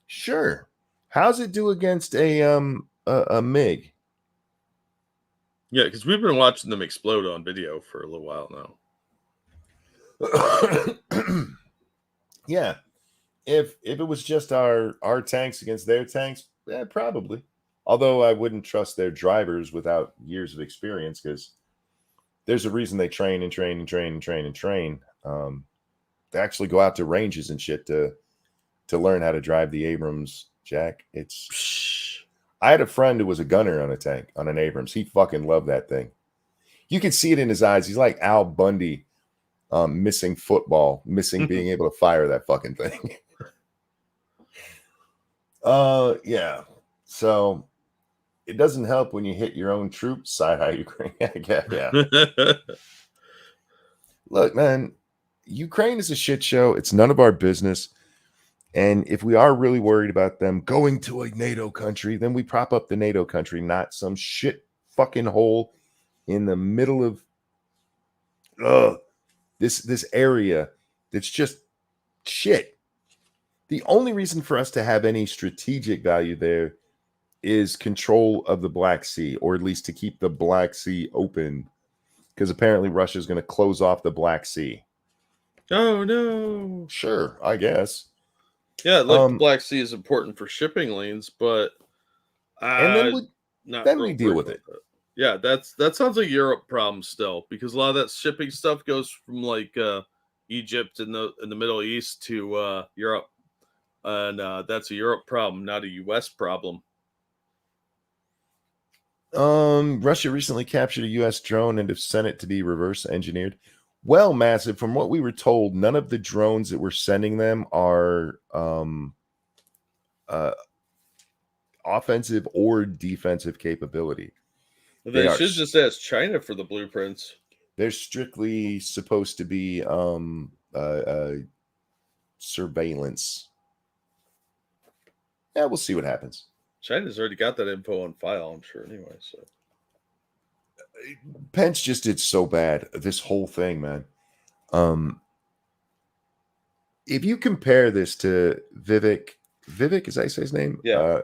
Speaker 1: Sure. How's it do against a MiG?
Speaker 4: Yeah, because we've been watching them explode on video for a little while
Speaker 1: now. Yeah. If it was just our tanks against their tanks, probably. Although I wouldn't trust their drivers without years of experience, because there's a reason they train and train and train and train and train. They actually go out to ranges and shit to learn how to drive the Abrams, Jack. I had a friend who was a gunner on a tank, on an Abrams. He fucking loved that thing. You could see it in his eyes. He's like Al Bundy, missing football, missing being able to fire that fucking thing. Yeah. So it doesn't help when you hit your own troops, side-eye Ukraine. Yeah. Look, man, Ukraine is a shit show. It's none of our business. And if we are really worried about them going to a NATO country, then we prop up the NATO country, not some shit fucking hole in the middle of this area that's just shit. The only reason for us to have any strategic value there is control of the Black Sea, or at least to keep the Black Sea open, because apparently Russia is going to close off the Black Sea.
Speaker 4: Oh, no.
Speaker 1: Sure, I guess.
Speaker 4: Yeah, the Black Sea is important for shipping lanes, but
Speaker 1: and then we deal with it.
Speaker 4: Yeah, that sounds like Europe problem still, because a lot of that shipping stuff goes from like Egypt in the Middle East to Europe, and that's a Europe problem, not a U.S. problem.
Speaker 1: Russia recently captured a U.S. drone and have sent it to be reverse engineered. Well, massive. From what we were told, none of the drones that we're sending them are offensive or defensive capability.
Speaker 4: They
Speaker 1: are
Speaker 4: should just ask China for the blueprints.
Speaker 1: They're strictly supposed to be surveillance. Yeah, we'll see what happens.
Speaker 4: China's already got that info on file, I'm sure, anyway. So
Speaker 1: Pence just did so bad. This whole thing, man. If you compare this to Vivek, is that say his name?
Speaker 4: Yeah.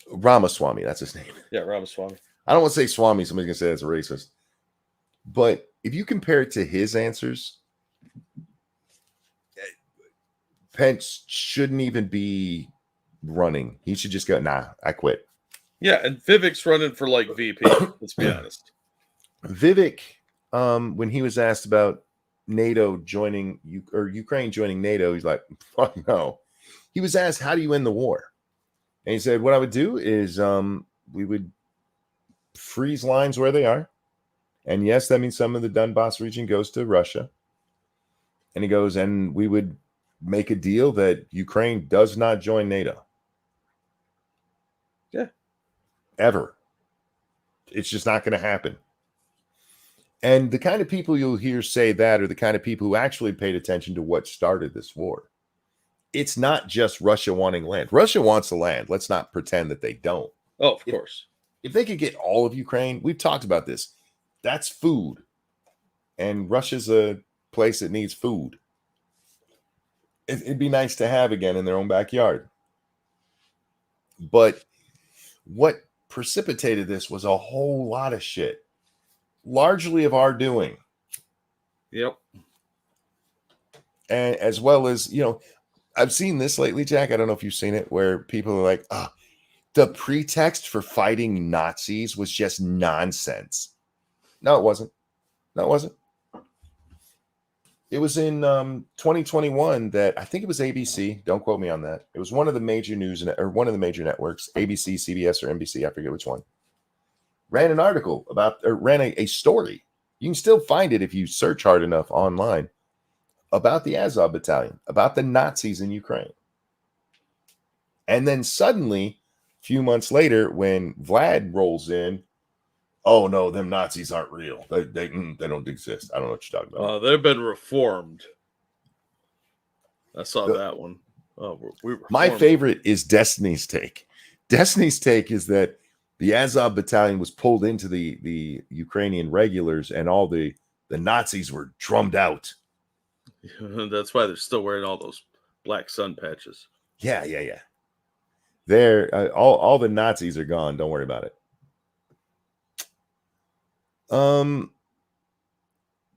Speaker 1: Ramaswamy, that's his name.
Speaker 4: Yeah, Ramaswamy.
Speaker 1: I don't want to say Swami, somebody's gonna say that's a racist. But if you compare it to his answers, Pence shouldn't even be running. He should just go, nah, I quit.
Speaker 4: Yeah, and Vivek's running for like VP, let's be honest.
Speaker 1: Vivek, when he was asked about NATO joining Ukraine joining NATO, he's like, fuck no. He was asked, how do you end the war? And he said, what I would do is we would freeze lines where they are. And yes, that means some of the Donbass region goes to Russia. And he goes, and we would make a deal that Ukraine does not join NATO.
Speaker 4: Yeah.
Speaker 1: Ever. It's just not going to happen. And the kind of people you'll hear say that are the kind of people who actually paid attention to what started this war. It's not just Russia wanting land. Russia wants the land. Let's not pretend that they don't.
Speaker 4: Oh, of course.
Speaker 1: If they could get all of Ukraine, we've talked about this. That's food. And Russia's a place that needs food. It'd be nice to have again in their own backyard. But what precipitated this was a whole lot of shit. Largely of our doing.
Speaker 4: Yep.
Speaker 1: And as well as, I've seen this lately, Jack. I don't know if you've seen it, where people are like, the pretext for fighting Nazis was just nonsense. No, it wasn't. It was in 2021 that I think it was ABC. Don't quote me on that. It was one of the major one of the major networks, ABC, CBS, or NBC. I forget which one. Ran an article ran a story. You can still find it if you search hard enough online about the Azov Battalion, about the Nazis in Ukraine. And then suddenly, a few months later, when Vlad rolls in, oh no, them Nazis aren't real. They don't exist. I don't know what you're talking about.
Speaker 4: They've been reformed. I saw that one.
Speaker 1: My favorite is Destiny's take. Destiny's take is that the Azov Battalion was pulled into the Ukrainian regulars, and all the Nazis were drummed out.
Speaker 4: That's why they're still wearing all those black sun patches.
Speaker 1: Yeah. They're all the Nazis are gone. Don't worry about it.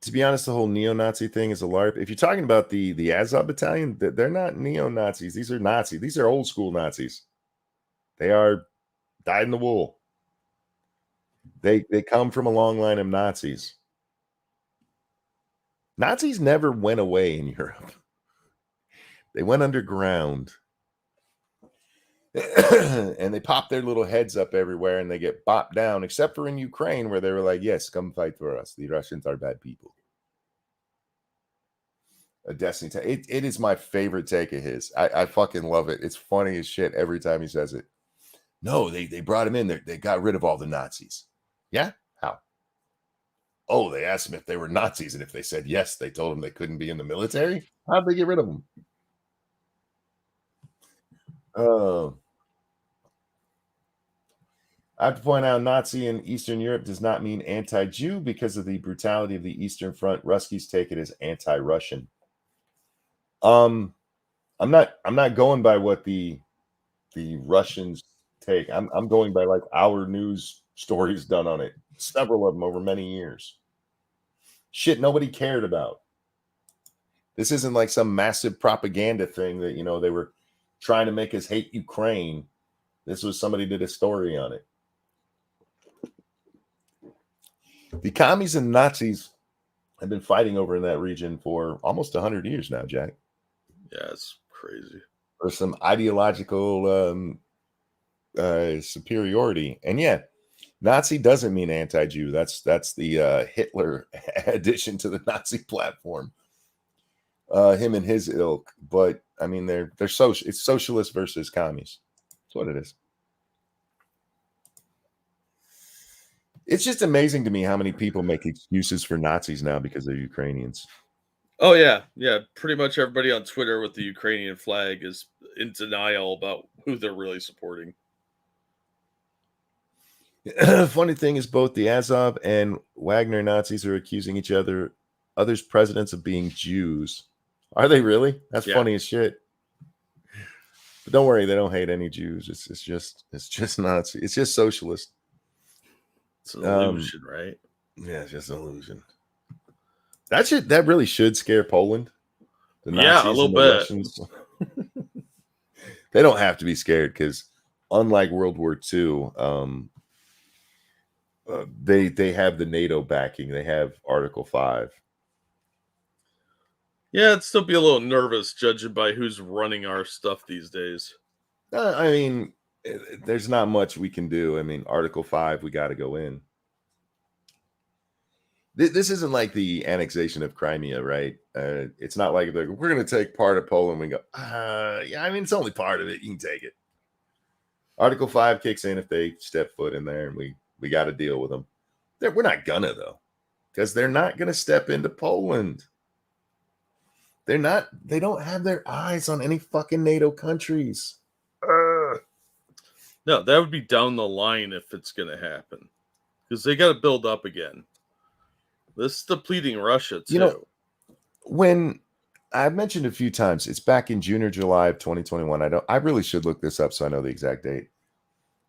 Speaker 1: To be honest, the whole neo-Nazi thing is a LARP. If you're talking about the Azov Battalion, they're not neo-Nazis. These are Nazis. These are old school Nazis. They are dyed in the wool. They come from a long line of Nazis. Nazis never went away in Europe. They went underground. And they pop their little heads up everywhere and they get bopped down, except for in Ukraine, where they were like, yes, come fight for us. The Russians are bad people. A Destiny take. It is my favorite take of his. I fucking love it. It's funny as shit every time he says it. No, they brought him in. They got rid of all the Nazis. Yeah? How? Oh, they asked him if they were Nazis, and if they said yes, they told him they couldn't be in the military. How'd they get rid of them? I have to point out, Nazi in Eastern Europe does not mean anti-Jew because of the brutality of the Eastern Front. Ruskies take it as anti-Russian. I'm not going by what the Russians take. I'm going by like our news stories done on it. Several of them over many years. Shit nobody cared about. This isn't like some massive propaganda thing that, they were trying to make us hate Ukraine. This was somebody did a story on it. The commies and Nazis have been fighting over in that region for almost 100 years now, Jack.
Speaker 4: Yeah, it's crazy.
Speaker 1: There's some ideological superiority. And yeah, Nazi doesn't mean anti-Jew. That's the Hitler addition to the Nazi platform. Him and his ilk. But I mean, they're social. It's socialist versus commies. That's what it is. It's just amazing to me how many people make excuses for Nazis now because they're Ukrainians.
Speaker 4: Oh yeah, yeah. Pretty much everybody on Twitter with the Ukrainian flag is in denial about who they're really supporting.
Speaker 1: Funny thing is, both the Azov and Wagner Nazis are accusing each others presidents of being Jews. Are they really? That's funny as shit. But don't worry, they don't hate any Jews. It's just Nazi. It's just socialist.
Speaker 4: It's an illusion, right?
Speaker 1: Yeah, it's just an illusion. That really should scare Poland. The Nazis
Speaker 4: yeah, a little
Speaker 1: and the
Speaker 4: bit.
Speaker 1: Russians. They don't have to be scared because, unlike World War II, they have the NATO backing. They have Article 5.
Speaker 4: Yeah, I'd still be a little nervous judging by who's running our stuff these days.
Speaker 1: I mean, there's not much we can do. I mean, Article 5, we got to go in. This isn't like the annexation of Crimea, right? It's not like we're going to take part of Poland. We go, yeah, I mean, it's only part of it. You can take it. Article 5 kicks in if they step foot in there, and we got to deal with them. We're not gonna, though, because they're not going to step into Poland. They don't have their eyes on any fucking NATO countries.
Speaker 4: No, that would be down the line if it's going to happen, because they got to build up again. This is depleting Russia too.
Speaker 1: You know, when I've mentioned a few times, it's back in June or July of 2021. I really should look this up so I know the exact date.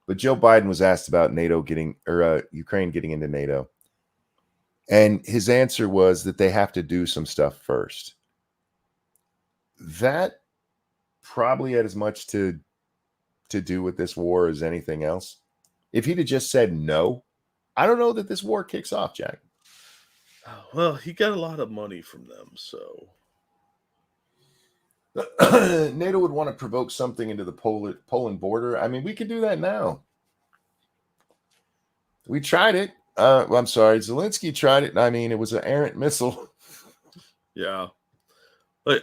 Speaker 1: But Joe Biden was asked about Ukraine getting into NATO, and his answer was that they have to do some stuff first. That probably had as much to do with this war as anything else. If he'd have just said no, I don't know that this war kicks off, Jack.
Speaker 4: Well, he got a lot of money from them, so
Speaker 1: NATO would want to provoke something into the Poland border. I mean, we could do that now. We tried it. I'm sorry, Zelensky tried it. I mean, it was an errant missile.
Speaker 4: Yeah. Like,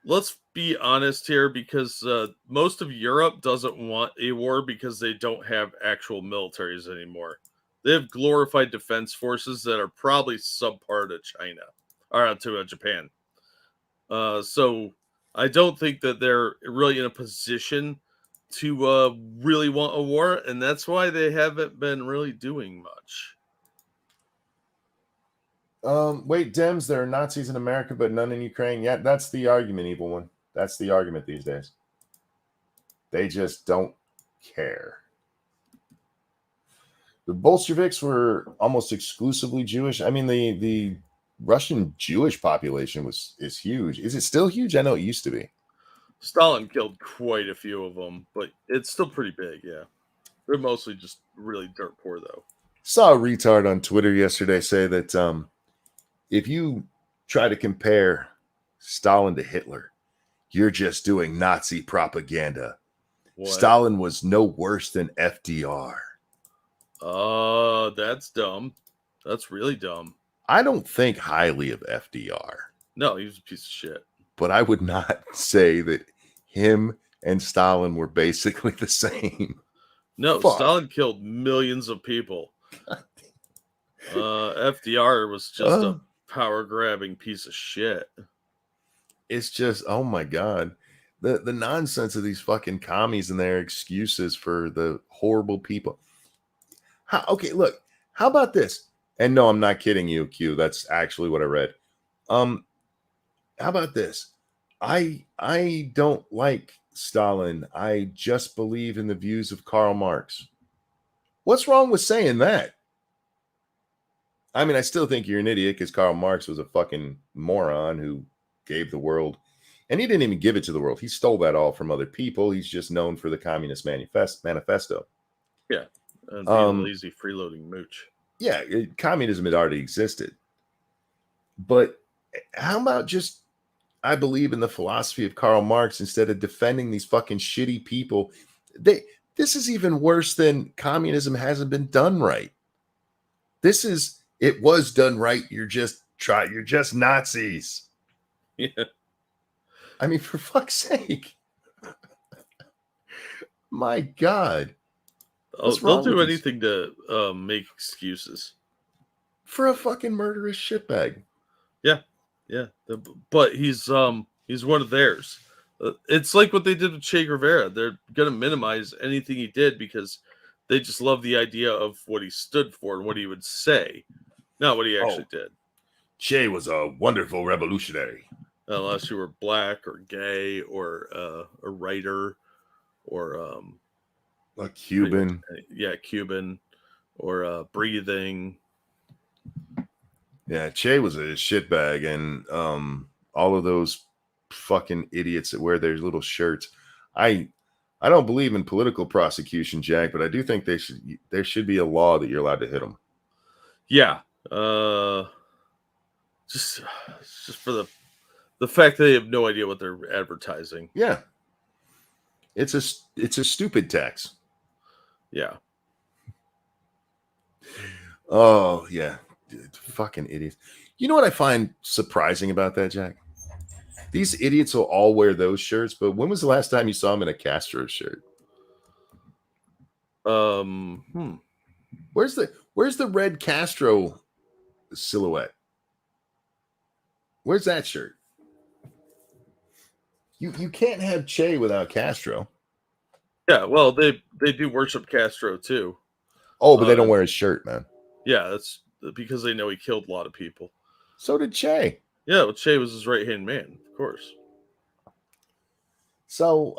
Speaker 4: let's be honest here, because most of Europe doesn't want a war because they don't have actual militaries anymore. They have glorified defense forces that are probably subpar to China or to Japan. So I don't think that they're really in a position to really want a war, and that's why they haven't been really doing much.
Speaker 1: Wait, Dems, there are Nazis in America, but none in Ukraine. Yeah, that's the argument, evil one. That's the argument these days. They just don't care. The Bolsheviks were almost exclusively Jewish. I mean, the Russian Jewish population is huge. Is it still huge? I know it used to be.
Speaker 4: Stalin killed quite a few of them, but it's still pretty big, yeah. They're mostly just really dirt poor, though.
Speaker 1: Saw a retard on Twitter yesterday say that if you try to compare Stalin to Hitler, you're just doing Nazi propaganda. What? Stalin was no worse than FDR.
Speaker 4: That's dumb. That's really dumb.
Speaker 1: I don't think highly of FDR.
Speaker 4: No, he was a piece of shit.
Speaker 1: But I would not say that him and Stalin were basically the same.
Speaker 4: No, fuck. Stalin killed millions of people. FDR was just a power-grabbing piece of shit.
Speaker 1: It's just, oh my God. The nonsense of these fucking commies and their excuses for the horrible people. Okay, look, how about this? And no, I'm not kidding you, Q. That's actually what I read. How about this? I don't like Stalin. I just believe in the views of Karl Marx. What's wrong with saying that? I mean, I still think you're an idiot because Karl Marx was a fucking moron who gave the world, and he didn't even give it to the world. He stole that all from other people. He's just known for the Communist Manifesto.
Speaker 4: Yeah. And being a lazy freeloading mooch.
Speaker 1: Yeah, communism had already existed. But how about just, I believe in the philosophy of Karl Marx instead of defending these fucking shitty people. This is even worse than communism hasn't been done right. It was done right. You're just Nazis.
Speaker 4: Yeah.
Speaker 1: I mean, for fuck's sake. My God. What's
Speaker 4: They'll
Speaker 1: wrong
Speaker 4: do
Speaker 1: with these-
Speaker 4: anything to make excuses.
Speaker 1: for a fucking murderous shitbag.
Speaker 4: Yeah, but he's one of theirs. It's like what they did with Che Guevara. They're gonna minimize anything he did because they just love the idea of what he stood for and what he would say, not what he actually did.
Speaker 1: Che was a wonderful revolutionary.
Speaker 4: Unless you were black or gay or a writer or
Speaker 1: A Cuban.
Speaker 4: Cuban or breathing.
Speaker 1: Yeah, Che was a shitbag, and all of those fucking idiots that wear their little shirts. I don't believe in political prosecution, Jack, but I do think there should be a law that you're allowed to hit them.
Speaker 4: Yeah, just for the fact that they have no idea what they're advertising.
Speaker 1: Yeah, it's a stupid tax.
Speaker 4: Yeah.
Speaker 1: Oh yeah, dude, fucking idiots. You know what I find surprising about that, Jack? These idiots will all wear those shirts, but when was the last time you saw them in a Castro shirt? Where's the red Castro silhouette? Where's that shirt? You can't have Che without Castro.
Speaker 4: Yeah, well, they do worship Castro too.
Speaker 1: Oh, but they don't wear his shirt, man.
Speaker 4: Yeah, that's because they know he killed a lot of people.
Speaker 1: So did Che.
Speaker 4: Yeah, well, Che was his right-hand man, of course.
Speaker 1: So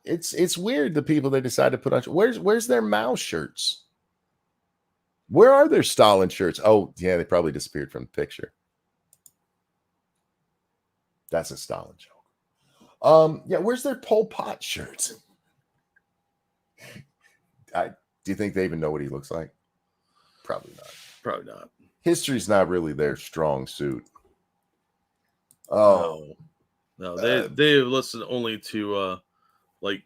Speaker 1: it's weird the people they decide to put on. Where's their Mao shirts? Where are their Stalin shirts? Oh, yeah, they probably disappeared from the picture. That's a Stalin joke. Yeah, where's their Pol Pot shirts? Do you think they even know what he looks like? Probably not.
Speaker 4: Probably not.
Speaker 1: History's not really their strong suit. Oh.
Speaker 4: No, they listen only to like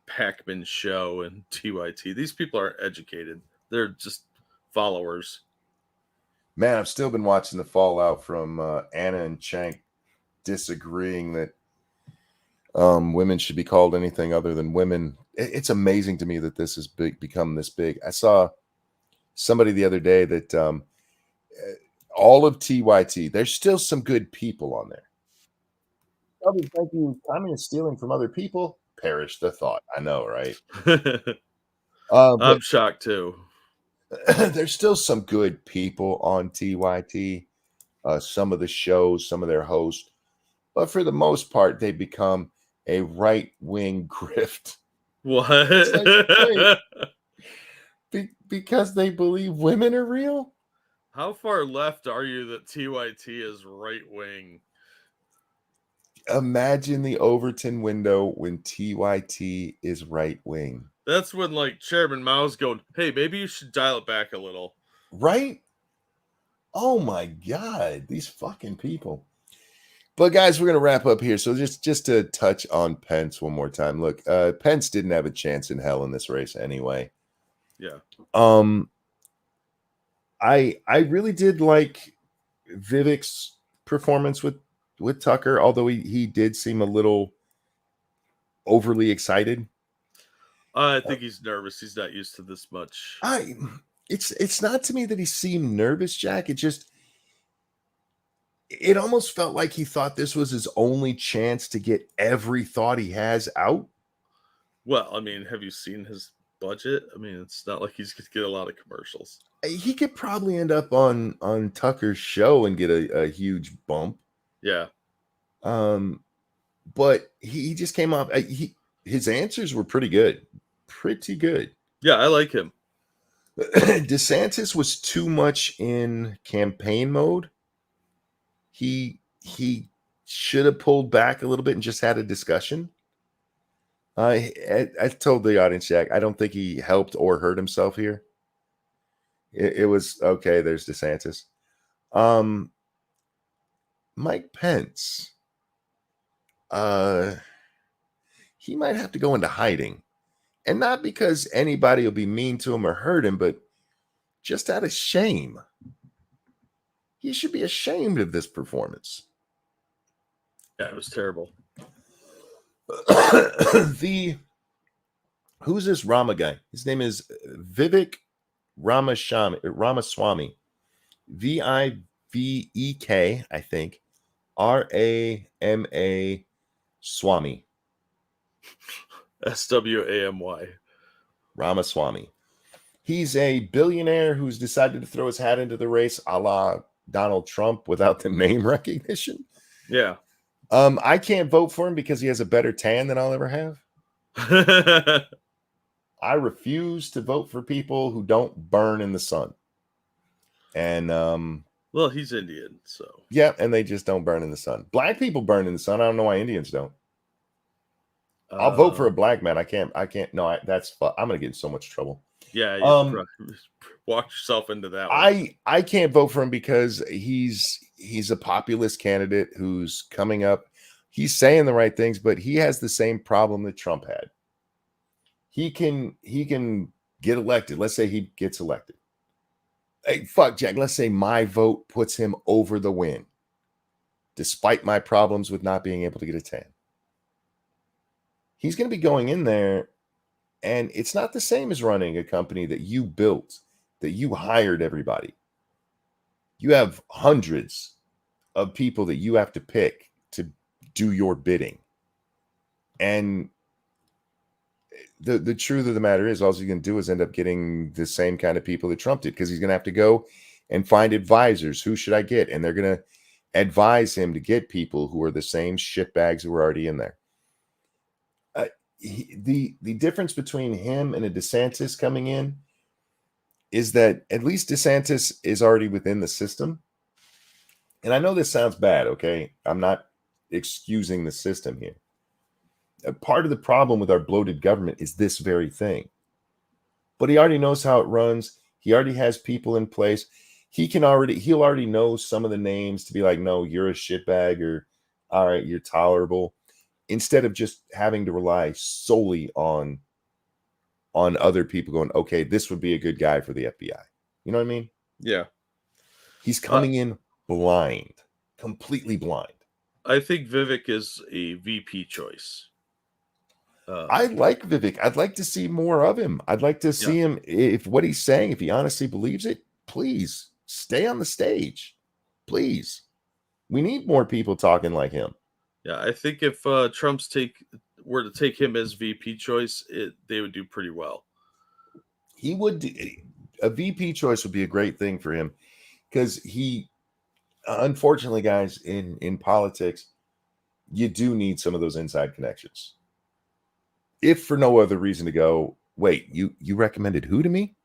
Speaker 4: Pac-Man show and TYT. These people aren't educated. They're just followers.
Speaker 1: Man, I've still been watching the fallout from Anna and Chank disagreeing that women should be called anything other than women. It's amazing to me that this has become this big. I saw somebody the other day that all of TYT, there's still some good people on there. Thank you. Communist stealing from other people. Perish the thought. I know, right?
Speaker 4: I'm shocked too.
Speaker 1: There's still some good people on TYT. Some of the shows, some of their hosts, but for the most part, they become a right-wing grift.
Speaker 4: What?
Speaker 1: Because they believe women are real.
Speaker 4: How far left are you that TYT is right-wing?
Speaker 1: Imagine the Overton window when TYT is right wing.
Speaker 4: That's when like Chairman Mao's going, hey, maybe you should dial it back a little.
Speaker 1: Right? Oh my God, these fucking people. But guys, we're going to wrap up here. So just to touch on Pence one more time. Look, Pence didn't have a chance in hell in this race anyway.
Speaker 4: Yeah.
Speaker 1: I really did like Vivek's performance with Tucker, although he did seem a little overly excited.
Speaker 4: I think he's nervous. He's not used to this much.
Speaker 1: It's not to me that he seemed nervous, Jack. It almost felt like he thought this was his only chance to get every thought he has out.
Speaker 4: Well, I mean, have you seen his budget? I mean, it's not like he's going to get a lot of commercials.
Speaker 1: He could probably end up on Tucker's show and get a huge bump.
Speaker 4: Yeah.
Speaker 1: But he just came off. His answers were pretty good. Pretty good.
Speaker 4: Yeah, I like him.
Speaker 1: DeSantis was too much in campaign mode. He should have pulled back a little bit and just had a discussion. I told the audience, Jack, I don't think he helped or hurt himself here. It was okay. There's DeSantis. Mike Pence. He might have to go into hiding And not because anybody will be mean to him or hurt him, but just out of shame. He should be ashamed of this performance.
Speaker 4: Yeah, it was terrible.
Speaker 1: Who's this Rama guy? His name is Vivek Ramaswamy. Vivek, I think. Rama Swamy.
Speaker 4: SWAMY.
Speaker 1: Ramaswamy. He's a billionaire who's decided to throw his hat into the race a la Donald Trump without the name recognition.
Speaker 4: Yeah.
Speaker 1: I can't vote for him because he has a better tan than I'll ever have. I refuse to vote for people who don't burn in the sun. And
Speaker 4: well, he's Indian, so
Speaker 1: yeah, and they just don't burn in the sun. Black people burn in the sun. I don't know why Indians don't. I'll vote for a black man. I can't. No, I'm gonna get in so much trouble.
Speaker 4: Yeah, you walk yourself into that one.
Speaker 1: I can't vote for him because he's a populist candidate who's coming up. He's saying the right things, but he has the same problem that Trump had. He can get elected. Let's say he gets elected. Hey, fuck, Jack. Let's say my vote puts him over the win, despite my problems with not being able to get a tan. He's going to be going in there, and it's not the same as running a company that you built, that you hired everybody. You have hundreds of people that you have to pick to do your bidding. And the truth of the matter is, all he's going to do is end up getting the same kind of people that Trump did, because he's going to have to go and find advisors. Who should I get? And they're going to advise him to get people who are the same shitbags who are already in there. The difference between him and a DeSantis coming in is that at least DeSantis is already within the system. And I know this sounds bad, okay? I'm not excusing the system here. Part of the problem with our bloated government is this very thing. But he already knows how it runs. He already has people in place. He'll already know some of the names to be like, no, you're a shitbag, or all right, you're tolerable, instead of just having to rely solely on other people going, okay, this would be a good guy for the FBI. You know what I mean?
Speaker 4: Yeah.
Speaker 1: He's coming in blind, completely blind.
Speaker 4: I think Vivek is a VP choice.
Speaker 1: I like Vivek. I'd like to see more of him. I'd like to see him, if what he's saying, if he honestly believes it, please stay on the stage. Please. We need more people talking like him.
Speaker 4: Yeah, I think if Trump's were to take him as VP choice, they would do pretty well.
Speaker 1: He would. A VP choice would be a great thing for him, because unfortunately, guys, in politics, you do need some of those inside connections. If for no other reason to go, wait, you recommended who to me?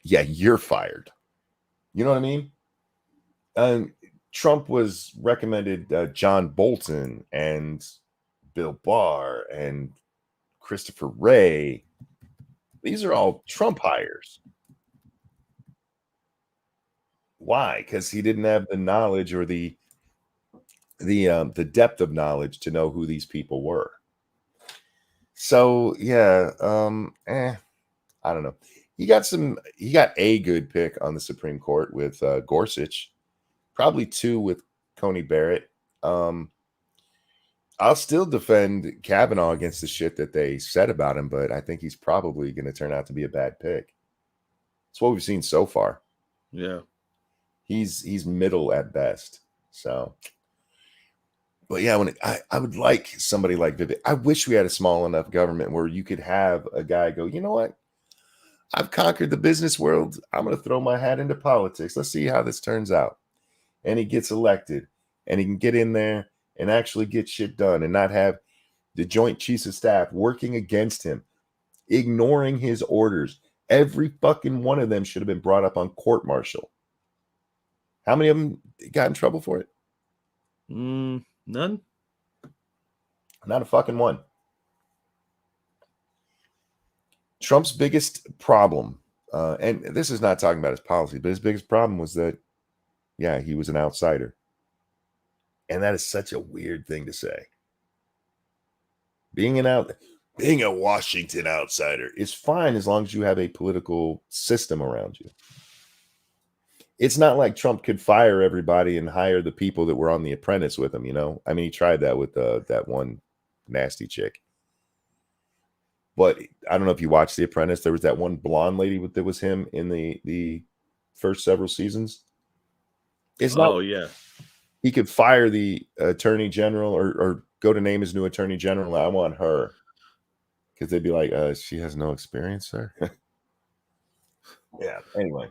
Speaker 1: Yeah, you're fired. You know what I mean? Trump was recommended John Bolton and Bill Barr and Christopher Wray. These are all Trump hires. Why? Because he didn't have the knowledge or the depth of knowledge to know who these people were. So yeah, I don't know. He got a good pick on the Supreme Court with Gorsuch, probably 2 with Coney Barrett. I'll still defend Kavanaugh against the shit that they said about him, but I think he's probably going to turn out to be a bad pick. It's what we've seen so far.
Speaker 4: Yeah.
Speaker 1: He's middle at best. So, but yeah, I would like somebody like Vivek. I wish we had a small enough government where you could have a guy go, you know what? I've conquered the business world. I'm going to throw my hat into politics. Let's see how this turns out. And he gets elected, and he can get in there and actually get shit done, and not have the Joint Chiefs of Staff working against him, ignoring his orders. Every fucking one of them should have been brought up on court-martial. How many of them got in trouble for it?
Speaker 4: None.
Speaker 1: Not a fucking one. Trump's biggest problem, and this is not talking about his policy, but his biggest problem was that, yeah, he was an outsider. And that is such a weird thing to say. being a Washington outsider is fine as long as you have a political system around you. It's not like Trump could fire everybody and hire the people that were on The Apprentice with him, you know? I mean, he tried that with that one nasty chick. But I don't know if you watched The Apprentice. There was that one blonde lady that was him in the first several seasons. It's not.
Speaker 4: Oh, yeah.
Speaker 1: He could fire the attorney general or go to name his new attorney general. I want her. Because they'd be like, she has no experience, sir. Yeah, anyway.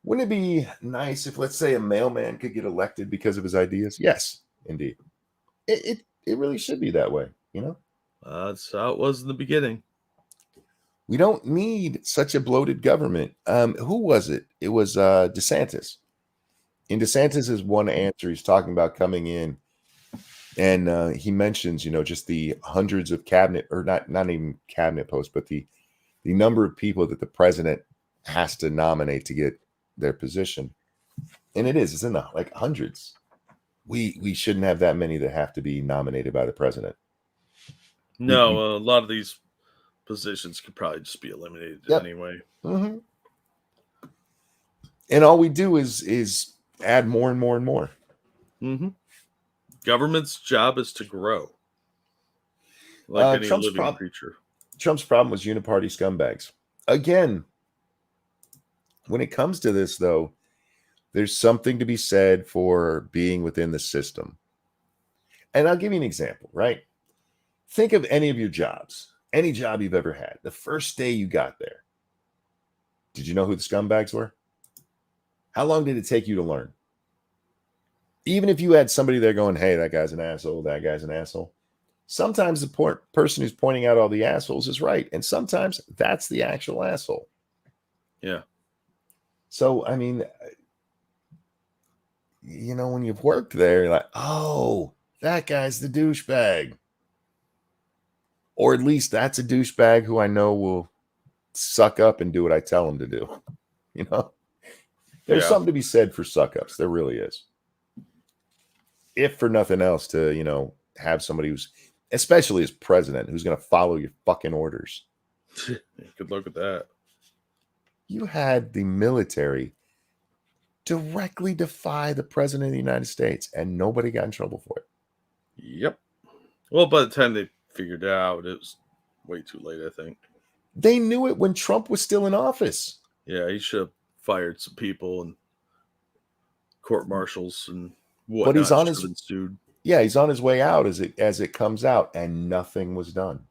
Speaker 1: Wouldn't it be nice if, let's say, a mailman could get elected because of his ideas? Yes, indeed. It really should be that way, you know?
Speaker 4: That's how it was in the beginning.
Speaker 1: We don't need such a bloated government. Who was it? It was DeSantis. In DeSantis's one answer, he's talking about coming in, and he mentions, you know, just the hundreds of cabinet, or not even cabinet posts, but the number of people that the president has to nominate to get their position. And it's in the like hundreds. We shouldn't have that many that have to be nominated by the president.
Speaker 4: No, a lot of these positions could probably just be eliminated anyway.
Speaker 1: Mm-hmm. And all we do is add more and more and more.
Speaker 4: Mm-hmm. Government's job is to grow, like any living creature.
Speaker 1: Trump's problem was uniparty scumbags. Again, when it comes to this, though, there's something to be said for being within the system. And I'll give you an example, right? Think of any of your jobs, any job you've ever had. The first day you got there, did you know who the scumbags were? How long did it take you to learn? Even if you had somebody there going, hey, that guy's an asshole, that guy's an asshole. Sometimes the person who's pointing out all the assholes is right. And sometimes that's the actual asshole.
Speaker 4: Yeah.
Speaker 1: So, I mean, you know, when you've worked there, you're like, oh, that guy's the douchebag. Or at least that's a douchebag who I know will suck up and do what I tell him to do. You know, there's something to be said for suck ups. There really is. If for nothing else, to, you know, have somebody who's, especially as president, who's going to follow your fucking orders.
Speaker 4: Good luck with that.
Speaker 1: You had the military directly defy the president of the United States, and nobody got in trouble for it.
Speaker 4: Yep. Well, by the time they figured it out, it was way too late, I think.
Speaker 1: They knew it when Trump was still in office.
Speaker 4: Yeah, he should have fired some people and court martials and whatnot.
Speaker 1: But he's on his
Speaker 4: dude.
Speaker 1: Yeah, he's on his way out as it comes out, and nothing was done.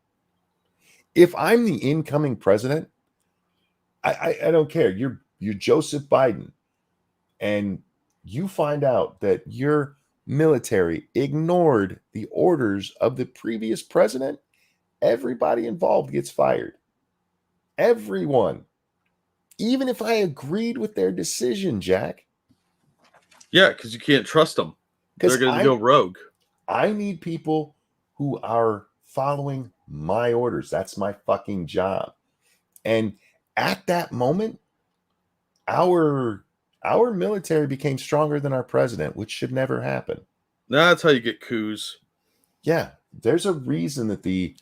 Speaker 1: If I'm the incoming president, I don't care. You're Joseph Biden, and you find out that your military ignored the orders of the previous president, everybody involved gets fired. Everyone. Even if I agreed with their decision, Jack.
Speaker 4: Yeah, because you can't trust them. They're going to go rogue.
Speaker 1: I need people who are following my orders. That's my fucking job. And at that moment, our military became stronger than our president, which should never happen.
Speaker 4: That's how you get coups.
Speaker 1: Yeah, there's a reason that the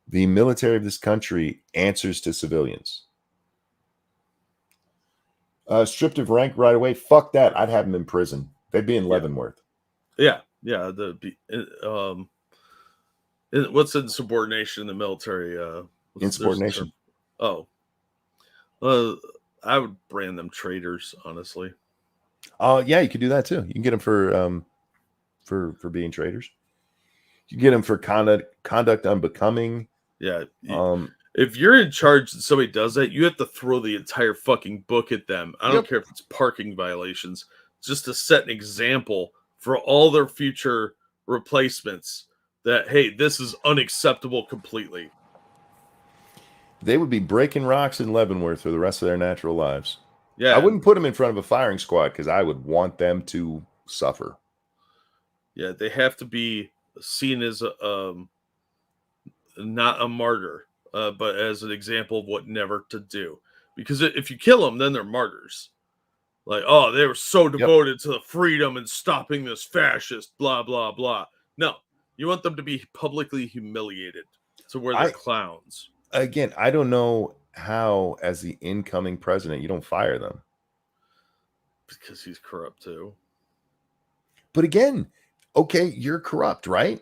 Speaker 1: military of this country answers to civilians. Stripped of rank right away. Fuck that. I'd have them in prison. They'd be in Leavenworth.
Speaker 4: Yeah. What's insubordination in the military?
Speaker 1: Insubordination.
Speaker 4: Oh. I would brand them traitors, honestly.
Speaker 1: Yeah, you could do that too. You can get them for being traitors. You can get them for conduct unbecoming.
Speaker 4: Yeah. If you're in charge and somebody does that, you have to throw the entire fucking book at them. I don't care if it's parking violations, just to set an example for all their future replacements that, hey, this is unacceptable completely.
Speaker 1: They would be breaking rocks in Leavenworth for the rest of their natural lives.
Speaker 4: Yeah.
Speaker 1: I wouldn't put them in front of a firing squad because I would want them to suffer.
Speaker 4: Yeah, they have to be seen as not a martyr, but as an example of what never to do. Because if you kill them, then they're martyrs. Like, oh, they were so devoted to the freedom and stopping this fascist, blah, blah, blah. No, You want them to be publicly humiliated to where they're clowns.
Speaker 1: Again, I don't know how, as the incoming president, you don't fire them.
Speaker 4: Because he's corrupt too.
Speaker 1: But again, okay, you're corrupt, right?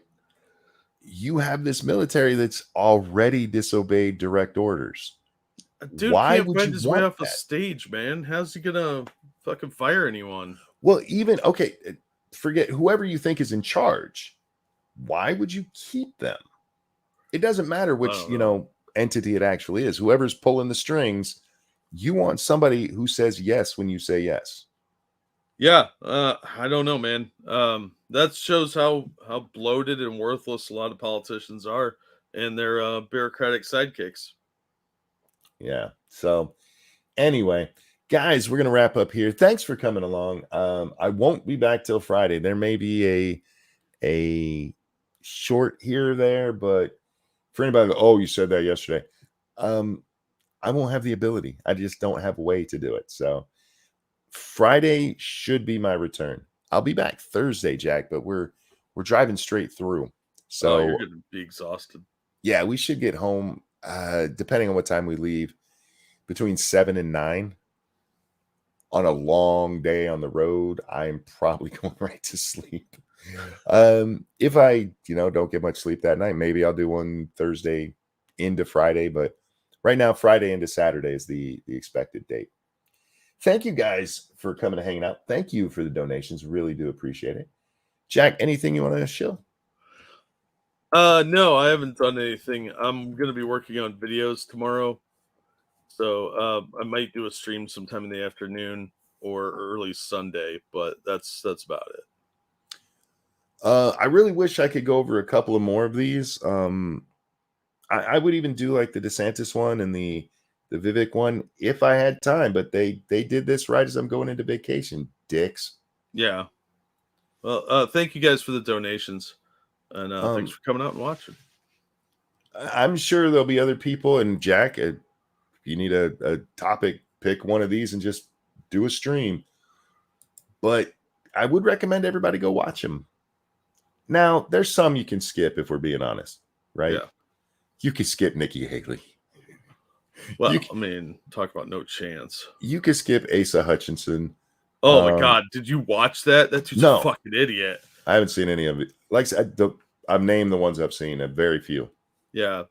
Speaker 1: You have this military that's already disobeyed direct orders.
Speaker 4: Dude
Speaker 1: Why
Speaker 4: can't
Speaker 1: would
Speaker 4: find
Speaker 1: you
Speaker 4: his way
Speaker 1: want
Speaker 4: off a
Speaker 1: that?
Speaker 4: stage, man. How's he gonna fucking fire anyone?
Speaker 1: Well, even, okay, forget whoever you think is in charge. Why would you keep them? It doesn't matter which, entity it actually is. Whoever's pulling the strings, you want somebody who says yes when you say yes.
Speaker 4: Yeah, I don't know, man. That shows how bloated and worthless a lot of politicians are and their bureaucratic sidekicks.
Speaker 1: Yeah. So anyway, guys, we're gonna wrap up here. Thanks for coming along. I won't be back till Friday. There may be a short here or there, but for anybody, oh, you said that yesterday. I won't have the ability. I just don't have a way to do it. So Friday should be my return. I'll be back Thursday, Jack, but we're driving straight through. So
Speaker 4: you're gonna be exhausted.
Speaker 1: Yeah, we should get home, depending on what time we leave, between 7 and 9. On a long day on the road, I'm probably going right to sleep. If I, don't get much sleep that night, maybe I'll do one Thursday into Friday, but right now, Friday into Saturday is the expected date. Thank you guys for coming and hanging out. Thank you for the donations. Really do appreciate it. Jack, anything you want to show?
Speaker 4: No, I haven't done anything. I'm gonna be working on videos tomorrow. So I might do a stream sometime in the afternoon or early Sunday, but that's about it.
Speaker 1: I really wish I could go over a couple of more of these. I would even do like the DeSantis one and the Vivek one if I had time, but they did this right as I'm going into vacation, dicks.
Speaker 4: Yeah. Well, thank you guys for the donations, and thanks for coming out and watching.
Speaker 1: I'm sure there'll be other people, and Jack, if you need a topic, pick one of these and just do a stream. But I would recommend everybody go watch them. Now, there's some you can skip if we're being honest, right?
Speaker 4: Yeah.
Speaker 1: You can skip Nikki Haley.
Speaker 4: Well, talk about no chance.
Speaker 1: You could skip Asa Hutchinson.
Speaker 4: Oh my God. Did you watch that? That dude's a fucking idiot.
Speaker 1: I haven't seen any of it. Like I said, I've named the ones I've seen, very few.
Speaker 4: Yeah.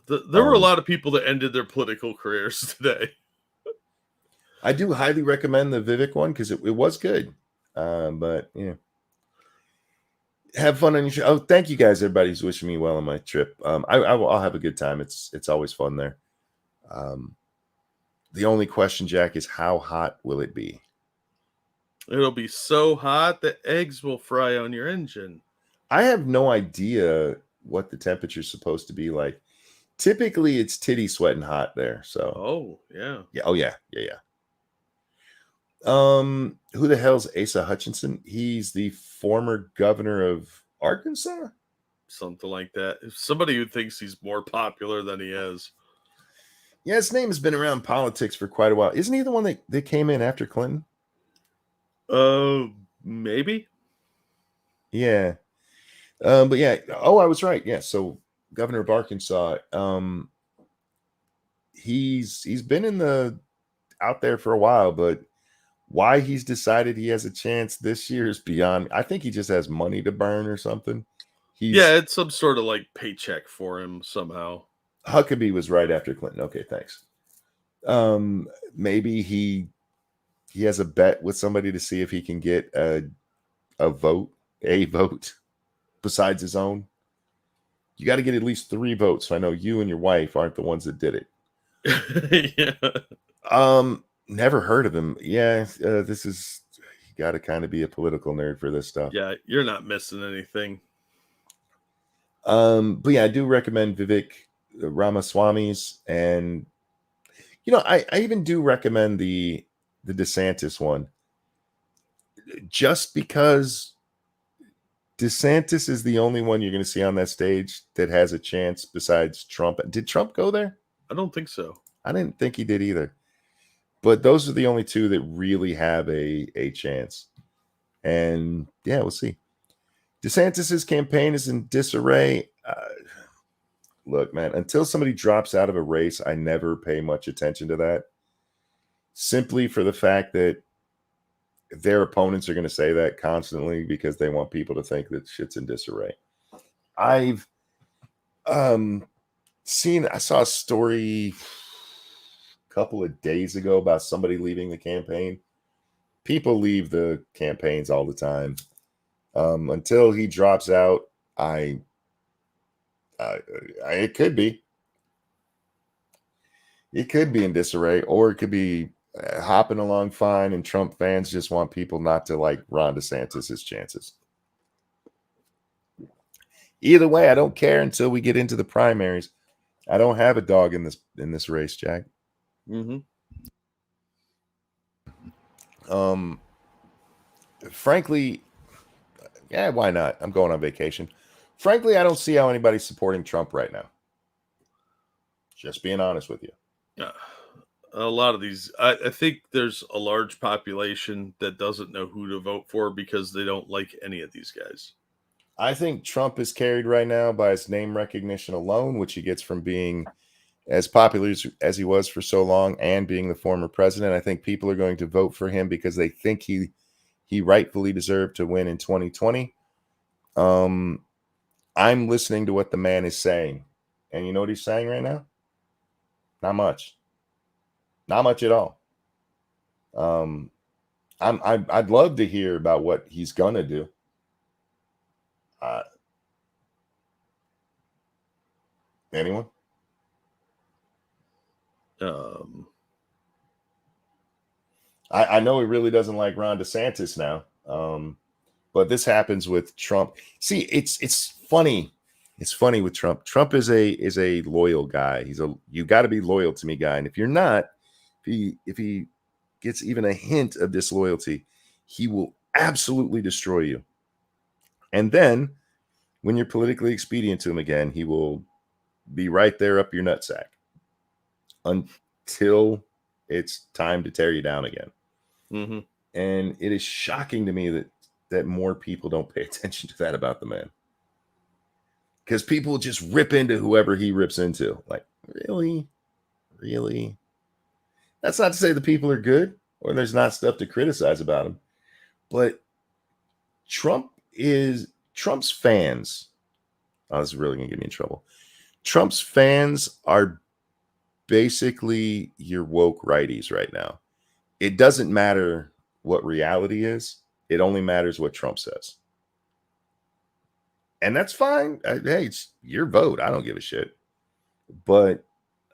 Speaker 4: There were a lot of people that ended their political careers today.
Speaker 1: I do highly recommend the Vivek one because it was good. But yeah. Have fun on your show. Oh, thank you guys, everybody who's wishing me well on my trip. I'll have a good time. It's always fun there. The only question, Jack, is how hot will it be?
Speaker 4: It'll be so hot that eggs will fry on your engine.
Speaker 1: I have no idea what the temperature is supposed to be like. Typically, it's titty sweating hot there. So.
Speaker 4: Oh yeah.
Speaker 1: Yeah. Oh yeah. Yeah. Who the hell's Asa Hutchinson? He's the former governor of Arkansas.
Speaker 4: Something like that. Somebody who thinks he's more popular than he is.
Speaker 1: Yeah, his name has been around politics for quite a while. Isn't he the one that came in after Clinton?
Speaker 4: Maybe.
Speaker 1: Yeah. But yeah. Oh, I was right. Yeah. So governor of Arkansas. He's been out there for a while, but why he's decided he has a chance this year is beyond. I think he just has money to burn or something.
Speaker 4: It's some sort of like paycheck for him somehow.
Speaker 1: Huckabee was right after Clinton. Okay, thanks. Maybe he has a bet with somebody to see if he can get a vote besides his own. You got to get at least 3 votes. So I know you and your wife aren't the ones that did it.
Speaker 4: Yeah.
Speaker 1: Never heard of him. Yeah, this is, you got to kind of be a political nerd for this stuff.
Speaker 4: Yeah, you're not missing anything.
Speaker 1: But yeah, I do recommend Vivek Ramaswamy's, and I even do recommend the DeSantis one, just because DeSantis is the only one you're going to see on that stage that has a chance besides Trump. Did Trump go there?
Speaker 4: I don't think so.
Speaker 1: I didn't think he did either. But those are the only two that really have a chance. And yeah, we'll see. DeSantis's campaign is in disarray. Look, man, until somebody drops out of a race, I never pay much attention to that. Simply for the fact that their opponents are going to say that constantly because they want people to think that shit's in disarray. I've I saw a story a couple of days ago about somebody leaving the campaign. People leave the campaigns all the time. Until he drops out, it could be in disarray, or it could be hopping along fine, and Trump fans just want people not to like Ron DeSantis' chances. Either way, I don't care until we get into the primaries. I don't have a dog in this race, Jack.
Speaker 4: Mm-hmm.
Speaker 1: Frankly, yeah, why not? I'm going on vacation. Frankly, I don't see how anybody's supporting Trump right now. Just being honest with you.
Speaker 4: Yeah. A lot of these, I think there's a large population that doesn't know who to vote for because they don't like any of these guys.
Speaker 1: I think Trump is carried right now by his name recognition alone, which he gets from being as popular as he was for so long and being the former president. I think people are going to vote for him because they think he rightfully deserved to win in 2020. I'm listening to what the man is saying. And you know what he's saying right now? Not much. Not much at all. I'd love to hear about what he's gonna do. Anyone? I know he really doesn't like Ron DeSantis now. But this happens with Trump. See, it's funny. It's funny with Trump. Trump is a loyal guy. You got to be loyal to me guy. And if you're not, if he gets even a hint of disloyalty, he will absolutely destroy you. And then when you're politically expedient to him again, he will be right there up your nutsack until it's time to tear you down again.
Speaker 4: Mm-hmm.
Speaker 1: And it is shocking to me that more people don't pay attention to that about the man. Because people just rip into whoever he rips into. Like, really? Really? That's not to say the people are good or there's not stuff to criticize about him. But Trump's fans. Oh, this is really going to get me in trouble. Trump's fans are basically your woke righties right now. It doesn't matter what reality is. It only matters what Trump says. And that's fine. Hey, it's your vote. I don't give a shit. But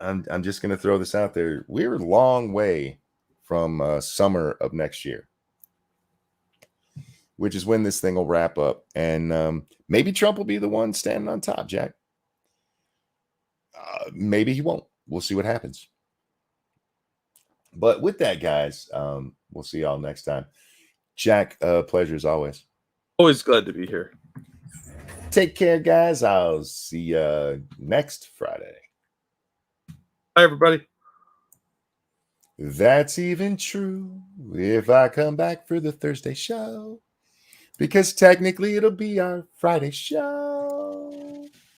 Speaker 1: I'm just going to throw this out there. We're a long way from summer of next year, which is when this thing will wrap up. And maybe Trump will be the one standing on top, Jack. Maybe he won't. We'll see what happens. But with that, guys, we'll see y'all next time. Jack, pleasure as always.
Speaker 4: Always glad to be here.
Speaker 1: Take care, guys. I'll see you next Friday.
Speaker 4: Bye, everybody.
Speaker 1: That's even true if I come back for the Thursday show, because technically it'll be our Friday show.